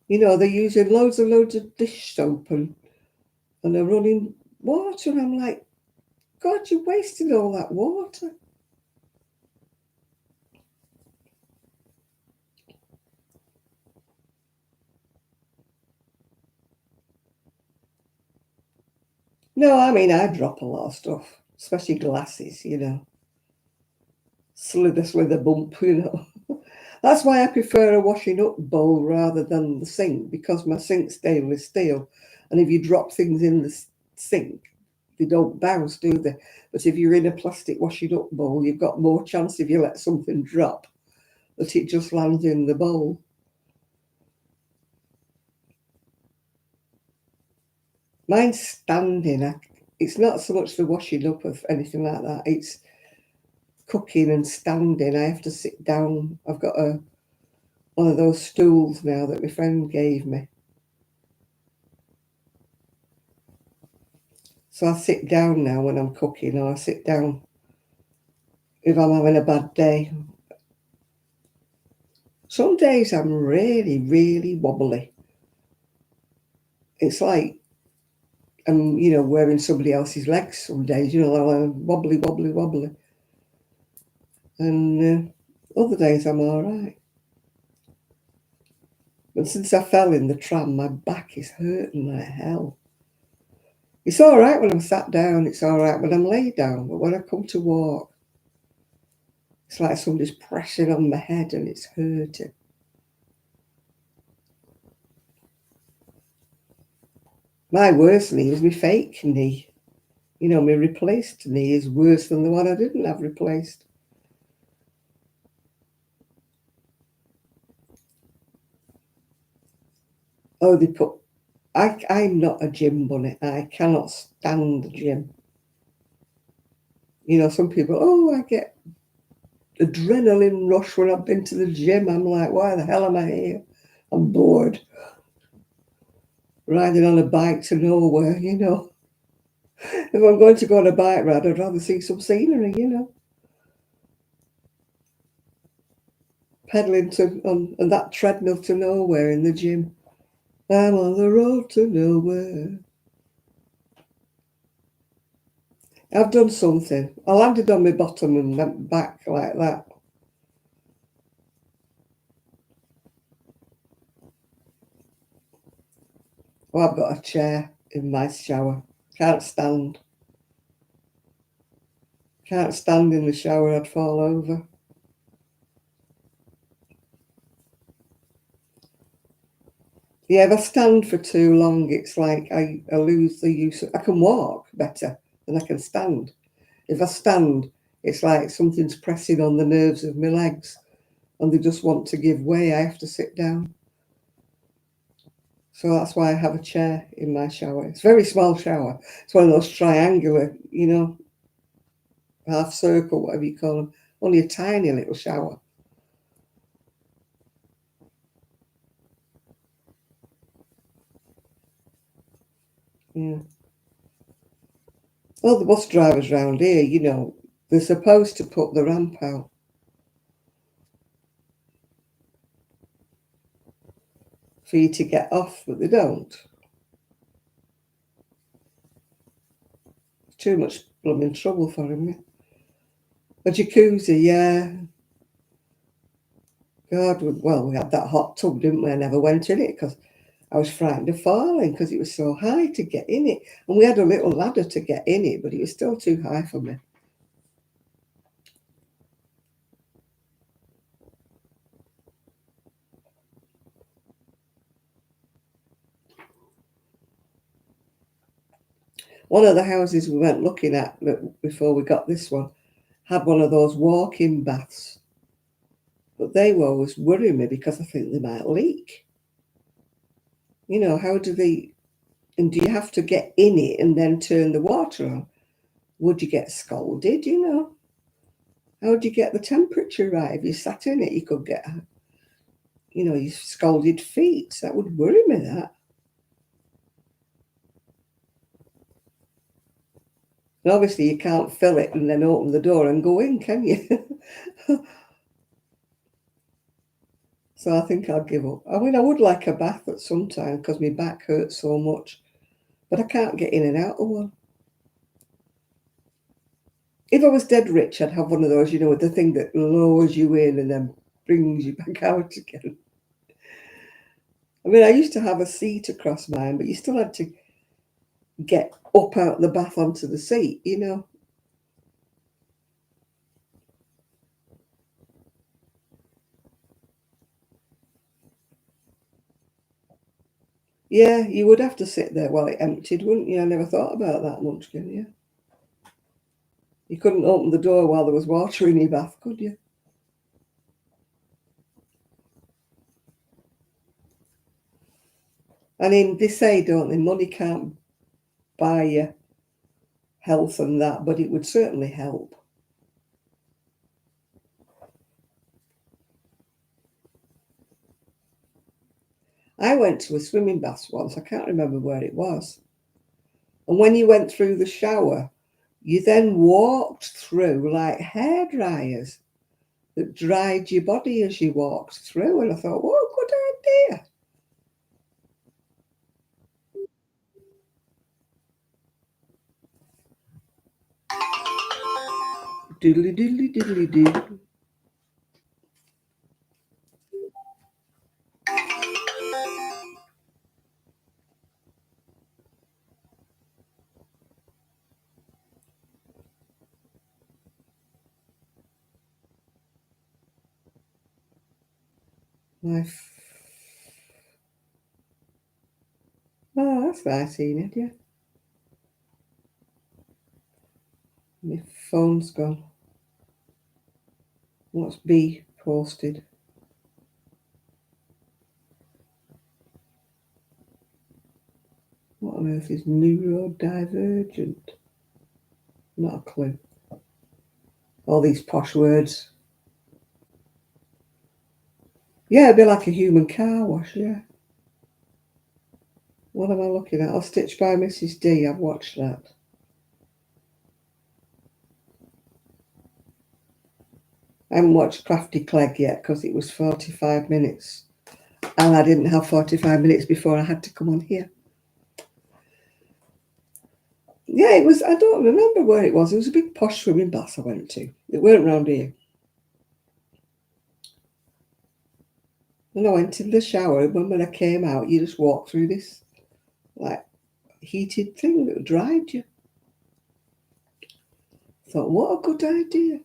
They're using loads and loads of dish soap and they're running water. And I'm like, God, you're wasting all that water. No, I mean, I drop a lot of stuff, especially glasses. Slither, slither, bump. That's why I prefer a washing up bowl rather than the sink, because my sink's stainless steel, and if you drop things in the sink, they don't bounce, do they? But if you're in a plastic washing up bowl, you've got more chance if you let something drop that it just lands in the bowl. Mine's standing. It's not so much the washing up of anything like that. It's cooking and standing. I have to sit down. I've got one of those stools now that my friend gave me. So I sit down now when I'm cooking, or I sit down if I'm having a bad day. Some days I'm really, really wobbly. It's like I'm, wearing somebody else's legs some days, I'm wobbly, wobbly, wobbly. And other days I'm all right. But since I fell in the tram, my back is hurting like hell. It's all right when I'm sat down, it's all right when I'm laid down, but when I come to walk, it's like somebody's pressing on my head and it's hurting. My worst knee is my fake knee. My replaced knee is worse than the one I didn't have replaced. Oh, I'm not a gym bunny. I cannot stand the gym. Some people, I get adrenaline rush when I've been to the gym. I'm like, why the hell am I here? I'm bored. Riding on a bike to nowhere, If I'm going to go on a bike ride, I'd rather see some scenery, Pedaling on that treadmill to nowhere in the gym. I'm on the road to nowhere. I've done something. I landed on my bottom and went back like that. Oh, I've got a chair in my shower. Can't stand. Can't stand in the shower, I'd fall over. Yeah, if I stand for too long, it's like I lose the use of... I can walk better than I can stand. If I stand, it's like something's pressing on the nerves of my legs and they just want to give way. I have to sit down. So that's why I have a chair in my shower. It's a very small shower. It's one of those triangular, half circle, whatever you call them. Only a tiny little shower. Yeah. Well, the bus drivers round here, they're supposed to put the ramp out. For you to get off, but they don't. It's too much blooming trouble for him. A jacuzzi, yeah. God, well, we had that hot tub, didn't we? I never went in it because I was frightened of falling because it was so high to get in it. And we had a little ladder to get in it, but it was still too high for me. One of the houses we went looking at before we got this one had one of those walk-in baths. But they were always worrying me because I think they might leak. How do they... And do you have to get in it and then turn the water on? Would you get scalded, How do you get the temperature right? If you sat in it, you could get, your scalded feet. That would worry me, that. And obviously you can't fill it and then open the door and go in, can you? So I think I'll give up. I mean, I would like a bath at some time because my back hurts so much. But I can't get in and out of one. If I was dead rich, I'd have one of those, with the thing that lowers you in and then brings you back out again. I mean, I used to have a seat across mine, but you still had to get up out the bath onto the seat, Yeah, you would have to sit there while it emptied, wouldn't you? I never thought about that, Munchkin, yeah. You couldn't open the door while there was water in your bath, could you? I mean, they say, don't they, money can't buy you health and that, but it would certainly help. I went to a swimming bath once, I can't remember where it was. And when you went through the shower, you then walked through like hair dryers that dried your body as you walked through. And I thought, what a good idea. Doodly doodly doodly doo. Oh, that's nice, Enid, yeah. My phone's gone. What's B posted? What on earth is neurodivergent? Not a clue. All these posh words. Yeah, it'd be like a human car wash, yeah. What am I looking at? Oh, Stitched by Mrs. D. I've watched that. I haven't watched Crafty Clegg yet because it was 45 minutes. And I didn't have 45 minutes before I had to come on here. Yeah, it was, I don't remember where it was. It was a big posh swimming bath I went to. It weren't round here. And I went in the shower, and when I came out, you just walk through this, like, heated thing that dried you. I thought, what a good idea.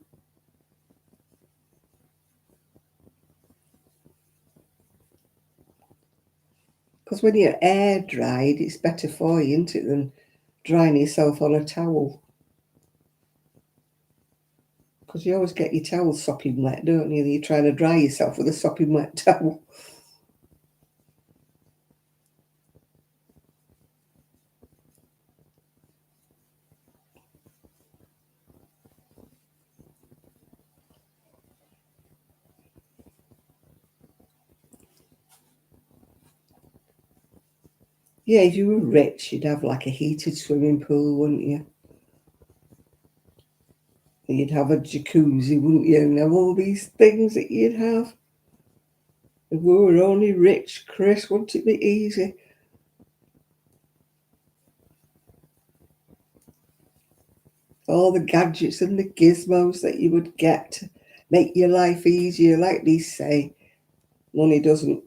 Because when you're air dried, it's better for you, isn't it, than drying yourself on a towel. Because you always get your towel sopping wet, don't you? You're trying to dry yourself with a sopping wet towel. Yeah, if you were rich, you'd have like a heated swimming pool, wouldn't you? And you'd have a jacuzzi, wouldn't you? And have all these things that you'd have. If we were only rich, Chris, wouldn't it be easy? All the gadgets and the gizmos that you would get to make your life easier. Like they say, money doesn't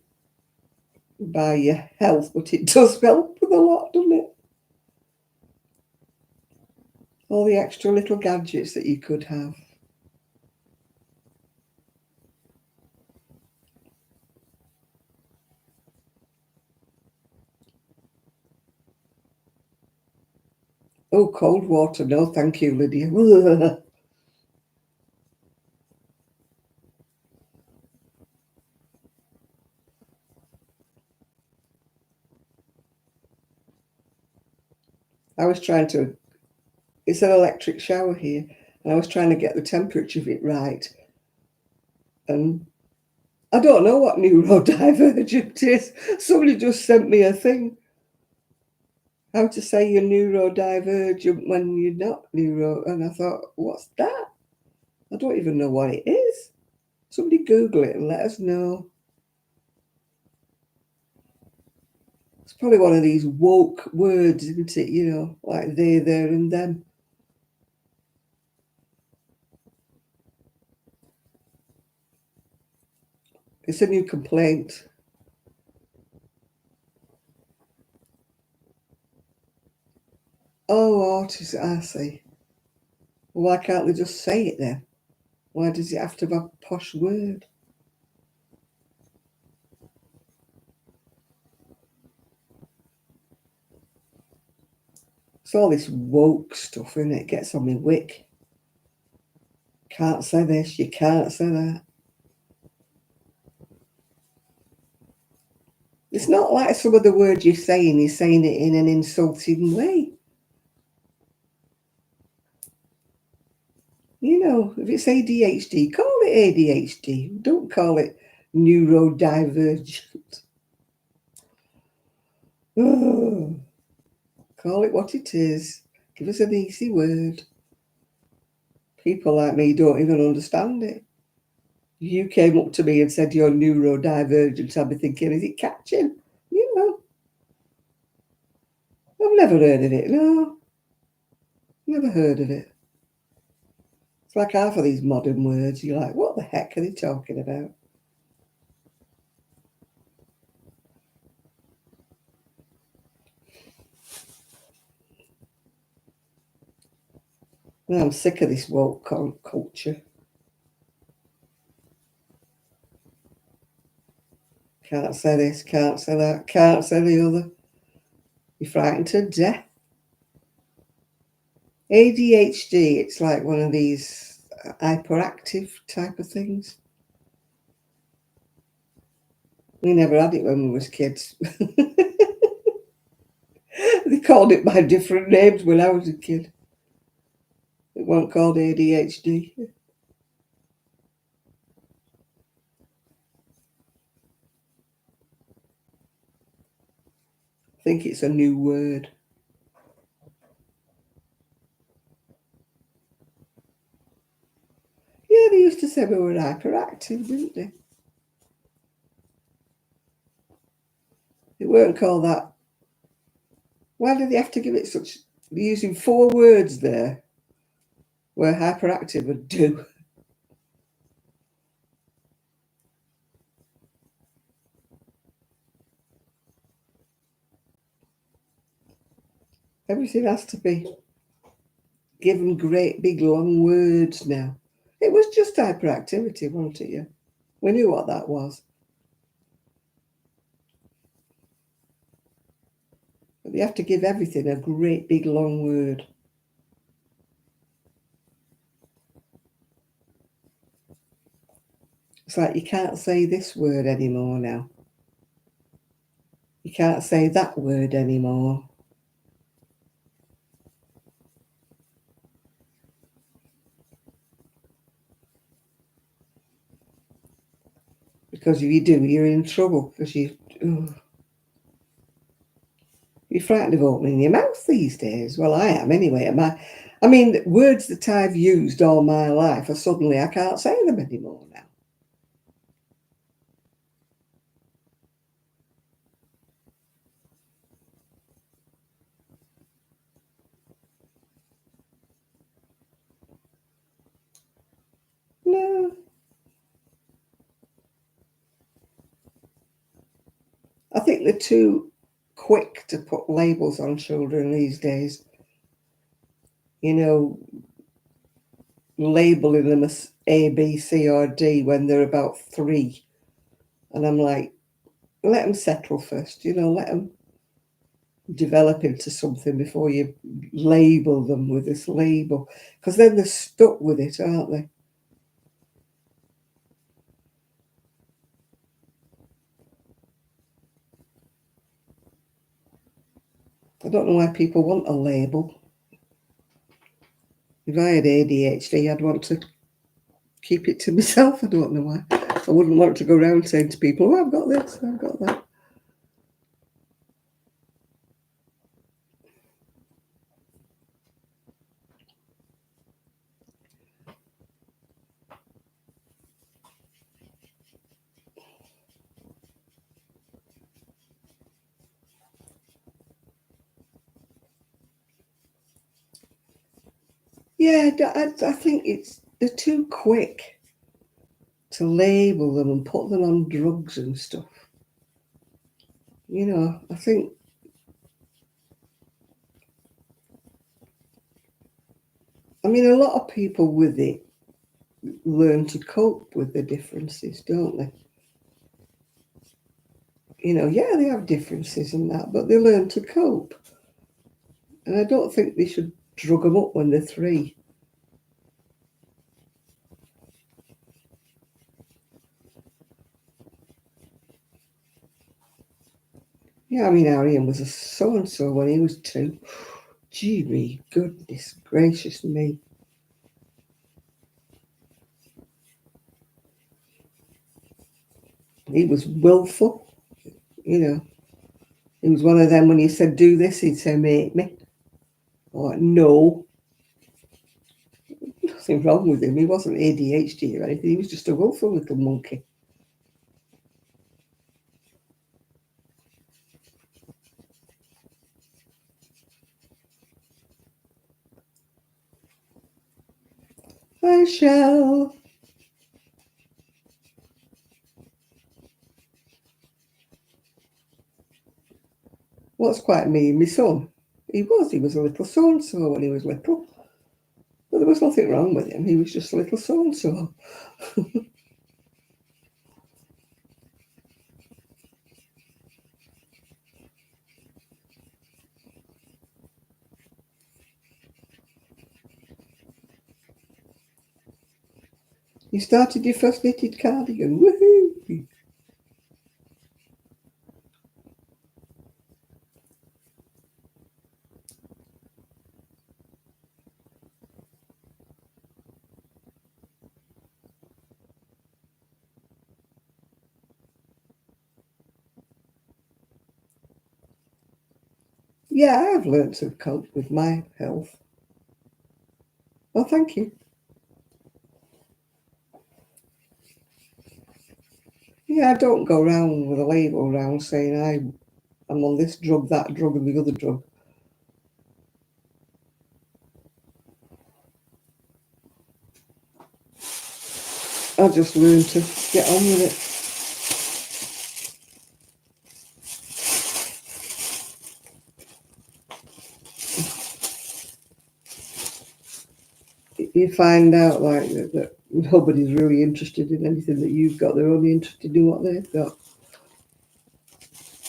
buy you health, but it does help with a lot, doesn't it? All the extra little gadgets that you could have. Oh, cold water. No, thank you, Lydia. I was trying to, it's an electric shower here, and I was trying to get the temperature of it right. And I don't know what neurodivergent is. Somebody just sent me a thing. How to say you're neurodivergent when you're not neuro. And I thought, what's that? I don't even know what it is. Somebody Google it and let us know. It's probably one of these woke words, isn't it? You know, like they, there, and them. It's a new complaint. Oh, artists, I see. Why can't they just say it then? Why does it have to have a posh word? It's all this woke stuff, and it gets on my wick. Can't say this, you can't say that. It's not like some of the words you're saying it in an insulting way. You know, if it's ADHD, call it ADHD. Don't call it neurodivergent. Oh, call it what it is. Give us an easy word. People like me don't even understand it. If you came up to me and said you're neurodivergent, I'd be thinking, is it catching? You know, I've never heard of it. No, never heard of it. It's like half of these modern words. You're like, what the heck are they talking about? And I'm sick of this woke culture. Can't say this, can't say that, can't say the other. You're frightened to death. ADHD, it's like one of these hyperactive type of things. We never had it when we was kids. They called it by different names when I was a kid. It wasn't called ADHD. I think it's a new word. Yeah, they used to say we were hyperactive, didn't they? They weren't called that. Why did they have to give it such... They're using 4 words there where hyperactive would do. Everything has to be given great big long words now. It was just hyperactivity, wasn't it? Yeah, we knew what that was. But they have to give everything a great big long word. It's like you can't say this word anymore now. You can't say that word anymore. Because if you do, you're in trouble because you're frightened of opening your mouth these days. Well, I am anyway. I mean, words that I've used all my life are suddenly I can't say them anymore now. No. I think they're too quick to put labels on children these days. You know, labeling them as A, B, C, or D when they're about 3. And I'm like, let them settle first, you know, let them develop into something before you label them with this label. Because then they're stuck with it, aren't they? I don't know why people want a label. If I had ADHD, I'd want to keep it to myself. I don't know why. I wouldn't want to go around saying to people, oh, I've got this, I've got that. Yeah, I think they're too quick to label them and put them on drugs and stuff. You know, I mean, a lot of people with it learn to cope with the differences, don't they? You know, yeah, they have differences and that, but they learn to cope. And I don't think they should drug them up when they're 3. Yeah, I mean, Arian was a so-and-so when he was 2. Gee, me, goodness gracious me. He was willful, you know. He was one of them when you said, do this, he'd say, make me. Or, no. Nothing wrong with him. He wasn't ADHD or anything. He was just a willful little monkey. I shall. What's quite me, my son. He was a little so-and-so when he was little. But there was nothing wrong with him. He was just a little so-and-so. You started your first knitted cardigan. Woohoo! Yeah, I've learned to cope with my health. Well, thank you. Yeah, I don't go around with a label around saying I'm on this drug, that drug, and the other drug. I just learned to get on with it. You find out like that nobody's really interested in anything that you've got. They're only interested in what they've got.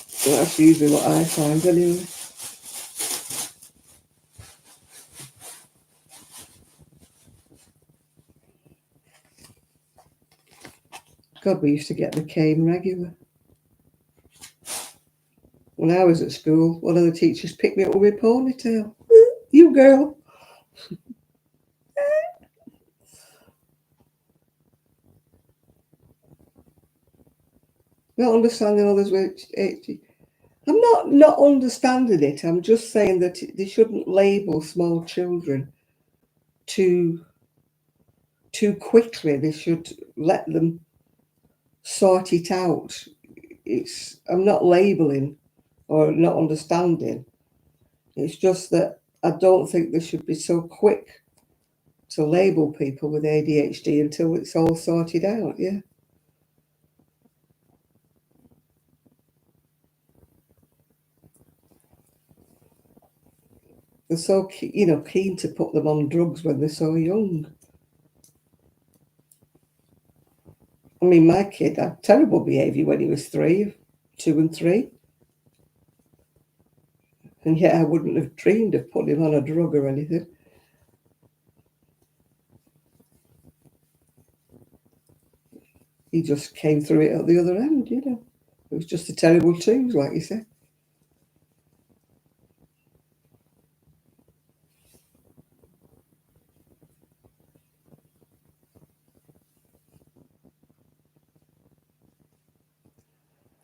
So that's usually what I find anyway. God, we used to get the cane regular. When I was at school, one of the teachers picked me up with my ponytail. You girl. Not understanding others with age. I'm not understanding it. I'm just saying that they shouldn't label small children too quickly. They should let them sort it out. I'm not labeling or not understanding. It's just that I don't think they should be so quick to label people with ADHD until it's all sorted out. Yeah. They're so keen to put them on drugs when they're so young. I mean, my kid had terrible behaviour when he was 3, 2 and 3. And yet I wouldn't have dreamed of putting him on a drug or anything. He just came through it at the other end, you know. It was just a terrible twos, like you said.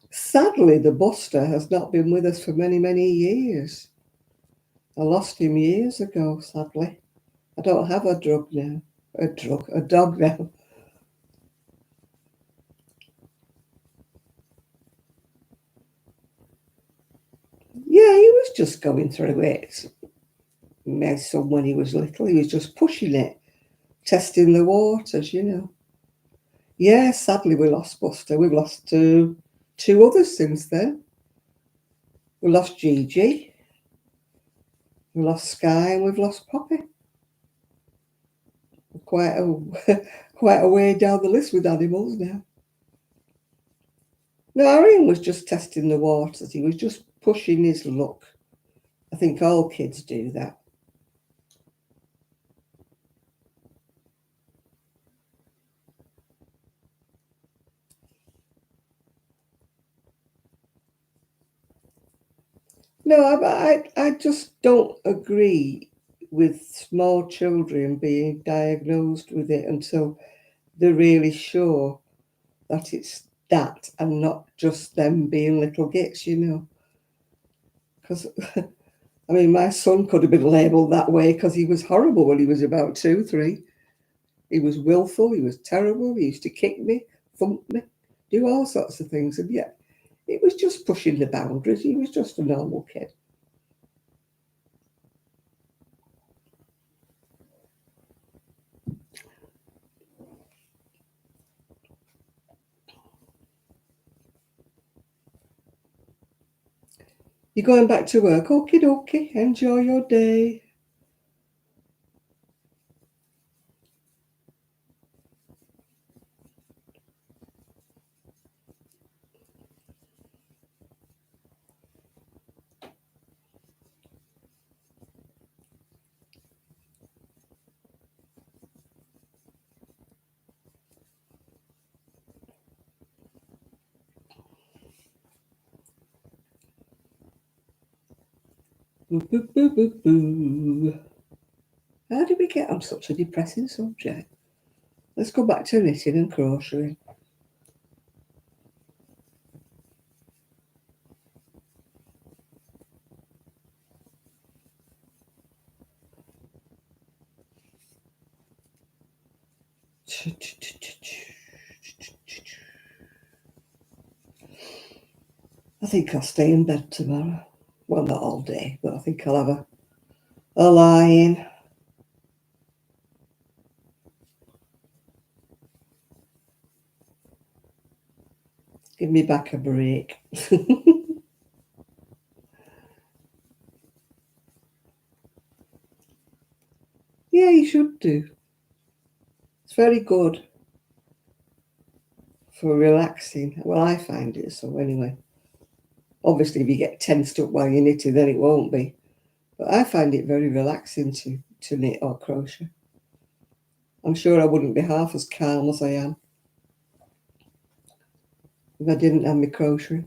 Sadly, the Buster has not been with us for many, many years. I lost him years ago, sadly. I don't have a dog now. A dog now. Yeah, he was just going through it. My son, when he was little, he was just pushing it, testing the waters, you know. Yeah, sadly, we lost Buster. We've lost two others since then. We lost Gigi, we lost Sky, and we've lost Poppy. Quite a quite a way down the list with animals now. No, Arian was just testing the waters. He was just pushing his luck. I think all kids do that. No, I just don't agree with small children being diagnosed with it until they're really sure that it's that and not just them being little gits, you know. Because, I mean, my son could have been labelled that way because he was horrible when he was about 2, 3. He was willful, he was terrible, he used to kick me, thump me, do all sorts of things, and yet it was just pushing the boundaries. He was just a normal kid. You're going back to work, okie dokie, enjoy your day. Boo, boo, boo, boo, boo. How did we get on such a depressing subject? Let's go back to knitting and crocheting. I think I'll stay in bed tomorrow. Well, not all day, but I think I'll have a lie in. Give me back a break. Yeah, you should do. It's very good for relaxing. Well, I find it so anyway. Obviously, if you get tensed up while you're knitting, then it won't be. But I find it very relaxing to knit or crochet. I'm sure I wouldn't be half as calm as I am if I didn't have my crochet.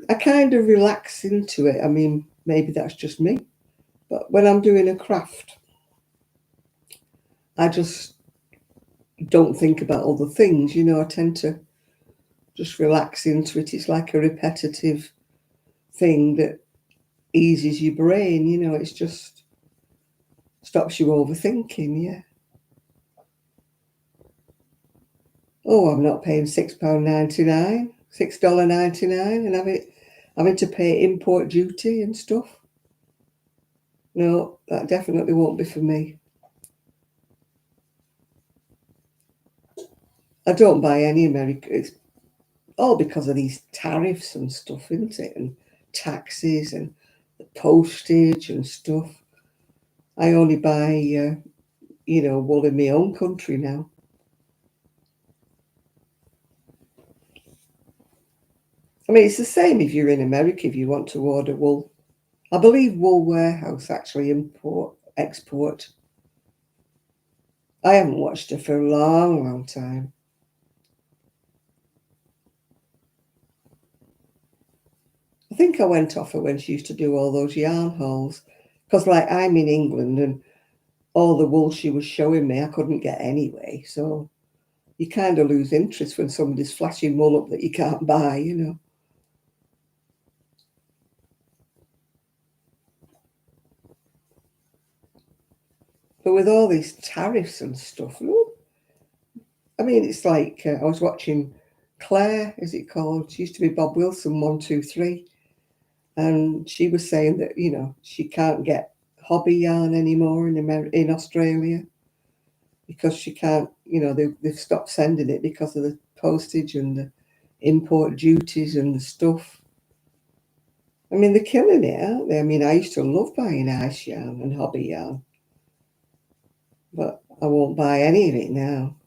I kind of relax into it. I mean, maybe that's just me. But when I'm doing a craft, I just don't think about other things. You know, I tend to just relax into it. It's like a repetitive thing that eases your brain. You know, it's just stops you overthinking. Yeah. Oh, I'm not paying £6.99, $6.99, and having to pay import duty and stuff. No, that definitely won't be for me. I don't buy any American. It's all because of these tariffs and stuff, isn't it? And taxes and the postage and stuff. I only buy, wool in my own country now. I mean, it's the same if you're in America if you want to order wool. I believe Wool Warehouse actually export. I haven't watched it for a long, long time. I think I went off her when she used to do all those yarn hauls. Because, like, I'm in England and all the wool she was showing me, I couldn't get anyway. So you kind of lose interest when somebody's flashing wool up that you can't buy, you know. But with all these tariffs and stuff, I mean, it's like I was watching Claire, is it called? She used to be Bob Wilson 123, and she was saying that she can't get hobby yarn anymore in Australia because she can't. They've stopped sending it because of the postage and the import duties and the stuff. I mean, they're killing it, aren't they? I mean, I used to love buying ice yarn and hobby yarn, but I won't buy any of it now.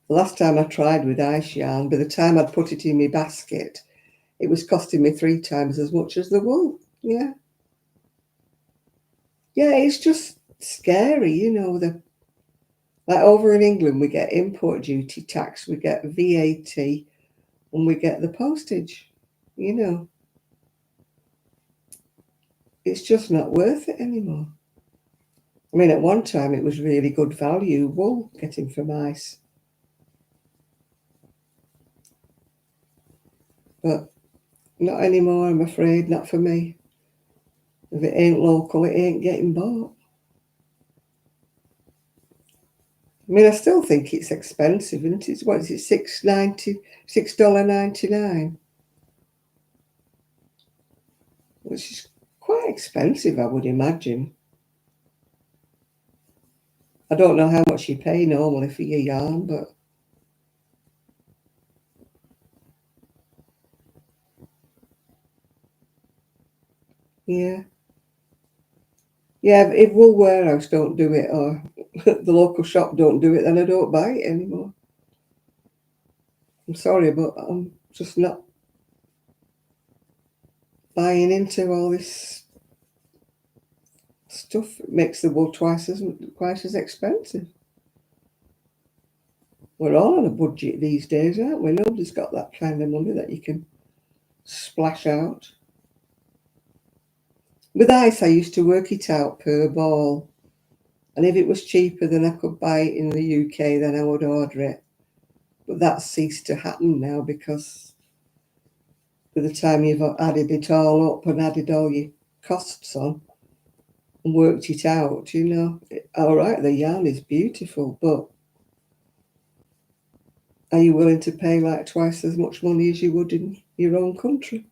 The last time I tried with ice yarn, by the time I'd put it in my basket, it was costing me 3 times as much as the wool. Yeah. Yeah, it's just scary, you know. Like over in England, we get import duty tax, we get VAT, and we get the postage. You know, it's just not worth it anymore. I mean, at one time it was really good value wool getting from ice, but not anymore, I'm afraid, not for me. If it ain't local, it ain't getting bought. I mean, I still think it's expensive, isn't it? What is it, $6.99, which is quite expensive, I would imagine. I don't know how much you pay normally for your yarn, but yeah. Yeah, if Wool Warehouse don't do it or the local shop don't do it, then I don't buy it anymore. I'm sorry, but I'm just not buying into all this stuff. It makes the wool twice as expensive. We're all on a budget these days, aren't we? Nobody's got that kind of money that you can splash out. With ice, I used to work it out per ball, and if it was cheaper than I could buy it in the UK, then I would order it. But that's ceased to happen now because by the time you've added it all up and added all your costs on and worked it out, you know, all right, the yarn is beautiful, but are you willing to pay like twice as much money as you would in your own country?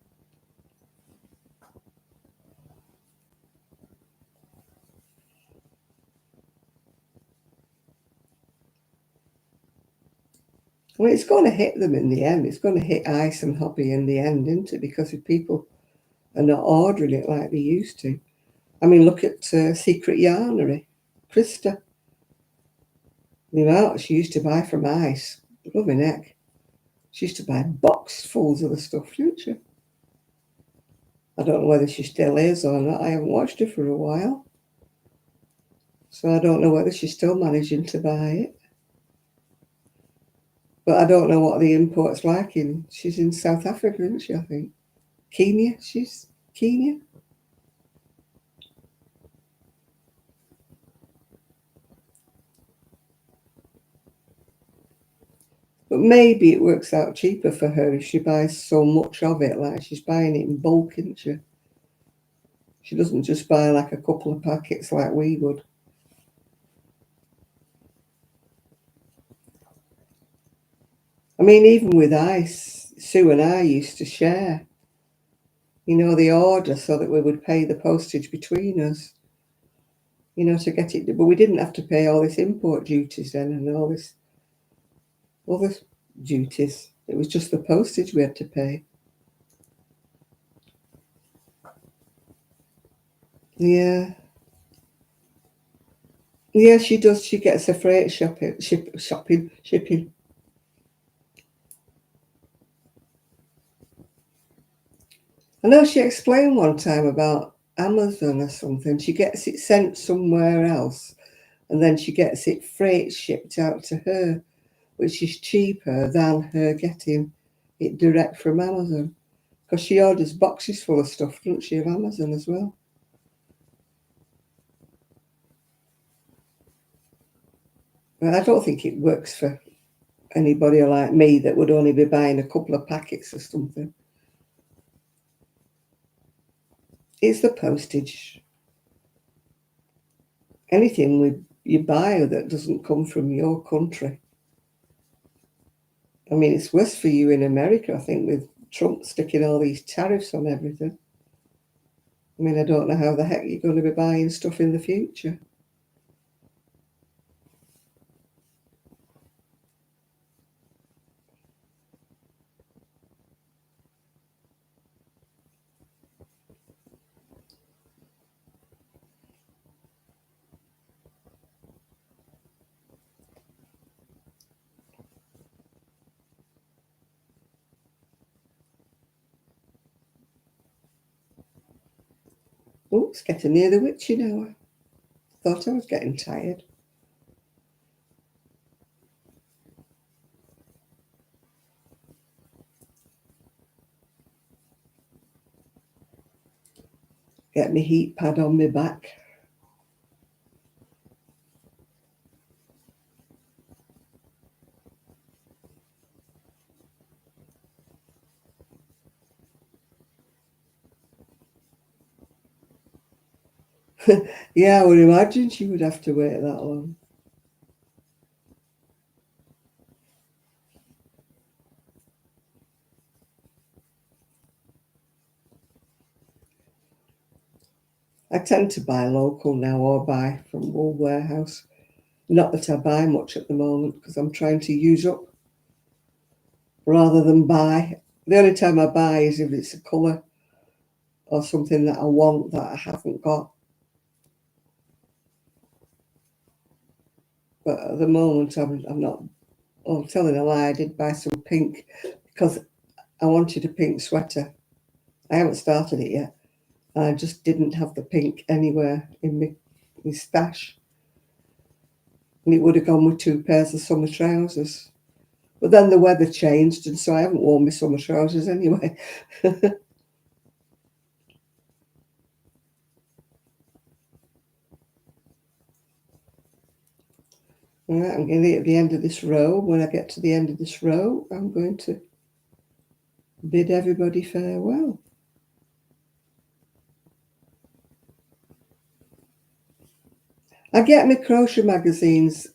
I mean, it's going to hit them in the end. It's going to hit ice and hobby in the end, isn't it? Because if people are not ordering it like they used to. I mean, look at Secret Yarnery, Krista. The amount she used to buy from ice, loving heck. She used to buy boxfuls of the stuff, didn't she? I don't know whether she still is or not. I haven't watched her for a while. So I don't know whether she's still managing to buy it. But I don't know what the import's like in. She's in South Africa, isn't she, I think? Kenya, she's Kenya. But maybe it works out cheaper for her if she buys so much of it, like she's buying it in bulk, isn't she? She doesn't just buy like a couple of packets like we would. I mean, even with ice, Sue and I used to share, you know, the order so that we would pay the postage between us, you know, to get it. But we didn't have to pay all this import duties then and all this other duties. It was just the postage we had to pay. Yeah. Yeah, she does. She gets a freight shipping. I know she explained one time about Amazon or something. She gets it sent somewhere else and then she gets it freight shipped out to her, which is cheaper than her getting it direct from Amazon. Because she orders boxes full of stuff, doesn't she, of Amazon as well? But I don't think it works for anybody like me that would only be buying a couple of packets or something. It's the postage. Anything you buy that doesn't come from your country. I mean, it's worse for you in America, I think, with Trump sticking all these tariffs on everything. I mean, I don't know how the heck you're going to be buying stuff in the future. Oh, it's getting near the witching hour. Thought I was getting tired. Get my heat pad on my back. Yeah, I would imagine she would have to wait that long. I tend to buy local now or buy from Wool Warehouse. Not that I buy much at the moment because I'm trying to use up rather than buy. The only time I buy is if it's a colour or something that I want that I haven't got. But at the moment, I'm not. Oh, I'm telling a lie. I did buy some pink because I wanted a pink sweater. I haven't started it yet. I just didn't have the pink anywhere in my stash. And it would have gone with 2 pairs of summer trousers. But then the weather changed, and so I haven't worn my summer trousers anyway. All right, I'm getting at the end of this row. When I get to the end of this row, I'm going to bid everybody farewell. I get my crochet magazines.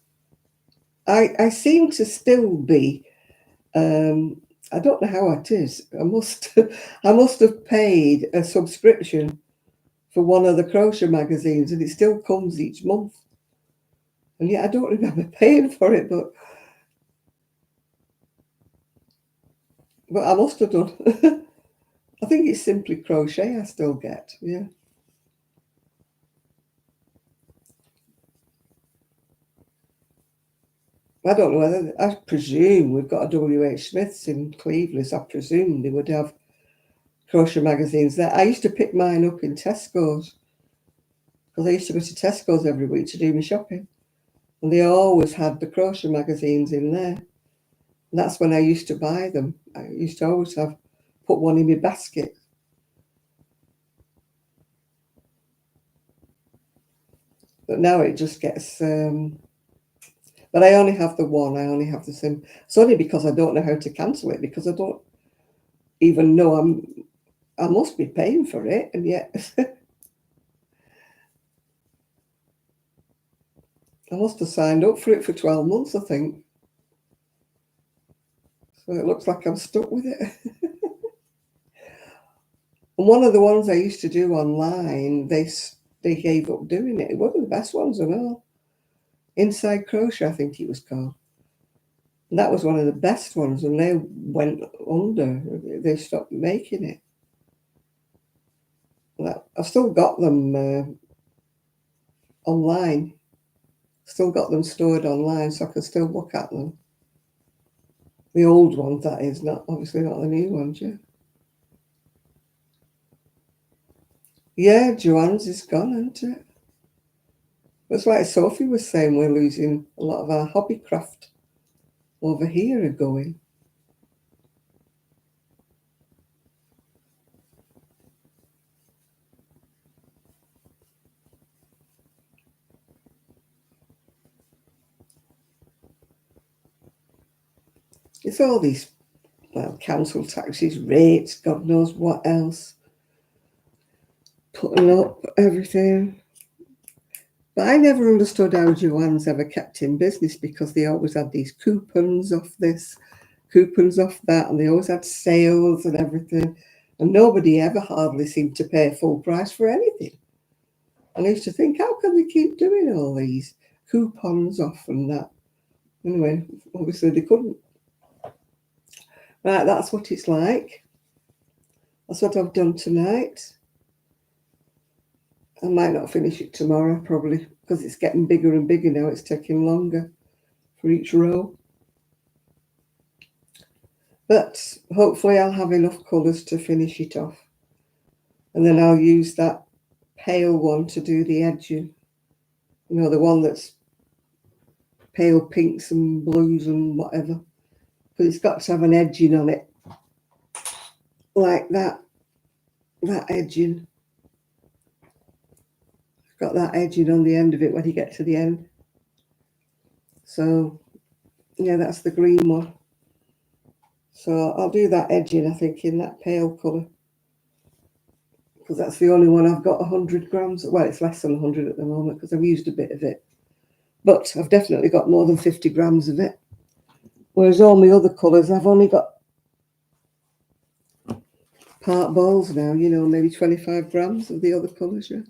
I seem to still be. I don't know how it is. I must I must have paid a subscription for one of the crochet magazines, and it still comes each month. And yet I don't remember paying for it, but I must have done. I think it's simply crochet I still get. Yeah. I don't know whether, I presume we've got a WH Smith's in Cleveland. I presume they would have crochet magazines there. I used to pick mine up in Tesco's because I used to go to Tesco's every week to do my shopping. And they always had the crochet magazines in there. And that's when I used to buy them. I used to always put one in my basket. But now it just gets, but I only have the one. I only have the sim. It's only because I don't know how to cancel it because I don't even know I must be paying for it, and yet I must have signed up for it for 12 months, I think. So it looks like I'm stuck with it. And one of the ones I used to do online, they gave up doing it. It wasn't the best ones at all. Inside Crochet, I think it was called. And that was one of the best ones, and they went under. They stopped making it. I've still got them online. Still got them stored online, so I can still look at them. The old ones, that is, not obviously not the new ones, yeah. Yeah, Joanne's is gone, isn't it? It's like Sophie was saying, we're losing a lot of our hobby craft over here are going. It's all these, well, council taxes, rates, God knows what else, putting up everything. But I never understood how Joanne's ever kept in business because they always had these coupons off this, coupons off that, and they always had sales and everything. And nobody ever hardly seemed to pay full price for anything. And I used to think, how can they keep doing all these coupons off and that? Anyway, obviously they couldn't. Right, that's what it's like. That's what I've done tonight. I might not finish it tomorrow, probably, because it's getting bigger and bigger now. It's taking longer for each row. But hopefully I'll have enough colours to finish it off. And then I'll use that pale one to do the edging. You know, the one that's pale pinks and blues and whatever. But it's got to have an edging on it. Like that edging. It's got that edging on the end of it when you get to the end. So, yeah, that's the green one. So I'll do that edging, I think, in that pale colour. Because that's the only one I've got 100 grams. Well, it's less than 100 at the moment because I've used a bit of it. But I've definitely got more than 50 grams of it. Whereas all my other colours, I've only got part balls now, you know, maybe 25 grams of the other colours, yeah.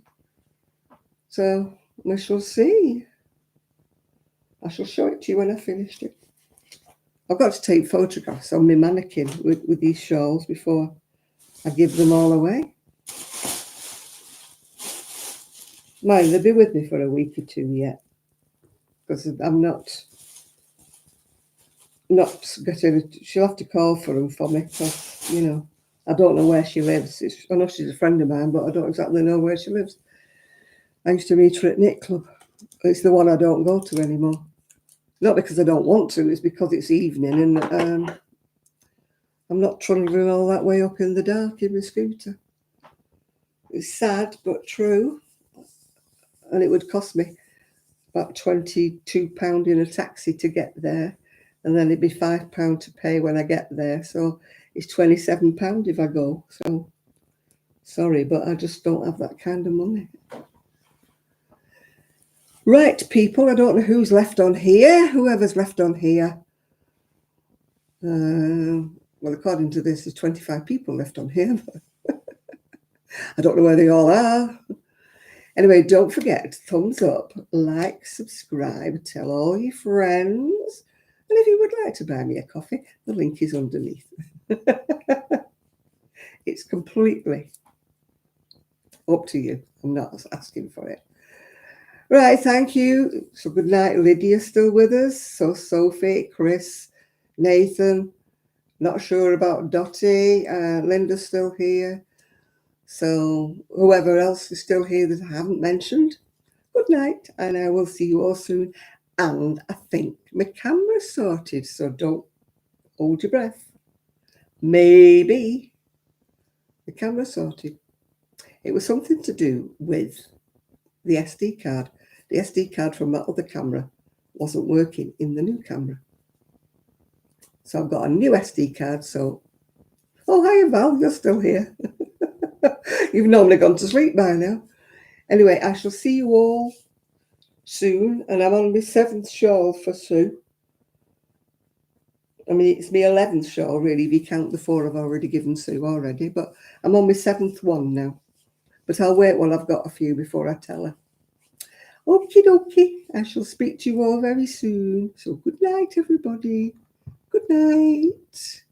So we shall see. I shall show it to you when I finished it. I've got to take photographs on my mannequin with these shawls before I give them all away. Mind, they'll be with me for a week or two yet. Because I'm not getting, she'll have to call for them for me. Because, you know, I don't know where she lives. I know she's a friend of mine, but I don't exactly know where she lives. I used to meet her at Knit Club. It's the one I don't go to anymore. Not because I don't want to, it's because it's evening and I'm not trundling all that way up in the dark in my scooter. It's sad, but true. And it would cost me about £22 in a taxi to get there. And then it'd be £5 to pay when I get there. So it's £27 if I go. So sorry, but I just don't have that kind of money. Right, people, I don't know who's left on here. Whoever's left on here. Well, according to this, there's 25 people left on here. I don't know where they all are. Anyway, don't forget, thumbs up, like, subscribe, tell all your friends. And if you would like to buy me a coffee, the link is underneath. It's completely up to you. I'm not asking for it. Right, thank you. So good night. Lydia's still with us. So Sophie, Chris, Nathan, not sure about Dottie. Linda's still here. So whoever else is still here that I haven't mentioned, good night. And I will see you all soon. And I think my camera's sorted, so don't hold your breath. Maybe the camera's sorted. It was something to do with the SD card. The SD card from my other camera wasn't working in the new camera. So I've got a new SD card. So, oh, hiya, Val, you're still here. You've normally gone to sleep by now. Anyway, I shall see you all soon. And I'm on my 7th shawl for Sue. I mean, it's my 11th shawl, really, if you count the 4 I've already given Sue already. But I'm on my 7th one now. But I'll wait while I've got a few before I tell her. Okie dokie. I shall speak to you all very soon. So good night, everybody. Good night.